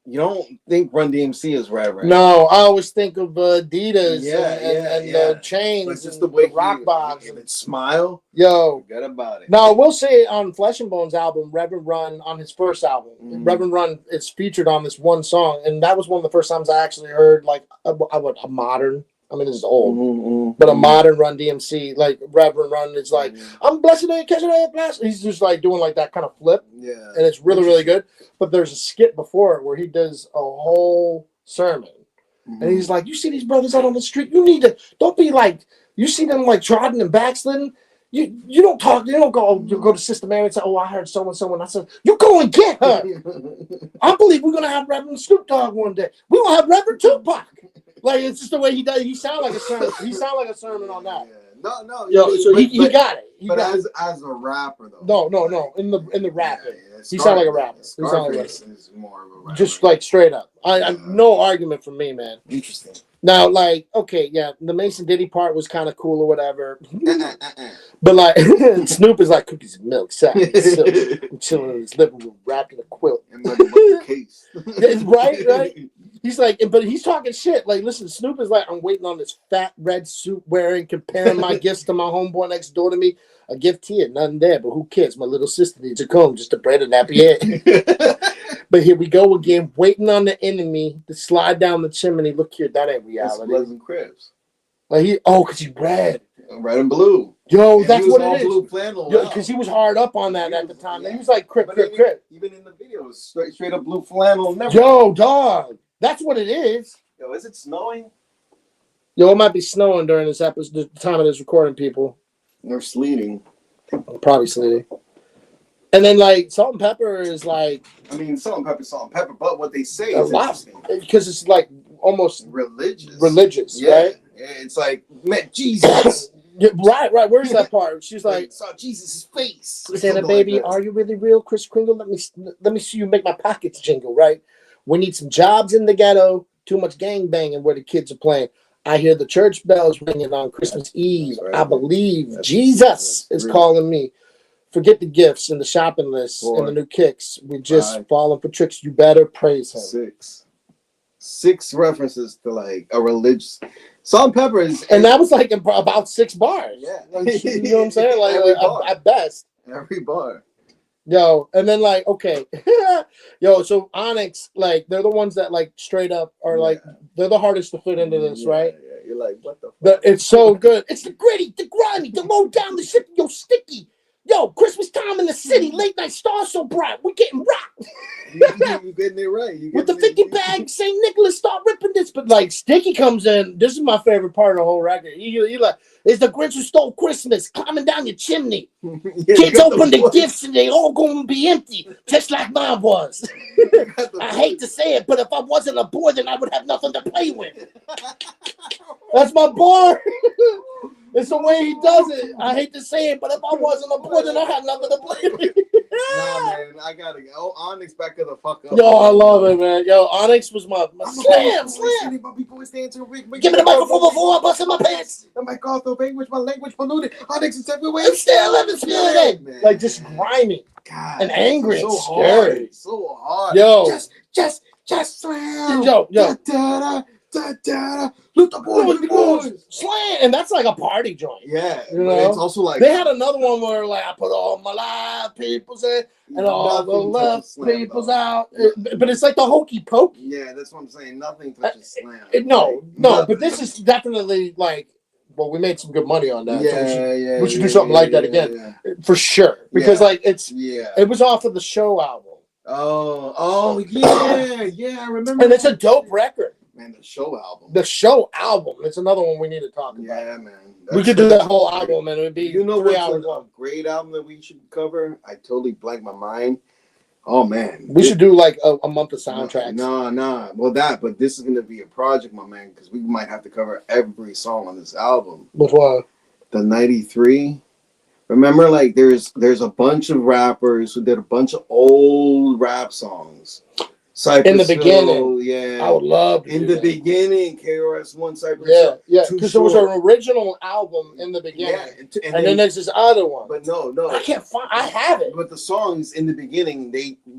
[SPEAKER 3] You don't think Run DMC is Reverend.
[SPEAKER 2] No, I always think of Adidas and the chains,
[SPEAKER 3] but just the way
[SPEAKER 2] the rock box,
[SPEAKER 3] and smile.
[SPEAKER 2] Yo,
[SPEAKER 3] forget about it.
[SPEAKER 2] Now we'll say on Flesh and Bones album, Reverend Run on his first album, Reverend Run is featured on this one song, and that was one of the first times I actually heard like a modern. I mean, this is old, but a modern Run DMC, like Reverend Run, is like, I'm blessed and catching it, blessed. He's just like doing like that kind of flip, and it's really, really good. But there's a skit before it where he does a whole sermon, and he's like, you see these brothers out on the street, you need to, don't be like, you see them like trodden and backslidden, you don't talk, you don't go, you go to Sister Mary and say, oh, I heard so-and-so, and I said, you go and get her. I believe we're going to have Reverend Snoop Dogg one day. We're going to have Reverend Tupac. Like, it's just the way he does. He sound like a sermon. He sound like a sermon on that.
[SPEAKER 3] Yeah. No.
[SPEAKER 2] Yo, so he got it.
[SPEAKER 3] But as a rapper, though.
[SPEAKER 2] No. In the rapping, he sound like a rapper. He sound like
[SPEAKER 3] is more of a rapper.
[SPEAKER 2] Just like straight up. I no argument from me, man.
[SPEAKER 3] Interesting.
[SPEAKER 2] Now, like, okay, yeah, the Mason Diddy part was kind of cool or whatever. But like, Snoop is like cookies and milk, satin, silk. I'm chilling in his living room, wrapped in a quilt.
[SPEAKER 3] And like a case.
[SPEAKER 2] Right. He's like, but he's talking shit. Like, listen, Snoop is like, I'm waiting on this fat red suit wearing, comparing my gifts to my homeboy next door to me. A gift here, nothing there, but who cares? My little sister needs a comb just to braid a nappy head. But here we go again, waiting on the enemy to slide down the chimney. Look here, that ain't reality.
[SPEAKER 3] Bloods and Crips.
[SPEAKER 2] Like because he red
[SPEAKER 3] and blue.
[SPEAKER 2] Yo, and that's what it is.
[SPEAKER 3] Blue flannel.
[SPEAKER 2] Because he was hard up on that at the time. He was like crip.
[SPEAKER 3] Even in the video, straight up blue flannel.
[SPEAKER 2] Yo, dog, that's what it is.
[SPEAKER 3] Yo, is it snowing?
[SPEAKER 2] Yo, it might be snowing during this episode, the time of this recording, people.
[SPEAKER 3] They're sleeting.
[SPEAKER 2] Probably sleeting. And then, like, Salt and Pepper is like...
[SPEAKER 3] I mean, Salt and Pepper, but what they say
[SPEAKER 2] is interesting. Because it's, like, almost...
[SPEAKER 3] Religious,
[SPEAKER 2] right?
[SPEAKER 3] Yeah, it's like, met Jesus.
[SPEAKER 2] Right. Where's that part? She's like...
[SPEAKER 3] Saw Jesus' face.
[SPEAKER 2] Santa, baby, like, are you really real, Kris Kringle? Let me see you make my pockets jingle, right? We need some jobs in the ghetto. Too much gang banging where the kids are playing. I hear the church bells ringing on Christmas Eve. Right. I believe Jesus is calling me. Forget the gifts and the shopping list and the new kicks. We just falling for tricks. You better praise him.
[SPEAKER 3] Six references to like a religious. Salt and Pepper is,
[SPEAKER 2] and that was like about 6 bars.
[SPEAKER 3] Yeah,
[SPEAKER 2] like, you know what I'm saying? Like at best.
[SPEAKER 3] Every bar.
[SPEAKER 2] Yo, and then like okay, yo, so Onyx, like they're the ones that like straight up are like they're the hardest to fit into this, right?
[SPEAKER 3] Yeah, you're like, what the fuck?
[SPEAKER 2] It's so good. It's the gritty, the grimy, the low down, the shit, yo, sticky. Yo, Christmas time in the city, late night stars so bright, we're getting rocked.
[SPEAKER 3] You're getting it right.
[SPEAKER 2] With the 50 bag, St. Nicholas start ripping this, but like Sticky comes in. This is my favorite part of the whole record. He like, it's the Grinch who stole Christmas, climbing down your chimney. Kids open the gifts and they all gonna be empty, just like mine was. I hate to say it, but if I wasn't a boy, then I would have nothing to play with. That's my bar. It's the way he does it. I hate to say it, but if I wasn't a boy, then I had nothing to play with.
[SPEAKER 3] Nah, man, I gotta go. Onyx back to the fuck up.
[SPEAKER 2] Yo, I love it, man. Yo, Onyx was my slam. Give me the microphone before I bust in my pants.
[SPEAKER 3] The mic off the language, my language polluted. Onyx is everywhere.
[SPEAKER 2] I'm still living spirit. Like just grimy.
[SPEAKER 3] God,
[SPEAKER 2] and angry
[SPEAKER 3] so
[SPEAKER 2] and scary.
[SPEAKER 3] So hard.
[SPEAKER 2] Yo.
[SPEAKER 3] Just slam.
[SPEAKER 2] Yo.
[SPEAKER 3] Da, da, da. Look the boys.
[SPEAKER 2] Slam, and that's like a party joint.
[SPEAKER 3] Yeah,
[SPEAKER 2] you know?
[SPEAKER 3] But it's also like
[SPEAKER 2] they had another one where like I put all my live peoples in and all the left peoples out, but it's like the hokey pokey.
[SPEAKER 3] Yeah, that's what I'm saying. Nothing touches slam.
[SPEAKER 2] No, but this is definitely like. Well, we made some good money on that.
[SPEAKER 3] Yeah,
[SPEAKER 2] we should do something like that again for sure. Because like it was off of the show album.
[SPEAKER 3] Oh yeah, I remember.
[SPEAKER 2] And it's a dope record.
[SPEAKER 3] Man, the show album.
[SPEAKER 2] The show album. It's another one we need to talk about.
[SPEAKER 3] Yeah, man.
[SPEAKER 2] We could do that whole album, and it would be 3 hours long.
[SPEAKER 3] A great album that we should cover. I totally blanked my mind. Oh man,
[SPEAKER 2] we should do like a month of soundtracks.
[SPEAKER 3] No. Well, but this is gonna be a project, my man, because we might have to cover every song on this album.
[SPEAKER 2] Which one?
[SPEAKER 3] The '93. Remember, like there's a bunch of rappers who did a bunch of old rap songs. Cypress
[SPEAKER 2] in the beginning,
[SPEAKER 3] yeah,
[SPEAKER 2] I would love
[SPEAKER 3] in the beginning. KRS-One, Cypress,
[SPEAKER 2] yeah, because there was an original album in the beginning, and then there's this other one.
[SPEAKER 3] But no,
[SPEAKER 2] I can't find. I have it.
[SPEAKER 3] But the songs in the beginning,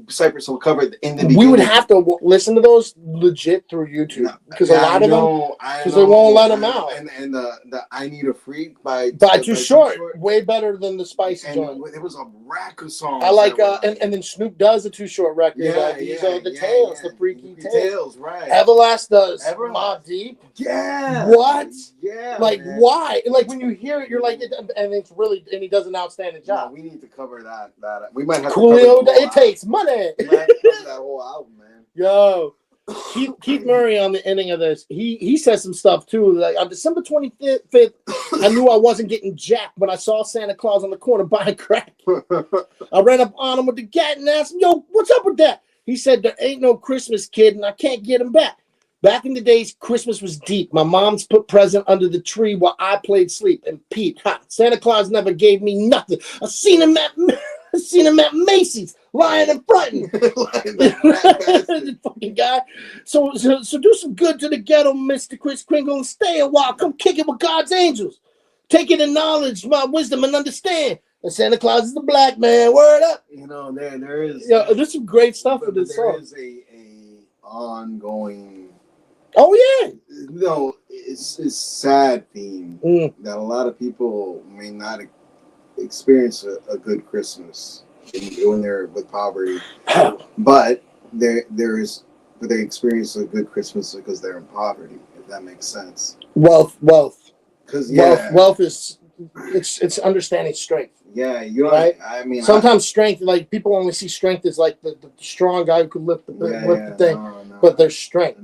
[SPEAKER 3] Cypress will cover in the beginning.
[SPEAKER 2] We would have to listen to those legit through YouTube because a lot of them, because they won't let them out.
[SPEAKER 3] And the I Need a Freak by
[SPEAKER 2] Too Short, way better than the Spicy joint.
[SPEAKER 3] There was a rack of songs.
[SPEAKER 2] I like, and then Snoop does a Too Short record. These are the Tales, the Freaky Tales,
[SPEAKER 3] right?
[SPEAKER 2] Everlast does Mobb Deep.
[SPEAKER 3] Yeah.
[SPEAKER 2] What?
[SPEAKER 3] Yeah.
[SPEAKER 2] Like why? Like when you hear it, you're like, and it's really, and he does an outstanding job.
[SPEAKER 3] No, we need to cover that. We might have
[SPEAKER 2] Coolio,
[SPEAKER 3] to cover
[SPEAKER 2] it takes money.
[SPEAKER 3] We might have to cover that whole album, man.
[SPEAKER 2] Yo. Keith Murray on the ending of this, he says some stuff too. Like on December 25th, I knew I wasn't getting jacked when I saw Santa Claus on the corner buying crack. I ran up on him with the gat and asked him, "Yo, what's up with that?" He said, "There ain't no Christmas, kid, and I can't get him back." Back in the days, Christmas was deep. My mom's put present under the tree while I played sleep. And Pete, Santa Claus never gave me nothing. I seen him at Macy's, lying and fronting. The fucking guy. So do some good to the ghetto, Mr. Kris Kringle, and stay a while. Come kick it with God's angels. Take it in knowledge, my wisdom, and understand. And Santa Claus is the black man. Word up.
[SPEAKER 3] You know, there is.
[SPEAKER 2] Yeah, there's some great stuff for this song.
[SPEAKER 3] There is a ongoing.
[SPEAKER 2] Oh yeah.
[SPEAKER 3] No, it's sad theme that a lot of people may not experience a good Christmas when they're with poverty, but they experience a good Christmas because they're in poverty. If that makes sense.
[SPEAKER 2] Wealth.
[SPEAKER 3] Because
[SPEAKER 2] wealth is it's understanding strength.
[SPEAKER 3] Yeah, you know,
[SPEAKER 2] right?
[SPEAKER 3] I mean,
[SPEAKER 2] sometimes strength, like people only see strength as like the strong guy who could lift the thing, but there's strength.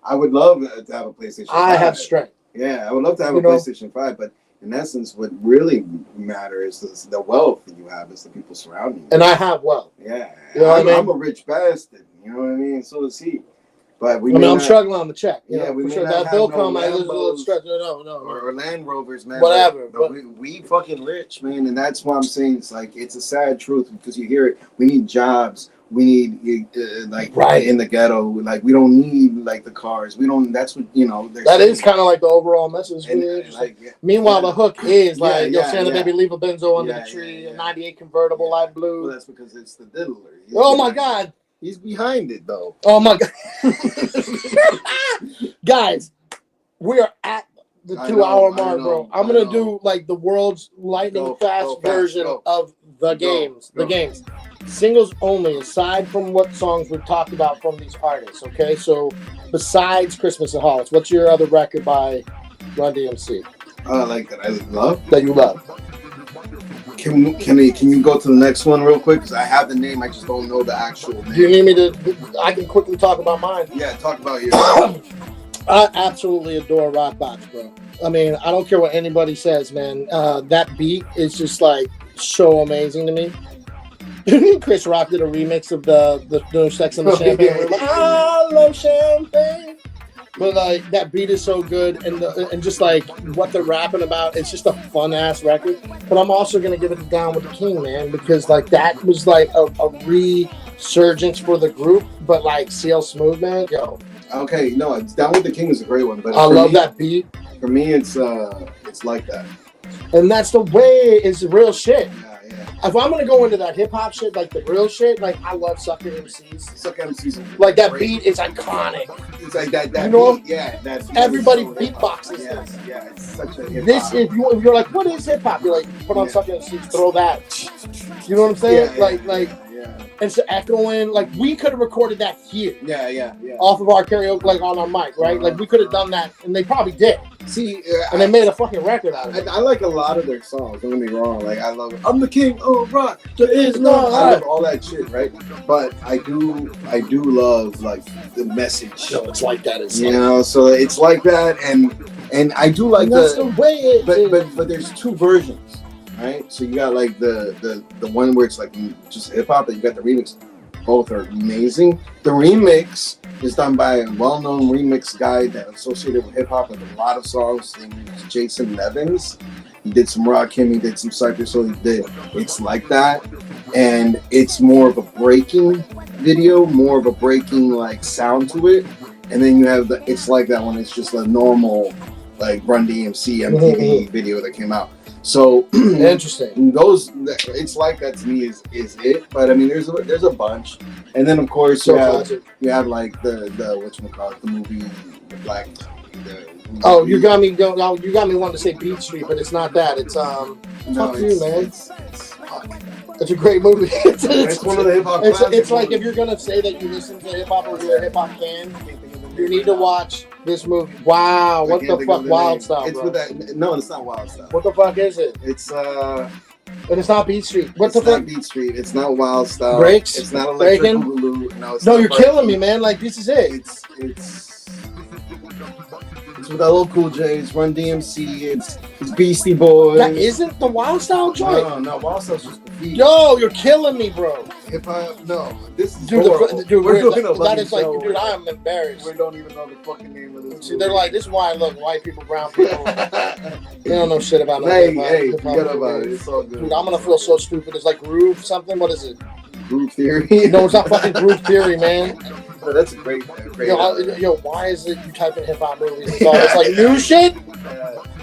[SPEAKER 3] I would love to have a PlayStation 5.
[SPEAKER 2] I have strength.
[SPEAKER 3] Yeah, I would love to have a PlayStation 5, but in essence, what really matters is the wealth that you have, is the people surrounding you.
[SPEAKER 2] And I have wealth.
[SPEAKER 3] Yeah,
[SPEAKER 2] you know
[SPEAKER 3] I'm a rich bastard. You know what I mean? So is he. But
[SPEAKER 2] I'm struggling on the check.
[SPEAKER 3] Yeah,
[SPEAKER 2] for sure. That bill come, I was a little stretched. No.
[SPEAKER 3] Or Land Rovers, man.
[SPEAKER 2] Whatever.
[SPEAKER 3] But we fucking rich, man, and that's why I'm saying it's a sad truth because you hear it. We need jobs. We need in the ghetto. Like we don't need like the cars. We don't. That's what That
[SPEAKER 2] is kind of like the overall message. Meanwhile, the hook is Santa baby, leave a benzo under the tree, a '98 convertible, light blue.
[SPEAKER 3] Well, that's because it's the diddler.
[SPEAKER 2] Oh my God.
[SPEAKER 3] He's behind it though.
[SPEAKER 2] Oh my God. Guys, we are at the 2-hour mark, bro. I'm gonna do like the world's lightning fast version of the games. The games. Singles only, aside from what songs we've talked about from these artists. Okay, so besides Christmas and Hollis, what's your other record by Run DMC?
[SPEAKER 3] Like that I love?
[SPEAKER 2] That you love.
[SPEAKER 3] Can you go to the next one real quick? Because I have the name, I just don't know the actual name.
[SPEAKER 2] Do you need me to? I can quickly talk about mine.
[SPEAKER 3] Yeah, talk about yours.
[SPEAKER 2] I absolutely adore Rockbox, bro. I mean, I don't care what anybody says, man. That beat is just like so amazing to me. Chris Rock did a remix of the Sex and the Champagne. I love champagne. But like that beat is so good, and just like what they're rapping about, it's just a fun ass record. But I'm also gonna give it Down with the King, man, because like that was like a resurgence for the group. But like CL Smooth, man, yo.
[SPEAKER 3] Okay, no, it's Down with the King is a great one, but
[SPEAKER 2] I love that beat.
[SPEAKER 3] For me, it's like that,
[SPEAKER 2] and that's the way. It's real shit.
[SPEAKER 3] Yeah.
[SPEAKER 2] if I'm gonna go into that hip hop shit, like the real shit, like I love Sucker MCs.
[SPEAKER 3] Sucker MCs.
[SPEAKER 2] Like that beat is iconic.
[SPEAKER 3] It's like that
[SPEAKER 2] you know,
[SPEAKER 3] beat, yeah. That beat
[SPEAKER 2] everybody
[SPEAKER 3] so
[SPEAKER 2] beatboxes.
[SPEAKER 3] Yes, yeah. It's such a hip hop.
[SPEAKER 2] This if you're like, what is hip hop? You're like, put on Sucker MCs, throw that. You know what I'm saying?
[SPEAKER 3] Yeah.
[SPEAKER 2] And so echoing, like we could have recorded that here.
[SPEAKER 3] Yeah.
[SPEAKER 2] Off of our karaoke, like on our mic, right? Like we could have done that, and they probably did.
[SPEAKER 3] See,
[SPEAKER 2] and they made a fucking record out of it.
[SPEAKER 3] I like a lot of their songs. Don't get me wrong. Like I love, I'm the king of rock. There is no. I love all that shit, right? But I do love like the message.
[SPEAKER 2] No, it's like that.
[SPEAKER 3] You know, so it's like that, and I do like
[SPEAKER 2] that's the way.
[SPEAKER 3] But there's two versions. Right, so you got like the one where it's like just hip hop, and you got the remix. Both are amazing. The remix is done by a well-known remix guy that associated with hip hop with a lot of songs. His name is Jason Nevins. He did some Rakim, he did some Cypress Hill, he did It's Like That, and it's more of a breaking video, more of a breaking like sound to it. And then you have the It's Like That one. It's just a normal like Run DMC MTV video that came out. So
[SPEAKER 2] interesting.
[SPEAKER 3] Those, It's Like That to me is it. But I mean, there's a bunch, and then of course you have like the whatchamacallit, the movie Black.
[SPEAKER 2] You got me wanting to say Beat Street, but it's not that. It's fuck you, man. It's a great movie. it's one of the hip hop. It's like if you're gonna say that you listen to hip hop or you're a hip hop fan, you need to watch this movie. Wow, what the fuck, Wild Style,
[SPEAKER 3] it's
[SPEAKER 2] bro?
[SPEAKER 3] With that, no, it's not Wild Style.
[SPEAKER 2] What the fuck is it?
[SPEAKER 3] It's
[SPEAKER 2] and it's not Beat Street. What the fuck?
[SPEAKER 3] It's not Beat Street. It's not Wild Style.
[SPEAKER 2] Breaks.
[SPEAKER 3] It's not Electric Boogaloo. No,
[SPEAKER 2] you're killing me, man. Like this is it.
[SPEAKER 3] It's with LL Cool J. It's Run DMC. It's Beastie Boys.
[SPEAKER 2] That isn't the Wild Style joint.
[SPEAKER 3] No, Wild Style's just the beat.
[SPEAKER 2] Yo, you're killing me, bro.
[SPEAKER 3] Hip hop, no. This is
[SPEAKER 2] dude.
[SPEAKER 3] We're doing a
[SPEAKER 2] that is like,
[SPEAKER 3] show.
[SPEAKER 2] Dude, I am embarrassed.
[SPEAKER 3] We don't even know the fucking name of this.
[SPEAKER 2] See, they're like, this is why I love white people, brown people. They don't know shit about
[SPEAKER 3] Hey, forget about it. It's all good.
[SPEAKER 2] Dude, I'm gonna feel so stupid. It's like Groove something. What is it?
[SPEAKER 3] Groove Theory?
[SPEAKER 2] No, it's not fucking Groove Theory, man.
[SPEAKER 3] No, that's a great.
[SPEAKER 2] Yo, why is it you type in hip hop movies? It's like new shit.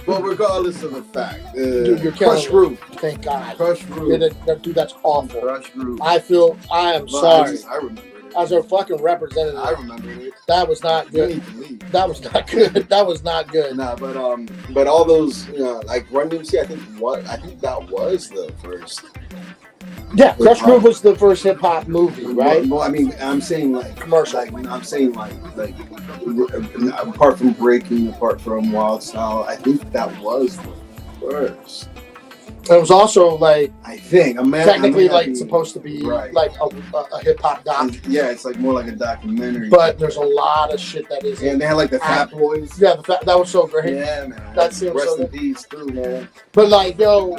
[SPEAKER 3] Well, regardless of the fact,
[SPEAKER 2] dude, you're killing
[SPEAKER 3] Crush Groove.
[SPEAKER 2] Thank God.
[SPEAKER 3] Crush Groove.
[SPEAKER 2] Dude, that's awful.
[SPEAKER 3] Crush Groove.
[SPEAKER 2] I am sorry.
[SPEAKER 3] I remember it.
[SPEAKER 2] As a fucking representative,
[SPEAKER 3] I remember it.
[SPEAKER 2] That was not good. That was not good. That was not good.
[SPEAKER 3] Nah, but all those, like Run DMC, I think that was the first.
[SPEAKER 2] Yeah, Crush Groove was the first hip hop movie, right?
[SPEAKER 3] Well, I mean, I'm saying like
[SPEAKER 2] commercial.
[SPEAKER 3] I'm saying like apart from Breaking, apart from Wild Style, I think that was the first.
[SPEAKER 2] It was also like technically supposed to be like a hip hop doc.
[SPEAKER 3] Yeah, it's like more like a documentary.
[SPEAKER 2] But there's a lot of shit that is.
[SPEAKER 3] Yeah, and they had like the Fat Boys.
[SPEAKER 2] Yeah, that was so great.
[SPEAKER 3] Yeah, man.
[SPEAKER 2] That seems
[SPEAKER 3] Rest
[SPEAKER 2] so
[SPEAKER 3] in peace too, man.
[SPEAKER 2] But like, yo,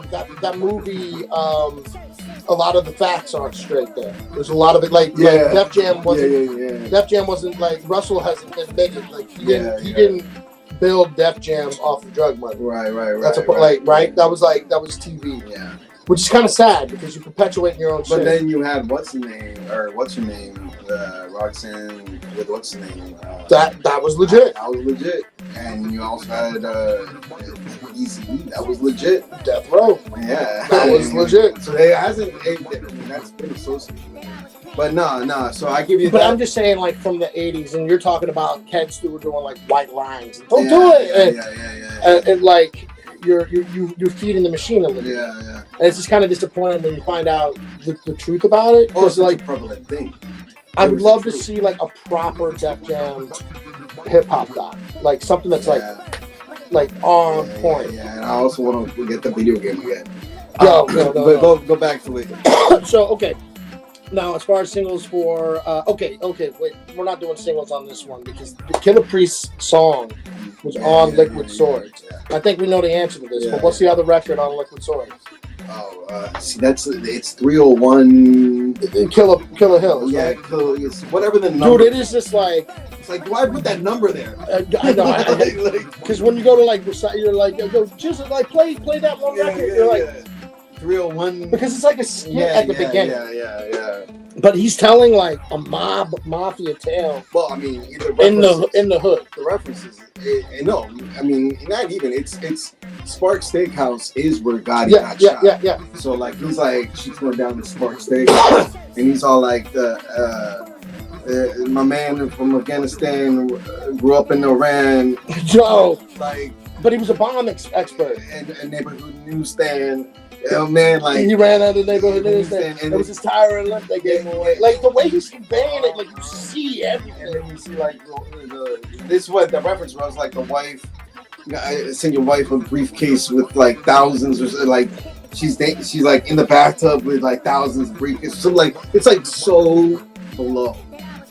[SPEAKER 2] that movie, a lot of the facts aren't straight there. There's a lot of it like Def Jam wasn't. Def Jam wasn't like Russell hasn't admitted like he didn't build Def Jam off of drug money.
[SPEAKER 3] Right.
[SPEAKER 2] That's right. That was TV.
[SPEAKER 3] Yeah.
[SPEAKER 2] Which is kind of sad because you perpetuate your own shit.
[SPEAKER 3] But then you had what's her name? Roxanne with what's her name?
[SPEAKER 2] That was legit.
[SPEAKER 3] That was legit. And you also had Easy. That was legit.
[SPEAKER 2] Death Row.
[SPEAKER 3] Yeah.
[SPEAKER 2] That was legit.
[SPEAKER 3] So it hasn't. That's been associated. But no. So I give you.
[SPEAKER 2] But I'm just saying, like from the '80s, and you're talking about kids who were doing like white lines. Don't do it.
[SPEAKER 3] Yeah.
[SPEAKER 2] And like you're feeding the machine a little.
[SPEAKER 3] Yeah.
[SPEAKER 2] And it's just kind of disappointing when you find out the truth about it.
[SPEAKER 3] Oh, it's like a prevalent thing.
[SPEAKER 2] I would love to see like a proper Def Jam hip hop doc, like something that's like on point.
[SPEAKER 3] Yeah, and I also want to get the video game again.
[SPEAKER 2] No.
[SPEAKER 3] But go back to it.
[SPEAKER 2] So okay. Now, as far as singles for, wait, we're not doing singles on this one because the Killer Priest's song was on Liquid Swords. Yeah. I think we know the answer to this, but what's the other record on Liquid Swords?
[SPEAKER 3] Oh, it's 301.
[SPEAKER 2] Killer Hills.
[SPEAKER 3] Yeah,
[SPEAKER 2] right?
[SPEAKER 3] It's whatever the number.
[SPEAKER 2] Dude, it is just like.
[SPEAKER 3] It's like, why put that number there?
[SPEAKER 2] I know. Because when you go to like recite, you're like, just like play that one record. You're like.
[SPEAKER 3] 301
[SPEAKER 2] because it's like a skit at the beginning.
[SPEAKER 3] Yeah.
[SPEAKER 2] But he's telling like a mafia tale.
[SPEAKER 3] Well, I mean,
[SPEAKER 2] in the hood.
[SPEAKER 3] The references. No, I mean, not even. It's Spark Steakhouse is where Gotti got shot.
[SPEAKER 2] Yeah.
[SPEAKER 3] So like he's like she's going down to Spark Steakhouse, and he's all like my man from Afghanistan grew up in Iran.
[SPEAKER 2] Joe,
[SPEAKER 3] like,
[SPEAKER 2] but he was a bomb expert
[SPEAKER 3] and a neighborhood newsstand. Oh man, like
[SPEAKER 2] he ran out of the neighborhood newsstand. And it was his tire and left that gave him away. Like the way he's conveying it, like you see everything.
[SPEAKER 3] And then you see like this is what the reference was, like the wife. Send your wife a briefcase with like thousands, or like she's like in the bathtub with like thousands of briefcases. So like it's like so below.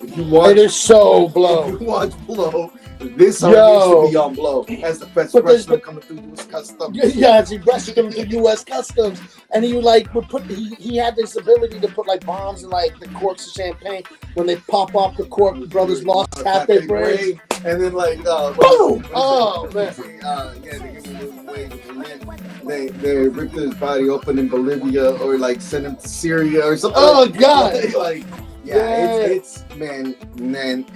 [SPEAKER 3] If you watch,
[SPEAKER 2] it is so blow.
[SPEAKER 3] If you watch Blow, this song needs to be on Blow as the best freshman coming through U.S. Customs.
[SPEAKER 2] Yeah, he rushed him through U.S. Customs, and he like would put. He had this ability to put like bombs in like the corks of champagne. When they pop off the cork, the brothers lost half their brain,
[SPEAKER 3] and then like
[SPEAKER 2] boom! Oh man!
[SPEAKER 3] They give him away, and then they rip his body open in Bolivia or like send him to Syria or something.
[SPEAKER 2] Oh God!
[SPEAKER 3] Like. Yeah, it's man,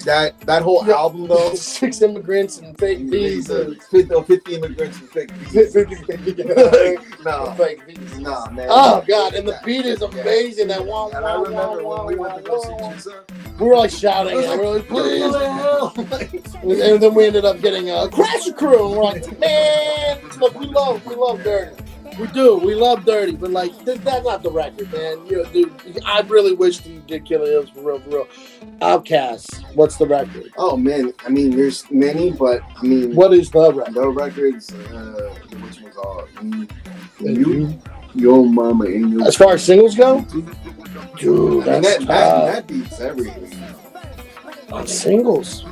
[SPEAKER 3] that whole album though.
[SPEAKER 2] 6 immigrants and fake visas.
[SPEAKER 3] 50 immigrants and fake visas. No,
[SPEAKER 2] fake visas.
[SPEAKER 3] No, man.
[SPEAKER 2] Oh God, and the beat is amazing. That one.
[SPEAKER 3] And I remember when we went to go see Chisa,
[SPEAKER 2] we were like shouting, and we were like, please. And then we ended up getting a Crasher Crew, and we're like, man, look, we love Dirty. We do. We love Dirty, but like that's not the record, man. You know, dude, I really wish that you did Killer Hills for real. Outkast, what's the record?
[SPEAKER 3] Oh man, I mean, there's many, but I mean,
[SPEAKER 2] what is the record?
[SPEAKER 3] The record's which was all you, your mama, and you.
[SPEAKER 2] As far as singles go, dude,
[SPEAKER 3] I mean, that beats everything.
[SPEAKER 2] On singles.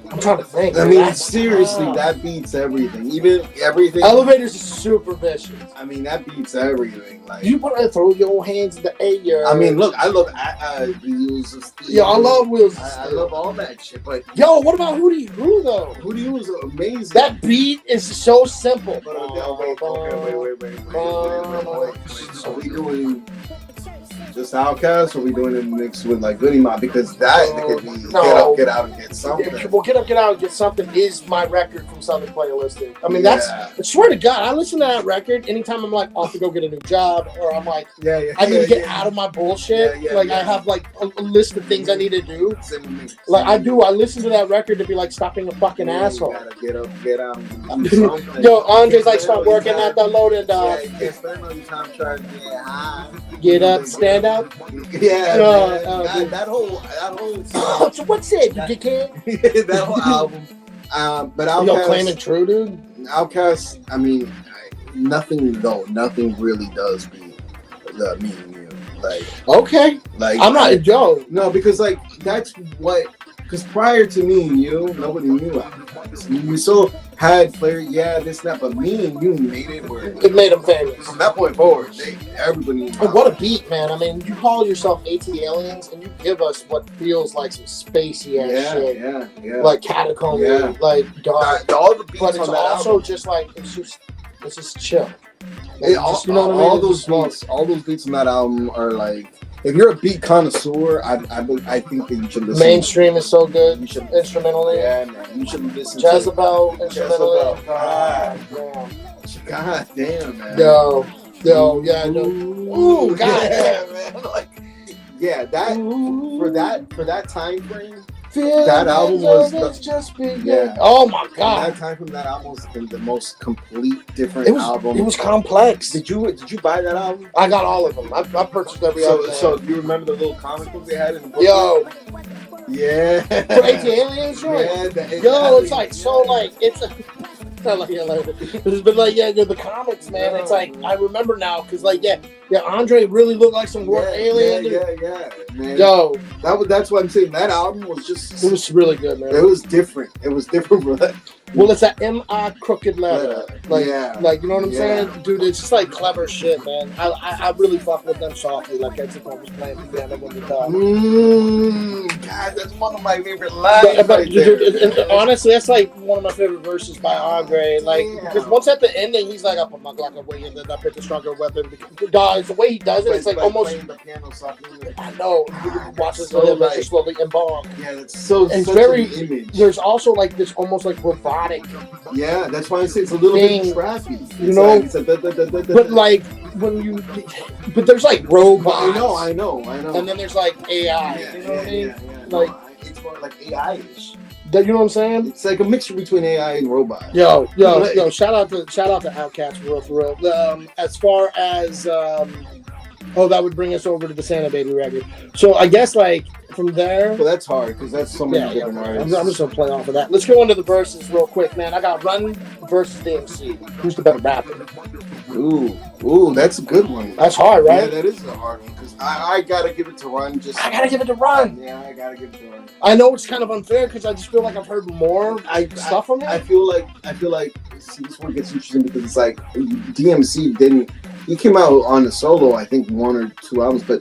[SPEAKER 2] I'm trying to think.
[SPEAKER 3] I mean, seriously, that beats everything. Even everything.
[SPEAKER 2] Elevators is super vicious.
[SPEAKER 3] I mean, that beats everything. Like
[SPEAKER 2] you put throw your hands in the air.
[SPEAKER 3] I mean, look, I love Wheels of Steel.
[SPEAKER 2] Yeah, I love Wheels.
[SPEAKER 3] I love all that shit. But
[SPEAKER 2] yo, what about Hootie Who though?
[SPEAKER 3] Hootie Who is amazing.
[SPEAKER 2] That beat is so simple.
[SPEAKER 3] Wait. Are we doing just Outkast, or are we doing it mixed with like Goody Mob? Because that could be Get Out and Get Something.
[SPEAKER 2] Well, Get Up, Get Out and Get Something is my record from Southern Playlistic. I mean, I swear to God, I listen to that record anytime I'm like off to go get a new job, or I'm like, I need to get out of my bullshit. I have like a list of things I need to do. Like I listen to that record to be like, stop being a fucking asshole.
[SPEAKER 3] You gotta get up, get out, and do something.
[SPEAKER 2] Yo, Andre's like, start working at the loading dock.
[SPEAKER 3] You can't spend all your time trying to get high.
[SPEAKER 2] Get up, stand up.
[SPEAKER 3] Yeah, that whole song.
[SPEAKER 2] So what's it, you dickhead?
[SPEAKER 3] That whole album. But Outkast,
[SPEAKER 2] yo, Claiming True, dude.
[SPEAKER 3] Outkast, I mean, nothing really does beat the Me and You. Like,
[SPEAKER 2] okay,
[SPEAKER 3] like
[SPEAKER 2] I'm not
[SPEAKER 3] no, because like that's what. Because prior to Me and You, nobody knew Outkast. You still had Flair, this, that, but Me and You made it where
[SPEAKER 2] it made them famous.
[SPEAKER 3] From that point forward, everybody knew.
[SPEAKER 2] And what a beat, man. I mean, you call yourself AT Aliens and you give us what feels like some spacey ass shit.
[SPEAKER 3] Yeah.
[SPEAKER 2] Like Catacomb, like dark.
[SPEAKER 3] All the beats
[SPEAKER 2] but it's
[SPEAKER 3] on that
[SPEAKER 2] also
[SPEAKER 3] album.
[SPEAKER 2] just like, it's just chill.
[SPEAKER 3] Like, all those beats on that album are like, if you're a beat connoisseur, I think that you should listen.
[SPEAKER 2] Mainstream is so good. You should instrumentally.
[SPEAKER 3] Yeah, man. You should listen.
[SPEAKER 2] Jezebel instrumentally.
[SPEAKER 3] God damn, man.
[SPEAKER 2] Yo, yeah, I know. Ooh, God damn,
[SPEAKER 3] man. Like, for that time frame.
[SPEAKER 2] That
[SPEAKER 3] album was
[SPEAKER 2] oh my God!
[SPEAKER 3] That time from that album was the most complete different album.
[SPEAKER 2] It was complex.
[SPEAKER 3] Did you buy that album?
[SPEAKER 2] I got all of them. I purchased every album.
[SPEAKER 3] So do you remember the little comic book they had in the book?
[SPEAKER 2] Yo,
[SPEAKER 3] yeah.
[SPEAKER 2] For AT Aliens, right? Yo, it's like so like it's a. But the comics, man. It's like I remember now because Andre really looked like some work alien.
[SPEAKER 3] Yeah, man.
[SPEAKER 2] Yo,
[SPEAKER 3] that's what I'm saying. That album was just.
[SPEAKER 2] It was really good, man.
[SPEAKER 3] It was different. It was different for that.
[SPEAKER 2] Well, it's that M.I. crooked letter. Like,
[SPEAKER 3] yeah.
[SPEAKER 2] like, you know what I'm saying? Dude, it's just like clever shit, man. I really fuck with them softly. Like, I think I was playing piano when we talk.
[SPEAKER 3] God, that's one of my favorite lines.
[SPEAKER 2] But dude, honestly, that's like one of my favorite verses by Andre. Like, because once at the ending, he's like, I put my Glock away and then I picked a stronger weapon. Guys, the way he does it, it's like almost.
[SPEAKER 3] The piano softly.
[SPEAKER 2] I know. Watch this so slowly and bomb.
[SPEAKER 3] Yeah, that's so.
[SPEAKER 2] And
[SPEAKER 3] such
[SPEAKER 2] very.
[SPEAKER 3] an image.
[SPEAKER 2] There's also like this almost like robotic.
[SPEAKER 3] Yeah, that's why I say it's a little bit trappy.
[SPEAKER 2] You know,
[SPEAKER 3] like,
[SPEAKER 2] but like when you, but there's like robots.
[SPEAKER 3] I know.
[SPEAKER 2] And then there's like AI.
[SPEAKER 3] Yeah,
[SPEAKER 2] you know what I mean?
[SPEAKER 3] Yeah.
[SPEAKER 2] Like
[SPEAKER 3] it's more like AI-ish.
[SPEAKER 2] You know what I'm saying?
[SPEAKER 3] It's like a mixture between AI and robot.
[SPEAKER 2] Yo! Shout out to Outcast for real. As far as that would bring us over to the Santa Baby record. So I guess like from there.
[SPEAKER 3] Well, that's hard because that's so many different artists.
[SPEAKER 2] I'm just gonna play off of that. Let's go into the verses real quick, man. I got Run versus DMC. Who's the better rapper?
[SPEAKER 3] Ooh, that's a good one.
[SPEAKER 2] That's hard, right?
[SPEAKER 3] Yeah, that is a hard one because I gotta give it to Run.
[SPEAKER 2] I gotta give it to Run.
[SPEAKER 3] Yeah, I gotta give it to Run.
[SPEAKER 2] I know it's kind of unfair because I just feel like I've heard more stuff from him.
[SPEAKER 3] I feel like see, this one gets interesting because it's like DMC didn't. He came out on a solo, I think 1 or 2 albums, but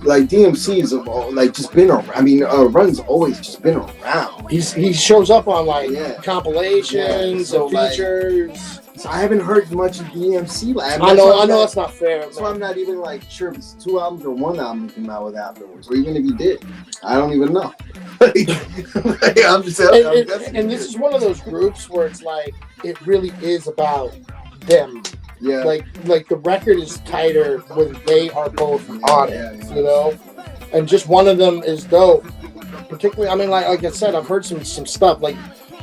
[SPEAKER 3] like DMC's like just been around. I mean, Run's always just been around.
[SPEAKER 2] He shows up on like compilations and features.
[SPEAKER 3] Like, so I haven't heard much of DMC.
[SPEAKER 2] I know that's not fair.
[SPEAKER 3] That's why I'm not even like sure if it's 2 albums or 1 album he came out with afterwards, or even if he did, I don't even know. I'm just saying.
[SPEAKER 2] And this is one of those groups where it's like it really is about them.
[SPEAKER 3] Yeah.
[SPEAKER 2] Like the record is tighter when they are both on it, you know? And just one of them is dope. Particularly, I mean, like I said, I've heard some stuff. Like,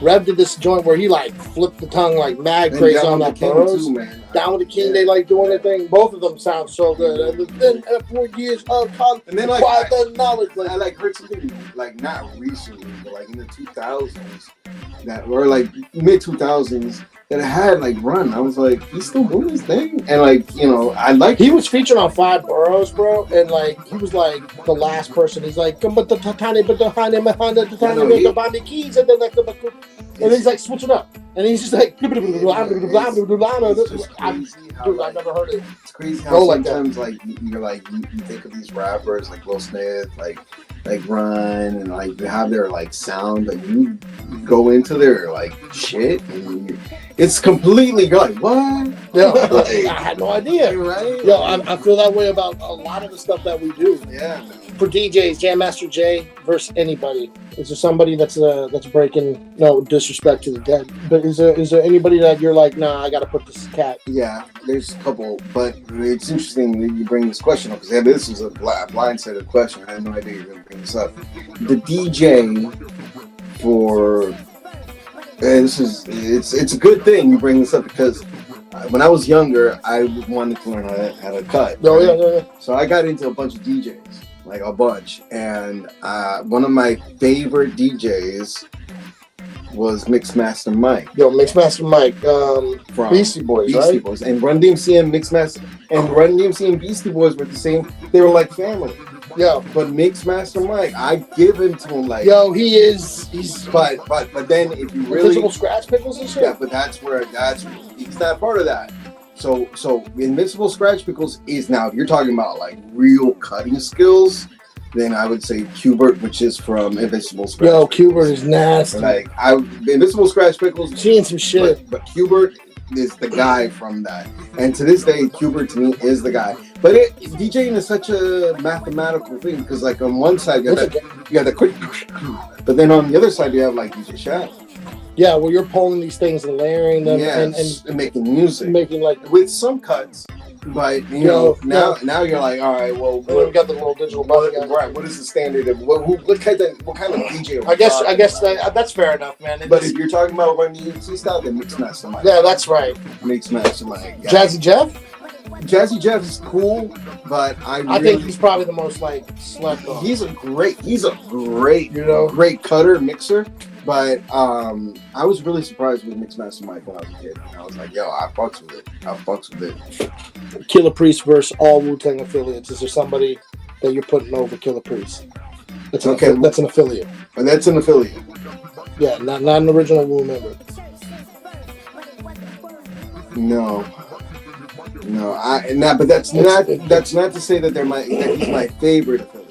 [SPEAKER 2] Rev did this joint where he, like, flipped the tongue like mad crazy on that Burroughs. Down with the King, they, like, doing their thing. Both of them sound so good. And then, 4 years of time,
[SPEAKER 3] and then, like,
[SPEAKER 2] knowledge.
[SPEAKER 3] I, like, heard something, like, not recently, but, like, in the 2000s, that were, like, mid-2000s, that had like Run. I was like, he's still doing his thing, and like, you know, I like.
[SPEAKER 2] He was featured on 5 Boroughs, bro, and like he was like the last person. He's like, but the tiny keys, and then like and he's like switching up, and he's just like, dude, I've never heard it.
[SPEAKER 3] It's crazy how sometimes like you're like you think of these rappers like Will Smith, like Run, and like they have their like sound, but you go into their like shit and it's completely like what?
[SPEAKER 2] Yeah, like, I had no idea.
[SPEAKER 3] Right?
[SPEAKER 2] Yo, I feel that way about a lot of the stuff that we do.
[SPEAKER 3] Yeah.
[SPEAKER 2] For DJs, Jam Master Jay versus anybody. Is there somebody that's breaking? No disrespect to the dead, but is there anybody that you're like, nah, I gotta put this cat?
[SPEAKER 3] Yeah, there's a couple, but it's interesting that you bring this question up because this is a blindsided question. I had no idea you were gonna bring this up. The DJ for it's a good thing you bring this up because when I was younger, I wanted to learn how to cut.
[SPEAKER 2] Oh, right? Yeah.
[SPEAKER 3] So I got into a bunch of DJs, like a bunch, and one of my favorite DJs was Mixmaster Mike.
[SPEAKER 2] Yo, Mixmaster Mike from Beastie Boys,
[SPEAKER 3] Beastie Boys, and Run DMC and Mixmaster and Run DMC and Beastie Boys were the same. They were like family.
[SPEAKER 2] Yeah,
[SPEAKER 3] but Mixmaster Mike, I give him to him like.
[SPEAKER 2] Yo, he's.
[SPEAKER 3] But then if you really.
[SPEAKER 2] Invisible Scratch Pickles and shit.
[SPEAKER 3] Yeah, but he's not part of that. So Invincible Scratch Pickles is now. If you're talking about like real cutting skills, then I would say Qbert, which is from Invincible Scratch.
[SPEAKER 2] Yo, Qbert is nasty.
[SPEAKER 3] Like Invincible Scratch Pickles.
[SPEAKER 2] Seeing some shit.
[SPEAKER 3] But Qbert is the guy from that, and to this day, Qbert to me is the guy. But DJing is such a mathematical thing because, like, on one side you have the quick, but then on the other side you have like DJ Shadow.
[SPEAKER 2] Yeah, well, you're pulling these things and layering them and
[SPEAKER 3] making music,
[SPEAKER 2] making like
[SPEAKER 3] with some cuts. But you know, now you're like, all right, well,
[SPEAKER 2] we got the little digital button.
[SPEAKER 3] Right? What is the standard of what kind of DJ?
[SPEAKER 2] I guess that's fair enough, man.
[SPEAKER 3] But if you're talking about Run DMC style, then Mixmaster Mike.
[SPEAKER 2] Yeah, that's right.
[SPEAKER 3] Mixmaster Mike. Yeah.
[SPEAKER 2] Jazzy Jeff.
[SPEAKER 3] Jazzy Jeff is cool, but I
[SPEAKER 2] think he's probably the most like slept on.
[SPEAKER 3] He's a great, great cutter mixer. But I was really surprised with Mixmaster Mike when I was a kid. I was like, yo, I fucks with it.
[SPEAKER 2] Killer Priest versus all Wu-Tang affiliates. Is there somebody that you're putting over Killer Priest? That's an affiliate.
[SPEAKER 3] And that's an affiliate.
[SPEAKER 2] Yeah, not an original Wu member.
[SPEAKER 3] No. But that's not to say that he's my favorite affiliate.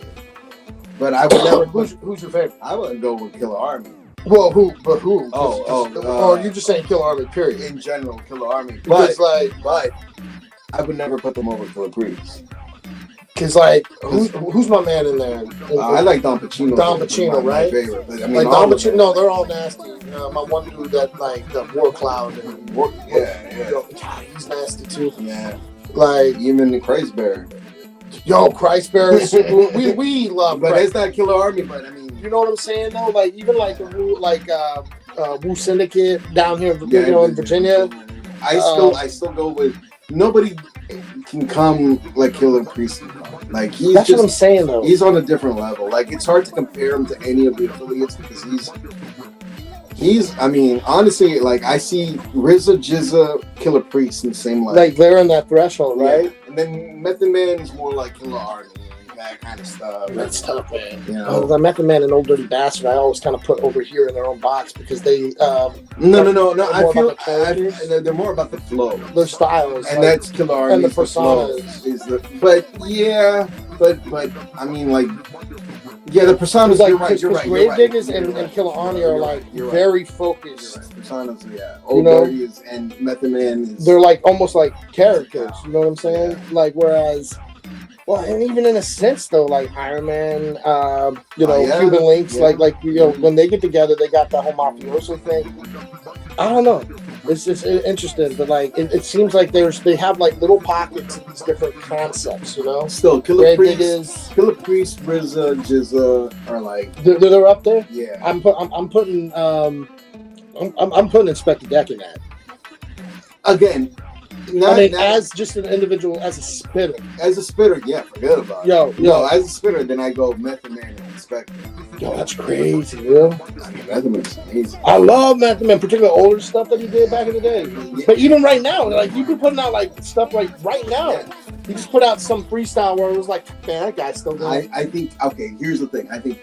[SPEAKER 3] But I would never.
[SPEAKER 2] Who's your favorite?
[SPEAKER 3] I wouldn't go with Killer Army.
[SPEAKER 2] Well, who? But who?
[SPEAKER 3] Oh,
[SPEAKER 2] you're just saying Killer Army, period.
[SPEAKER 3] In general, Killer Army.
[SPEAKER 2] But
[SPEAKER 3] I would never put them over Killer Priest.
[SPEAKER 2] Cause like, who's my man in there?
[SPEAKER 3] I like Don Pacino.
[SPEAKER 2] Don Pacino, right?
[SPEAKER 3] My favorite. But, I mean,
[SPEAKER 2] like Don Pacino, no, they're all nasty. My one dude that like the War Cloud and he's nasty too.
[SPEAKER 3] Yeah,
[SPEAKER 2] like
[SPEAKER 3] even the Christbearer.
[SPEAKER 2] Yo, Christbearer, we love.
[SPEAKER 3] But it's not Killer Army. But I mean,
[SPEAKER 2] you know what I'm saying though? Like even like the Wu Syndicate down here in Virginia.
[SPEAKER 3] I still go with nobody can come like Killer Priest. Like
[SPEAKER 2] that's what I'm saying though.
[SPEAKER 3] He's on a different level. Like it's hard to compare him to any of the affiliates because he's. I mean, honestly, like I see RZA, Jizza, Killer Priest in the same light.
[SPEAKER 2] Like they're in that threshold, right?
[SPEAKER 3] Yeah. And then Method Man is more like Killer Army. That kind of stuff.
[SPEAKER 2] That's tough, man.
[SPEAKER 3] You know?
[SPEAKER 2] The Method Man and Old Dirty Bastard, I always kind of put over here in their own box because they.
[SPEAKER 3] No. I feel they're more about the flow,
[SPEAKER 2] their styles,
[SPEAKER 3] and that's Killer Army.
[SPEAKER 2] And the personas
[SPEAKER 3] but I mean, like, yeah, the personas.
[SPEAKER 2] Like,
[SPEAKER 3] you're right.
[SPEAKER 2] Gravediggers and Killer Army are like very focused.
[SPEAKER 3] Personas, yeah. Old Dirty and Method Man is.
[SPEAKER 2] They're like almost like characters. You know what I'm saying? Yeah. Like whereas. Well, and even in a sense, though, like Iron Man, Cuban Links, like when they get together, they got that whole mafioso thing. I don't know. It's just interesting, but like it seems like they have like little pockets of these different concepts, you know.
[SPEAKER 3] Still, Killer Priest, RZA, Jizza are like
[SPEAKER 2] they're up there.
[SPEAKER 3] Yeah,
[SPEAKER 2] I'm putting Inspector Deck in that.
[SPEAKER 3] Again.
[SPEAKER 2] As just an individual, as a spitter.
[SPEAKER 3] Yeah, forget about it.
[SPEAKER 2] Yo,
[SPEAKER 3] as a spitter, then I go Method Man and Inspector.
[SPEAKER 2] Yo, that's crazy, yo.
[SPEAKER 3] I mean, Method Man's amazing.
[SPEAKER 2] I love Method Man, particularly older stuff that he did back in the day. Yeah. But even right now, like you be putting out like stuff like right now. Yeah. He just put out some freestyle where it was like, man, that guy's still going.
[SPEAKER 3] I think. Okay, here's the thing. I think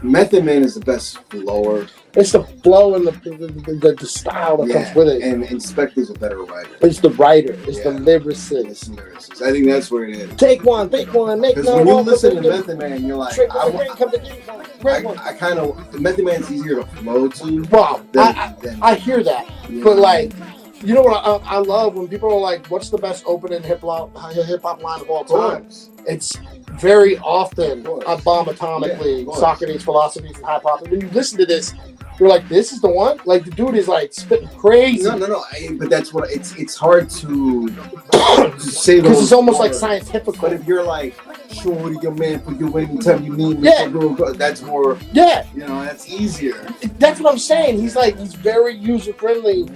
[SPEAKER 3] Method Man is the best flower.
[SPEAKER 2] It's the flow and the style that comes with it.
[SPEAKER 3] And Inspector's a better writer.
[SPEAKER 2] It's the writer. It's the lyricist.
[SPEAKER 3] I think that's where it is.
[SPEAKER 2] Take one, make no.
[SPEAKER 3] Because when you listen to Method Man, you're like, I kind of Method Man's easier to flow to.
[SPEAKER 2] Bro, I hear that, but like. You know what I love when people are like, "What's the best opening hip hop line of all time?" It's very often I bomb atomically, Socrates, philosophies, and hypothesis. When you listen to this, you're like, "This is the one." Like the dude is like spitting crazy.
[SPEAKER 3] No. But that's what it's hard to say
[SPEAKER 2] because it's almost like scientific.
[SPEAKER 3] But if you're like, "Shorty, your man for you anytime you need me," that's more.
[SPEAKER 2] Yeah,
[SPEAKER 3] that's easier.
[SPEAKER 2] That's what I'm saying. He's very user friendly.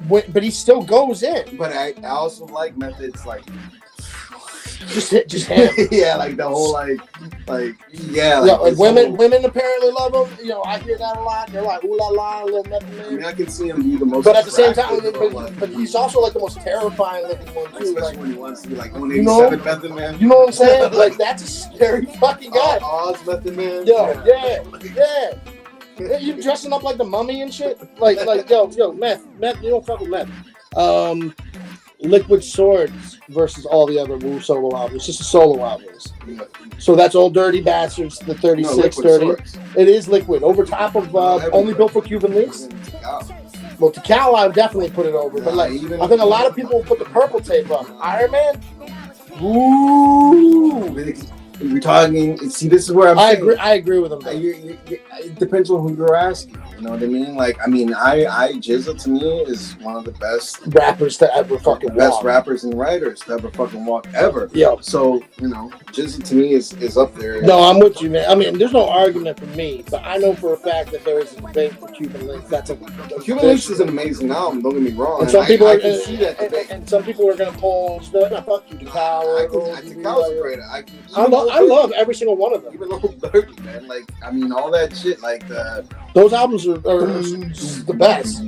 [SPEAKER 2] But he still goes in.
[SPEAKER 3] But I also like methods like
[SPEAKER 2] just him.
[SPEAKER 3] Yeah, like the whole like
[SPEAKER 2] women apparently love him. I hear that a lot. They're like, ooh la la, little Method Man.
[SPEAKER 3] I mean, I can see him be the most.
[SPEAKER 2] But at the same time, but he's also like the most terrifying looking one too.
[SPEAKER 3] Especially when he wants to be like 187 Method Man.
[SPEAKER 2] You know what I'm saying? Like that's a scary fucking guy.
[SPEAKER 3] Oz Method Man.
[SPEAKER 2] Yeah. You dressing up like the mummy and shit? Like, yo, meth, you don't fuck with meth. Liquid Swords versus all the other Wu solo albums. Just the solo albums. Yeah. So that's Old Dirty Bastards, the 36, 30. Swords. It is Liquid. Over top of Only Built for Cuban Links. Well, Tikal, I would definitely put it over. But I think a lot of people put the purple tape up. Iron Man? Ooh.
[SPEAKER 3] You're talking. See, this is where I'm.
[SPEAKER 2] I agree with him.
[SPEAKER 3] It depends on who you're asking. You know what I mean? Like, I mean, Jizza to me is one of the best
[SPEAKER 2] rappers to ever fucking walk.
[SPEAKER 3] Best rappers and writers to ever fucking walk ever.
[SPEAKER 2] Yeah.
[SPEAKER 3] So Jizza to me is up there.
[SPEAKER 2] No, I'm with you, man. I mean, there's no argument for me, but I know for a fact that there is a debate for Cuban Links.
[SPEAKER 3] Cuban Links is an amazing album. Don't get me wrong.
[SPEAKER 2] And some people
[SPEAKER 3] can see that debate.
[SPEAKER 2] And some people are gonna pull. Fuck you, Tikal.
[SPEAKER 3] Tikal's great.
[SPEAKER 2] I love every single one of them.
[SPEAKER 3] Even Old Dirty, man. Like, I mean, all that shit. Like
[SPEAKER 2] those albums are the best.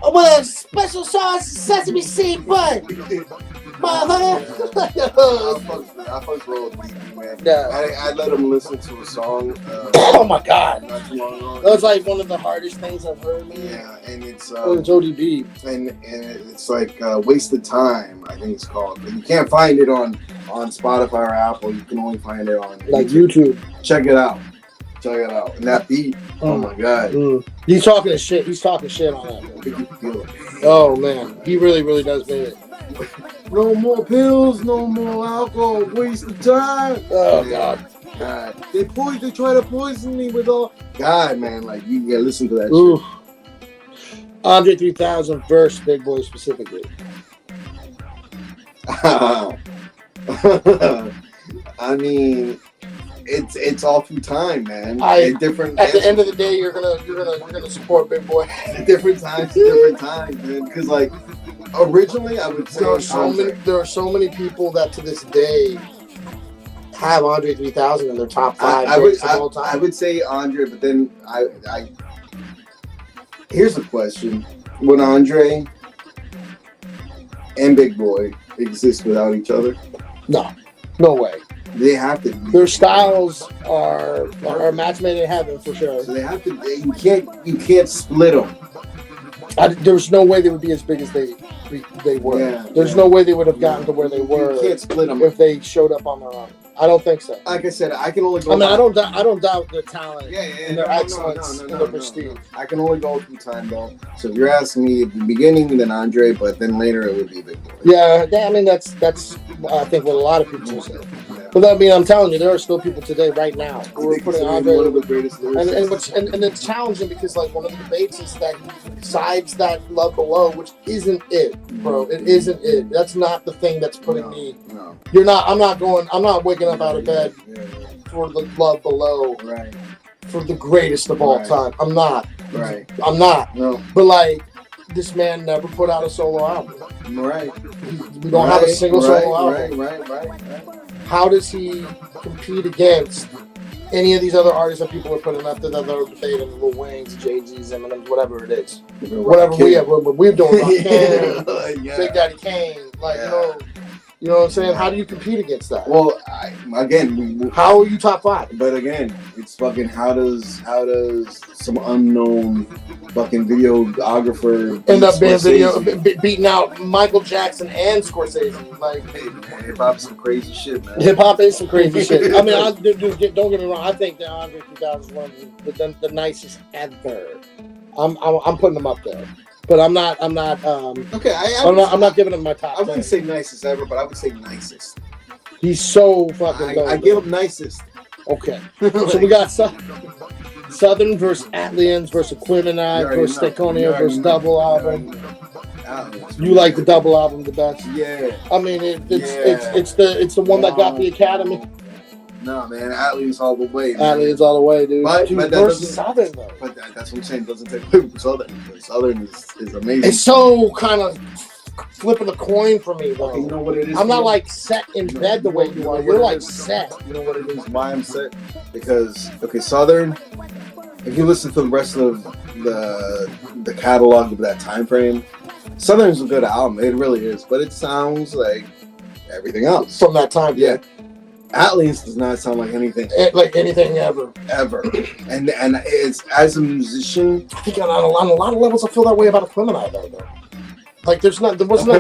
[SPEAKER 4] Oh, well, special sauce, sesame seed bun.
[SPEAKER 3] I fucks roll with man.
[SPEAKER 2] Yeah.
[SPEAKER 3] I let him listen to a song.
[SPEAKER 2] Oh my god.
[SPEAKER 3] Not too long ago.
[SPEAKER 2] That was like one of the hardest things I've heard, man.
[SPEAKER 3] Yeah, and it's
[SPEAKER 2] ODB.
[SPEAKER 3] and it's like Wasted Time, I think it's called. But you can't find it on Spotify or Apple. You can only find it on
[SPEAKER 2] Like YouTube.
[SPEAKER 3] Check it out. And that beat, oh my god.
[SPEAKER 2] He's talking shit. He's talking shit on that.
[SPEAKER 3] I think you can feel it.
[SPEAKER 2] Oh man, he really, really does mean it.
[SPEAKER 3] No more pills, no more alcohol, waste of time.
[SPEAKER 2] Oh god.
[SPEAKER 3] They try to poison me with all. God, man, like you gotta listen to that
[SPEAKER 2] Ooh. Andre 3000 verse Big Boy specifically.
[SPEAKER 3] shit. I mean, it's all through time, man.
[SPEAKER 2] At
[SPEAKER 3] different.
[SPEAKER 2] the end of the day, you're gonna support Big Boy.
[SPEAKER 3] Different times, man. Because like originally, I would say
[SPEAKER 2] There are so many people that to this day have Andre 3000 in their top 5 of all time.
[SPEAKER 3] I would say Andre, but then I here's the question: would Andre and Big Boy exist without each other?
[SPEAKER 2] No way.
[SPEAKER 3] They have to.
[SPEAKER 2] Their styles are a match made in heaven for sure.
[SPEAKER 3] So they have to. You can't split them.
[SPEAKER 2] There's no way they would be as big as they were.
[SPEAKER 3] Yeah,
[SPEAKER 2] There's no way they would have gotten to where they were.
[SPEAKER 3] You can't split them
[SPEAKER 2] if they showed up on their own. I don't think so.
[SPEAKER 3] Like I said, I can only go.
[SPEAKER 2] I mean, I don't doubt their talent and their excellence and their prestige.
[SPEAKER 3] I can only go through time though. So if you're asking me at the beginning, then Andre, but then later it would be Big Boy.
[SPEAKER 2] Yeah. I mean, that's I think what a lot of people say. But I mean, I'm telling you, there are still people today, right now, who are putting Andre.
[SPEAKER 3] One of the greatest lyricists.
[SPEAKER 2] And it's challenging because like one of the debates is that besides that Love Below, which isn't it, bro. It isn't it. That's not the thing that's putting me.
[SPEAKER 3] No.
[SPEAKER 2] You're not. I'm not waking up out of bed for the Love Below.
[SPEAKER 3] Right.
[SPEAKER 2] For the greatest of all time. I'm not.
[SPEAKER 3] Right.
[SPEAKER 2] I'm not.
[SPEAKER 3] No.
[SPEAKER 2] But like, this man never put out a solo album.
[SPEAKER 3] Right.
[SPEAKER 2] We don't have a single solo album.
[SPEAKER 3] Right.
[SPEAKER 2] How does he compete against any of these other artists that people are putting up there that are debating, the Lil Wayne's, Jay-Z's, Eminem's, whatever it is, whatever we're doing, Big Daddy Kane, like you know what I'm saying? How do you compete against that?
[SPEAKER 3] Well,
[SPEAKER 2] how are you top 5?
[SPEAKER 3] But again, it's fucking how does some unknown fucking videographer
[SPEAKER 2] end up beating out Michael Jackson and Scorsese? Like,
[SPEAKER 3] hey, man, hip hop is some crazy shit, man.
[SPEAKER 2] Hip hop is some crazy shit. I mean, don't get me wrong. I think that Andre 3000 is one of the nicest ever. I'm putting him up there. But I'm not.
[SPEAKER 3] Okay,
[SPEAKER 2] I'm not giving him my top.
[SPEAKER 3] I wouldn't say nicest ever, but I would say nicest.
[SPEAKER 2] He's so fucking.
[SPEAKER 3] I give him nicest.
[SPEAKER 2] Okay, so we got Southern versus Atlians versus Aquemini versus Staconia versus double album. You like the double album the best?
[SPEAKER 3] Yeah.
[SPEAKER 2] I mean, it's the one that got the Academy.
[SPEAKER 3] No, man, Atlians all the way.
[SPEAKER 2] Atlians all the way, dude.
[SPEAKER 3] But
[SPEAKER 2] versus Southern, though.
[SPEAKER 3] But that's what I'm saying. It doesn't take away from Southern. Southern is amazing.
[SPEAKER 2] It's so kind of flipping a coin for me, though.
[SPEAKER 3] Okay, you know what it is?
[SPEAKER 2] I'm not like set in bed the way you are. You're like set.
[SPEAKER 3] You know what it is? Why I'm set? Because Southern. If you listen to the rest of the catalog of that time frame, Southern's a good album. It really is. But it sounds like everything else
[SPEAKER 2] from that time.
[SPEAKER 3] Yeah. Atlians does not sound like anything.
[SPEAKER 2] Like anything ever.
[SPEAKER 3] And it's, as a musician,
[SPEAKER 2] I think on a lot of levels I feel that way about Aquemini though. Like there wasn't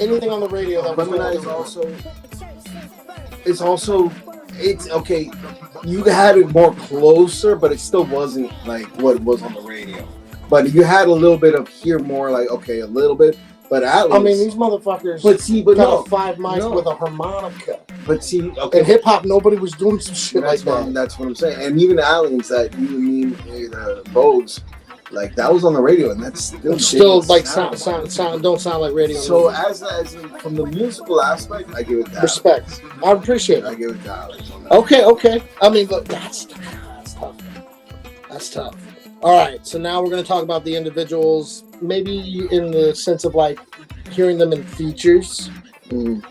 [SPEAKER 2] anything on the radio that was
[SPEAKER 3] it's okay. You had it more closer, but it still wasn't like what was on the radio. But you had a little bit of here more like a little bit. But Atlians,
[SPEAKER 2] I mean, these motherfuckers. Got 5 mics with a harmonica.
[SPEAKER 3] But see,
[SPEAKER 2] in hip hop, nobody was doing some shit like that.
[SPEAKER 3] That's what I'm saying. And even Atlians that you and me, Vogues, like that was on the radio, and that's still
[SPEAKER 2] like sound don't sound like radio.
[SPEAKER 3] So as from the musical aspect, I give it that.
[SPEAKER 2] Respect. I appreciate it.
[SPEAKER 3] I give it that.
[SPEAKER 2] Okay. I mean, look, that's tough. That's tough. All right, so now we're going to talk about the individuals, maybe in the sense of like hearing them in features. Run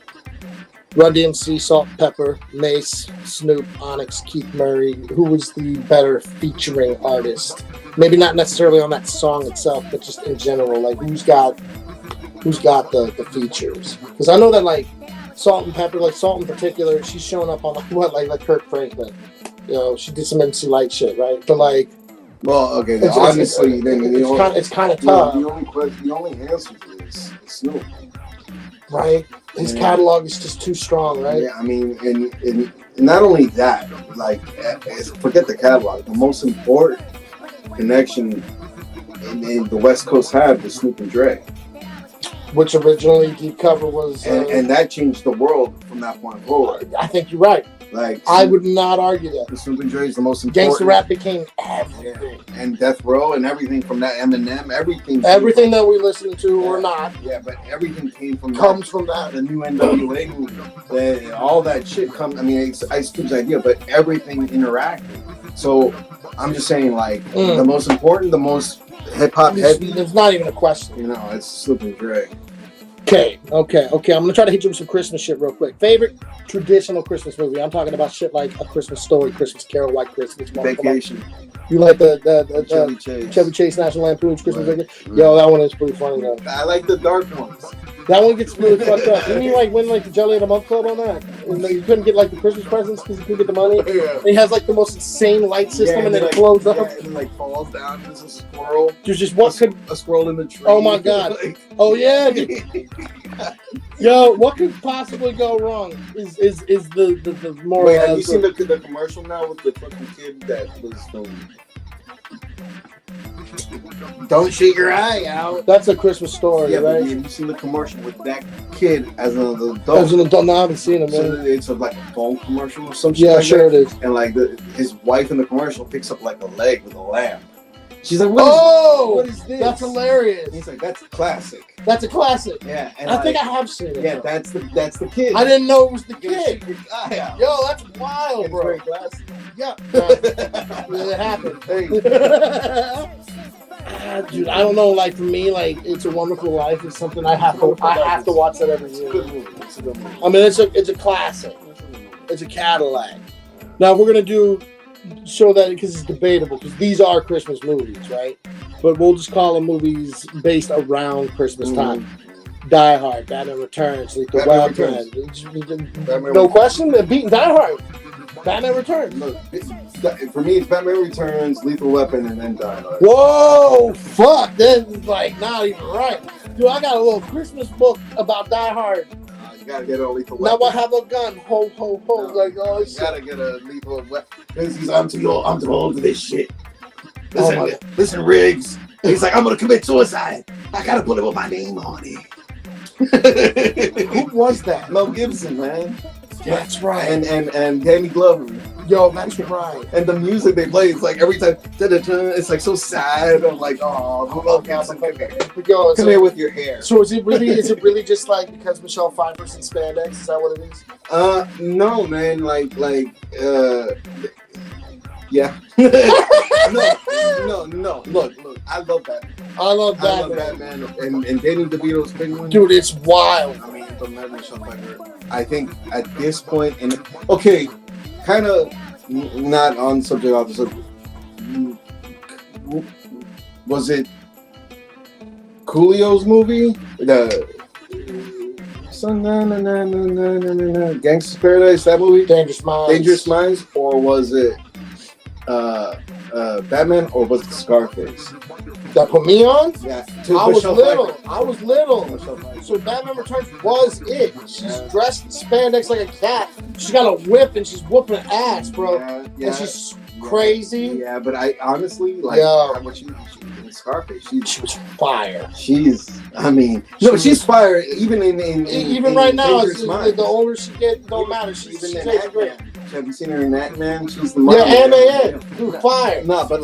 [SPEAKER 2] DMC, Salt and Pepper, Mace, Snoop, Onyx, Keith Murray. Who was the better featuring artist? Maybe not necessarily on that song itself, but just in general. Like who's got the features? Because I know that like Salt and Pepper, like Salt in particular, she's showing up on like Kirk Franklin. You know, she did some MC Light shit, right? But like,
[SPEAKER 3] well, okay, obviously,
[SPEAKER 2] it's kind of tough.
[SPEAKER 3] The only answer to this is Snoop,
[SPEAKER 2] right? His catalog is just too strong, right?
[SPEAKER 3] Yeah, I mean, and not only that, like, forget the catalog. The most important connection in the West Coast had was Snoop and Dre.
[SPEAKER 2] Which originally Deep Cover was...
[SPEAKER 3] and that changed the world from that point forward.
[SPEAKER 2] I think you're right.
[SPEAKER 3] Like,
[SPEAKER 2] I would not argue that.
[SPEAKER 3] Snoop and Dre is the most important.
[SPEAKER 2] Gangsta rap became everything.
[SPEAKER 3] And Death Row and everything from that, Eminem, everything.
[SPEAKER 2] Everything that we listen to or not.
[SPEAKER 3] Yeah, but everything
[SPEAKER 2] comes from that.
[SPEAKER 3] The new NWA movement. All that shit comes. I mean, it's Ice Cube's idea, but everything interacting. So I'm just saying, like, the most important, the most hip hop heavy.
[SPEAKER 2] There's not even a question.
[SPEAKER 3] You know, it's Snoop and Dre.
[SPEAKER 2] Okay. I'm gonna try to hit you with some Christmas shit real quick. Favorite traditional Christmas movie? I'm talking about shit like A Christmas Story, Christmas Carol, White Christmas,
[SPEAKER 3] Vacation.
[SPEAKER 2] You like the
[SPEAKER 3] Chevy
[SPEAKER 2] Chase National Lampoon's Christmas Vacation? Yo, that one is pretty funny though.
[SPEAKER 3] I like the dark ones.
[SPEAKER 2] That one gets really fucked up. Didn't you like win like the Jelly of the Month Club on that? And you couldn't get like the Christmas presents because you couldn't get the money.
[SPEAKER 3] Yeah.
[SPEAKER 2] And he has like the most insane light system, and then it blows up.
[SPEAKER 3] And it like falls down. There's a squirrel.
[SPEAKER 2] There's just what could
[SPEAKER 3] a squirrel in the tree.
[SPEAKER 2] Oh my god. Oh yeah. Yo, what could possibly go wrong? Is the more.
[SPEAKER 3] Wait, have you seen the commercial now with the fucking kid that was Don't shoot your eye out.
[SPEAKER 2] That's A Christmas Story, right?
[SPEAKER 3] Yeah, you seen the commercial with that kid as an adult?
[SPEAKER 2] As an adult, no, I haven't seen it, man.
[SPEAKER 3] So it's like a phone commercial or some shit.
[SPEAKER 2] Yeah,
[SPEAKER 3] like
[SPEAKER 2] sure
[SPEAKER 3] that.
[SPEAKER 2] it is.
[SPEAKER 3] And like his wife in the commercial picks up like a leg with a lamb. She's like,
[SPEAKER 2] what
[SPEAKER 3] is this?
[SPEAKER 2] That's hilarious.
[SPEAKER 3] And he's like, that's classic.
[SPEAKER 2] That's a classic.
[SPEAKER 3] Yeah, and
[SPEAKER 2] I think I have seen it.
[SPEAKER 3] Yeah, that's the kid.
[SPEAKER 2] I didn't know it was the kid.
[SPEAKER 3] Yeah.
[SPEAKER 2] Yo, that's wild,
[SPEAKER 3] It's
[SPEAKER 2] bro.
[SPEAKER 3] very classic.
[SPEAKER 2] Yeah, it happened.
[SPEAKER 3] Hey.
[SPEAKER 2] Dude, I don't know. Like for me, like It's a Wonderful Life is something I have to watch that every year.
[SPEAKER 3] It's a good movie.
[SPEAKER 2] I mean, it's a classic. It's a Cadillac. Now we're gonna show that because it's debatable because these are Christmas movies, right? But we'll just call them movies based around Christmas time. Die Hard, Batman Returns, Lethal Weapon. No question, they're beating Die Hard. Batman Returns.
[SPEAKER 3] Look, for me, it's Batman Returns, Lethal Weapon, and then Die Hard.
[SPEAKER 2] Whoa, fuck! That's like not even right. Dude, I got a little Christmas book about Die Hard.
[SPEAKER 3] You gotta get a Lethal Weapon.
[SPEAKER 2] Now I have a gun. Ho, ho, ho.
[SPEAKER 3] No,
[SPEAKER 2] like, oh,
[SPEAKER 3] you gotta get a Lethal Weapon. Because I'm too old for this shit. Listen, Riggs. He's like, I'm gonna commit suicide. I gotta put it with my name on it.
[SPEAKER 2] Who was that?
[SPEAKER 3] Mel Gibson, man.
[SPEAKER 2] That's right.
[SPEAKER 3] And Danny Glover.
[SPEAKER 2] Yo, that's right.
[SPEAKER 3] And the music they play, it's like every time, it's like so sad. I'm like, oh, Mel Gibson, come here with your hair.
[SPEAKER 2] So is it really just like because Michelle Pfeiffer's in spandex? Is that what it is?
[SPEAKER 3] No, man. Yeah. No. Look. I love Batman.
[SPEAKER 2] I love
[SPEAKER 3] Batman. And Danny DeVito's Penguin.
[SPEAKER 2] Dude, it's wild.
[SPEAKER 3] I mean, don't let Michelle Pfeiffer. I think at this point, okay, kind of not on subject of the subject. Was it Coolio's movie? Gangsta's Paradise, that movie? Dangerous Minds, or was it Batman, or was it Scarface?
[SPEAKER 2] That put me on?
[SPEAKER 3] Yeah.
[SPEAKER 2] I was little. So Batman Returns was it. She's dressed in spandex like a cat. She's got a whip and she's whooping ass, bro.
[SPEAKER 3] Yeah.
[SPEAKER 2] And she's crazy.
[SPEAKER 3] Yeah, but I honestly like what she in Scarface. She was
[SPEAKER 2] fire.
[SPEAKER 3] She's fire. Even
[SPEAKER 2] right now, the older she gets, don't matter. She's great.
[SPEAKER 3] Have you seen her in that, man? She's the mom.
[SPEAKER 2] Yeah, dude, fire.
[SPEAKER 3] No, but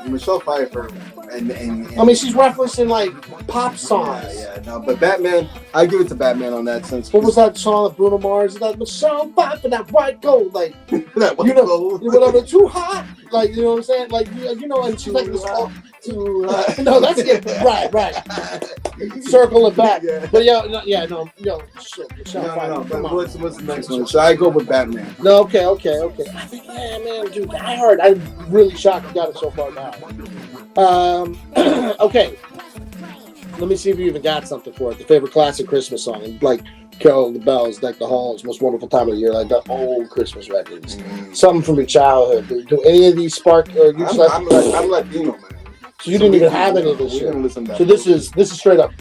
[SPEAKER 3] Michelle Pfeiffer, and
[SPEAKER 2] I mean, she's referencing like pop songs.
[SPEAKER 3] No, but Batman, I give it to Batman on that sense.
[SPEAKER 2] What was that song of Bruno Mars? That Michelle Pfeiffer, that white gold, like
[SPEAKER 3] that white gold,
[SPEAKER 2] whatever, too hot, like you know what I'm saying, like and she's like this. No, that's it. Right. Circle it back. Yeah. But no.
[SPEAKER 3] But what's the next one? So I go with Batman.
[SPEAKER 2] No, okay. I think, man, dude, Die Hard. I'm really shocked you got it so far now. Okay. Let me see if you even got something for it. The favorite classic Christmas song. Like Carol of the Bells, like the Hollis, most wonderful time of the year, like the old Christmas records. Something from your childhood. Do any of these spark? Or you
[SPEAKER 3] I'm Latino, man.
[SPEAKER 2] So you didn't even have any of this shit. So this is straight up.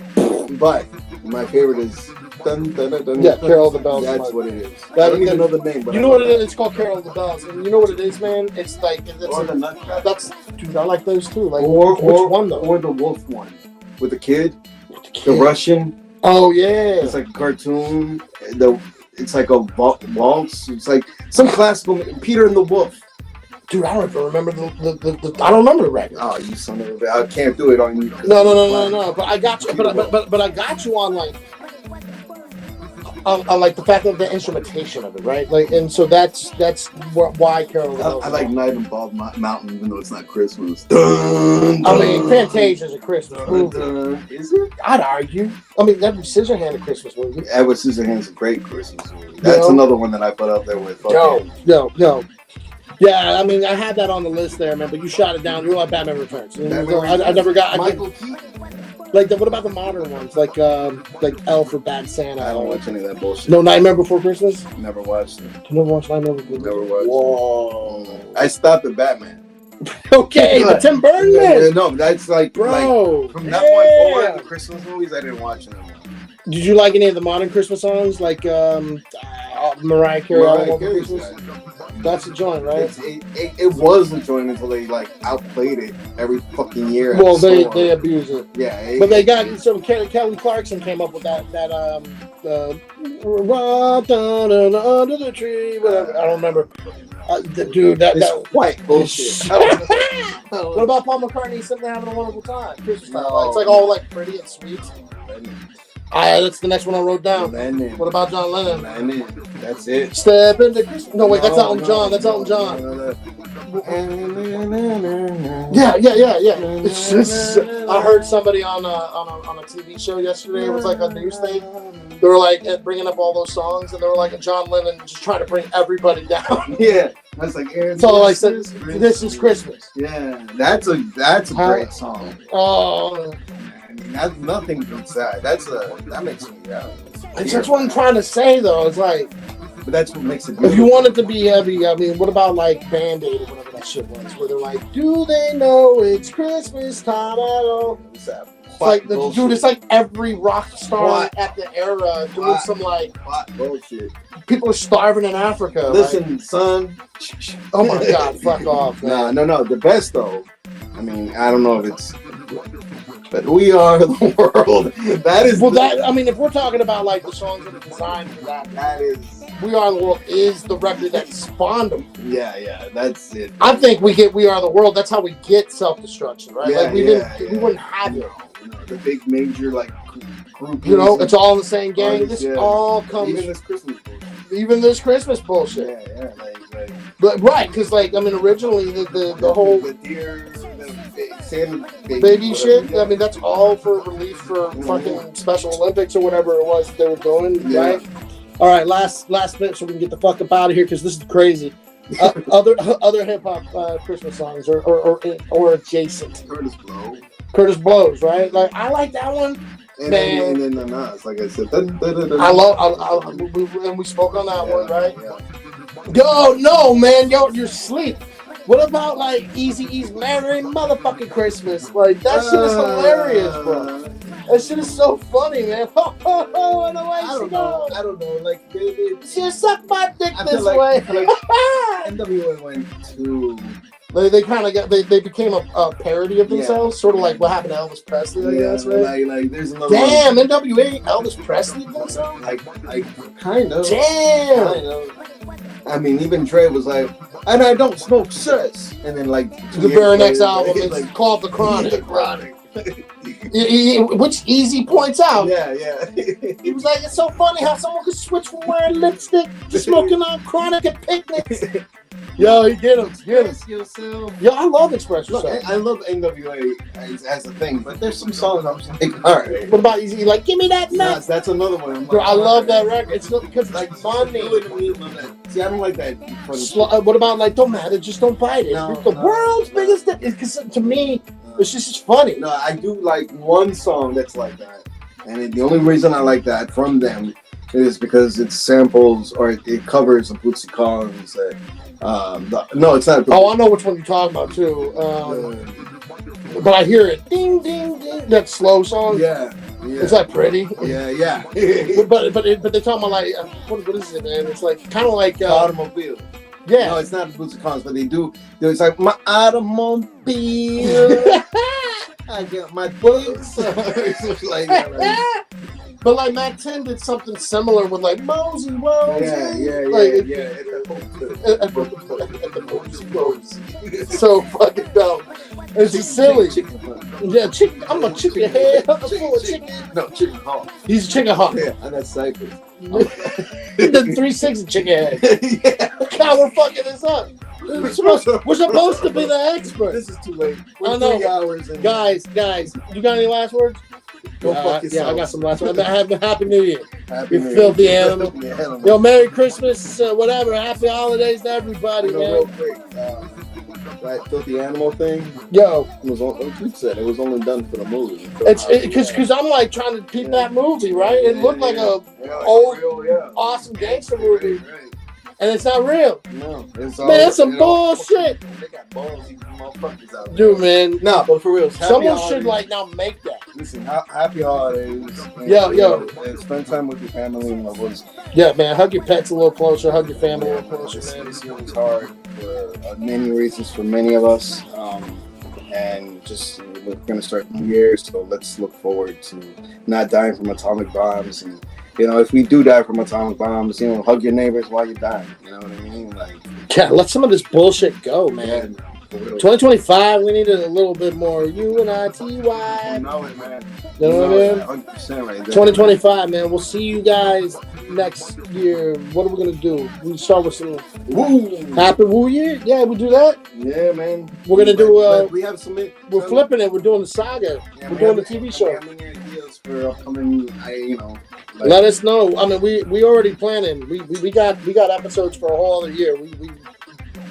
[SPEAKER 3] But my favorite is dun, dun, dun, dun,
[SPEAKER 2] yeah, Carol of the Bells.
[SPEAKER 3] That's what it is. I don't even know the name. But
[SPEAKER 2] you know what it is? It's called Carol of the Bells, and you know what it is, man. It's like that's dude. I like those too. Like which one though?
[SPEAKER 3] Or the wolf one with the kid, the Russian.
[SPEAKER 2] Oh yeah,
[SPEAKER 3] it's like a cartoon. It's like a waltz. It's like some classical Peter and the Wolf.
[SPEAKER 2] Dude, I don't even remember the I don't remember the record.
[SPEAKER 3] Oh, you son of a bitch! I can't do it on you.
[SPEAKER 2] No. But I got you. But I got you on like the fact of the instrumentation of it, right? Like, and so that's why Carol.
[SPEAKER 3] I like Night on Bald Mountain, even though it's not Christmas.
[SPEAKER 2] I mean, Fantasia's a Christmas movie.
[SPEAKER 3] Is it?
[SPEAKER 2] I'd argue. I mean, Edward Scissorhands a Christmas movie.
[SPEAKER 3] Edward Scissorhands a great Christmas movie. That's another one that I put up there with.
[SPEAKER 2] Yo. Yeah, I mean, I had that on the list there, man, but you shot it down. You're like Batman Returns. I never got...
[SPEAKER 3] Michael Keaton.
[SPEAKER 2] Like, what about the modern ones? Like Elf or Bad Santa?
[SPEAKER 3] I don't watch any of that bullshit.
[SPEAKER 2] No Nightmare Before Christmas?
[SPEAKER 3] Never watched it.
[SPEAKER 2] You never watched Nightmare Before Christmas?
[SPEAKER 3] Never watched
[SPEAKER 2] Whoa.
[SPEAKER 3] I stopped at Batman.
[SPEAKER 2] Okay, but Tim Burton, man.
[SPEAKER 3] No, that's like...
[SPEAKER 2] Bro.
[SPEAKER 3] From that point forward, the Christmas movies, I didn't watch them.
[SPEAKER 2] Did you like any of the modern Christmas songs? Like Mariah Carey, All Over Christmas? That's a joint, right?
[SPEAKER 3] It was a joint until they like outplayed it every fucking year.
[SPEAKER 2] Well, they abuse it.
[SPEAKER 3] Yeah,
[SPEAKER 2] but they got some. Kelly Clarkson came up with that under the tree. Whatever. I don't remember. Dude, that's
[SPEAKER 3] white bullshit.
[SPEAKER 2] What about Paul McCartney? Simply having a wonderful time. Christmas time. It's like all like pretty and sweet. That's the next one I wrote down.
[SPEAKER 3] Lennon.
[SPEAKER 2] What about John Lennon?
[SPEAKER 3] Lennon. That's it.
[SPEAKER 2] Step into Christmas. No, wait, that's Elton John. That's Elton John. Yeah. It's just, I heard somebody on a TV show yesterday. It was like a news thing. They were like bringing up all those songs, and they were like John Lennon just trying to bring everybody down.
[SPEAKER 3] Yeah, that's like.
[SPEAKER 2] So I said, "This is Christmas."
[SPEAKER 3] Yeah, that's a great song.
[SPEAKER 2] Oh.
[SPEAKER 3] That's nothing inside. That makes me
[SPEAKER 2] That's what I'm trying to say, though. It's like,
[SPEAKER 3] but that's what makes it.
[SPEAKER 2] If you want it to be heavy, I mean, what about like Band Aid or whatever that shit was, where they're like, "Do they know it's Christmas time at all?" It's like, dude, it's like every rock star at the era doing some like
[SPEAKER 3] bullshit.
[SPEAKER 2] People are starving in Africa.
[SPEAKER 3] Listen, son.
[SPEAKER 2] Oh my God, fuck off, man.
[SPEAKER 3] No. The best though. I mean, I don't know if it's. But we are the world. That is
[SPEAKER 2] I mean, if we're talking about like the songs that are designed for that is We Are the World is the record that spawned them.
[SPEAKER 3] Yeah, that's it.
[SPEAKER 2] I think we get We Are the World. That's how we get self-destruction, right? Like we wouldn't have it.
[SPEAKER 3] The big major like group.
[SPEAKER 2] It's all in the same gang. This all comes.
[SPEAKER 3] Even this Christmas bullshit.
[SPEAKER 2] Yeah, but right, because like I mean, originally the whole
[SPEAKER 3] the deer. Santa
[SPEAKER 2] baby shit. I mean, that's all for relief for fucking Special Olympics or whatever it was that they were doing, right? All right, last bit so we can get the fuck up out of here because this is crazy. Other hip hop Christmas songs or adjacent. Curtis Blows, right? Like I like that one.
[SPEAKER 3] And then the Nas, like I said,
[SPEAKER 2] I love. And we spoke on that one, right? Yeah. Yo, no, man, you're asleep. What about like Eazy-E's Merry Motherfucking Christmas? Like that shit is hilarious, bro. That shit is so funny, man. I don't know. Like she sucked my dick this way.
[SPEAKER 3] NWA went too.
[SPEAKER 2] They kind of they became a parody of themselves, sort of like what happened to Elvis Presley, I guess, right?
[SPEAKER 3] Like there's another.
[SPEAKER 2] Damn, NWA Elvis Presley themselves.
[SPEAKER 3] Like kind of.
[SPEAKER 2] Damn.
[SPEAKER 3] Kind of. I mean, even Dre was like, and I don't smoke cess. And then like
[SPEAKER 2] the very next album is like, called The Chronic. Which Easy points out.
[SPEAKER 3] Yeah.
[SPEAKER 2] He was like, it's so funny how someone could switch from wearing lipstick to smoking on Chronic at picnics. Yo, he get him. Yo, I love Express Yourself.
[SPEAKER 3] I love NWA as a thing, but there's some songs I'm just like, all right.
[SPEAKER 2] What about Easy? Like, give me that nut.
[SPEAKER 3] That's another one.
[SPEAKER 2] Bro, I love that record. It's not because it's like funny.
[SPEAKER 3] See, I don't like that.
[SPEAKER 2] What about like, don't matter, just don't bite it. It's the world's biggest. Because to me, it's just funny.
[SPEAKER 3] No, I do like one song that's like that, and the only reason I like that from them
[SPEAKER 1] is because it samples or it covers the Bootsy Collins. No, it's not.
[SPEAKER 2] Oh, I know which one you're talking about too. But I hear it, ding, ding, ding. That slow song.
[SPEAKER 1] Yeah.
[SPEAKER 2] It's like pretty.
[SPEAKER 1] Yeah.
[SPEAKER 2] but they're talking about like what is it, man? It's like kind of like
[SPEAKER 1] automobile.
[SPEAKER 2] Yeah.
[SPEAKER 1] No, it's not the Bootsy Collins, but they do. It's like my automobile. I got my books. Like that, right?
[SPEAKER 2] But like Mac 10 did something similar with like Mosey Wozy. So fucking dope. It's just silly. Yeah, chicken. I'm a chicken head. I'm full of chicken.
[SPEAKER 1] No, chicken hawk.
[SPEAKER 2] He's a chicken hawk.
[SPEAKER 1] Yeah, and that's Cypress.
[SPEAKER 2] He did 360 chicken head.
[SPEAKER 1] Yeah.
[SPEAKER 2] God, we're fucking this up. We're supposed to be the expert.
[SPEAKER 1] This is too late.
[SPEAKER 2] I know.
[SPEAKER 1] 3 hours in.
[SPEAKER 2] Guys, you got any last words?
[SPEAKER 1] Go fuck yourself.
[SPEAKER 2] Yeah, I got some last words. Happy New Year.
[SPEAKER 1] Happy
[SPEAKER 2] You
[SPEAKER 1] New Year.
[SPEAKER 2] filthy animal.
[SPEAKER 1] Filthy animal.
[SPEAKER 2] Yo, Merry Christmas, whatever. Happy holidays to everybody,
[SPEAKER 1] You know,
[SPEAKER 2] man.
[SPEAKER 1] real quick, that filthy animal thing.
[SPEAKER 2] Yo,
[SPEAKER 1] Was like you said, it was only done for the movie.
[SPEAKER 2] it's because I'm like trying to peep that movie, right? It looked like a old, awesome gangster movie, and it's not real.
[SPEAKER 1] No, it's
[SPEAKER 2] Man, that's some bullshit.
[SPEAKER 1] They got ballsy motherfuckers out there.
[SPEAKER 2] Dude, man.
[SPEAKER 1] Nah, but for real,
[SPEAKER 2] Someone should like now make that.
[SPEAKER 1] Listen, happy holidays. And,
[SPEAKER 2] Yo.
[SPEAKER 1] and spend time with your family and loved ones.
[SPEAKER 2] Yeah, man. Hug your pets a little closer. Hug your family a little closer, man.
[SPEAKER 1] This year was hard for many reasons for many of us. And just we're gonna start the new year, so let's look forward to not dying from atomic bombs. And if we do die from atomic bombs, hug your neighbors while you're dying. You know what I mean? Like,
[SPEAKER 2] Yeah, let some of this bullshit go, man. 2025, we need a little bit more UNITY.
[SPEAKER 1] You know it, man.
[SPEAKER 2] You know what I mean?
[SPEAKER 1] 100% right there.
[SPEAKER 2] 2025, man. We'll see you guys next year. What are we gonna do? We start with some
[SPEAKER 1] Woo!
[SPEAKER 2] Happy Woo Year. Yeah, we do that.
[SPEAKER 1] Yeah, man.
[SPEAKER 2] We're gonna do.
[SPEAKER 1] We have some.
[SPEAKER 2] We're flipping it. We're doing the saga.
[SPEAKER 1] Yeah,
[SPEAKER 2] we're doing the TV show.
[SPEAKER 1] We have many ideas for upcoming.
[SPEAKER 2] Let us know. I mean, we already planning. We got episodes for a whole other year.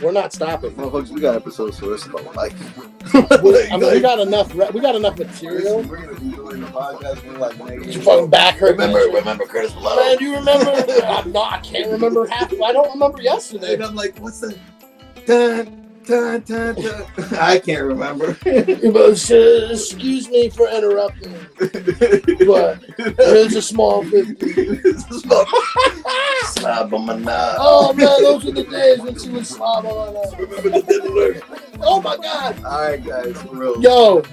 [SPEAKER 2] We're not stopping.
[SPEAKER 1] Well, folks, we got episodes for us though.
[SPEAKER 2] We got enough. We got enough material.
[SPEAKER 1] We're gonna be doing the podcast. We're like, man,
[SPEAKER 2] Your fucking back hurt.
[SPEAKER 1] Remember Curtis Blow?
[SPEAKER 2] Man, do you remember? I can't remember half. I don't remember yesterday.
[SPEAKER 1] And I'm like, what's the? Dun. I can't remember.
[SPEAKER 2] Excuse me for interrupting, but here's a small 50.
[SPEAKER 1] Slob on my knob.
[SPEAKER 2] Oh man, those were the days when she would slob on us.
[SPEAKER 1] Remember the diddler?
[SPEAKER 2] Oh my god.
[SPEAKER 1] All right, guys, for real.
[SPEAKER 2] Yo,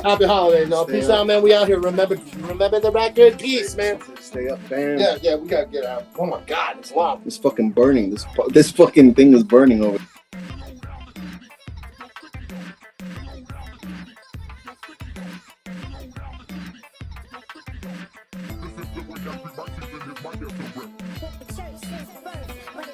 [SPEAKER 2] happy holidays, y'all.
[SPEAKER 1] Stay
[SPEAKER 2] Peace
[SPEAKER 1] up.
[SPEAKER 2] out, man. We out here. Remember the record. Peace, man.
[SPEAKER 1] Stay up, fam.
[SPEAKER 2] Yeah, we gotta get out. Oh my god, it's loud.
[SPEAKER 1] It's fucking burning. This fucking thing is burning over.
[SPEAKER 5] Church is birth, but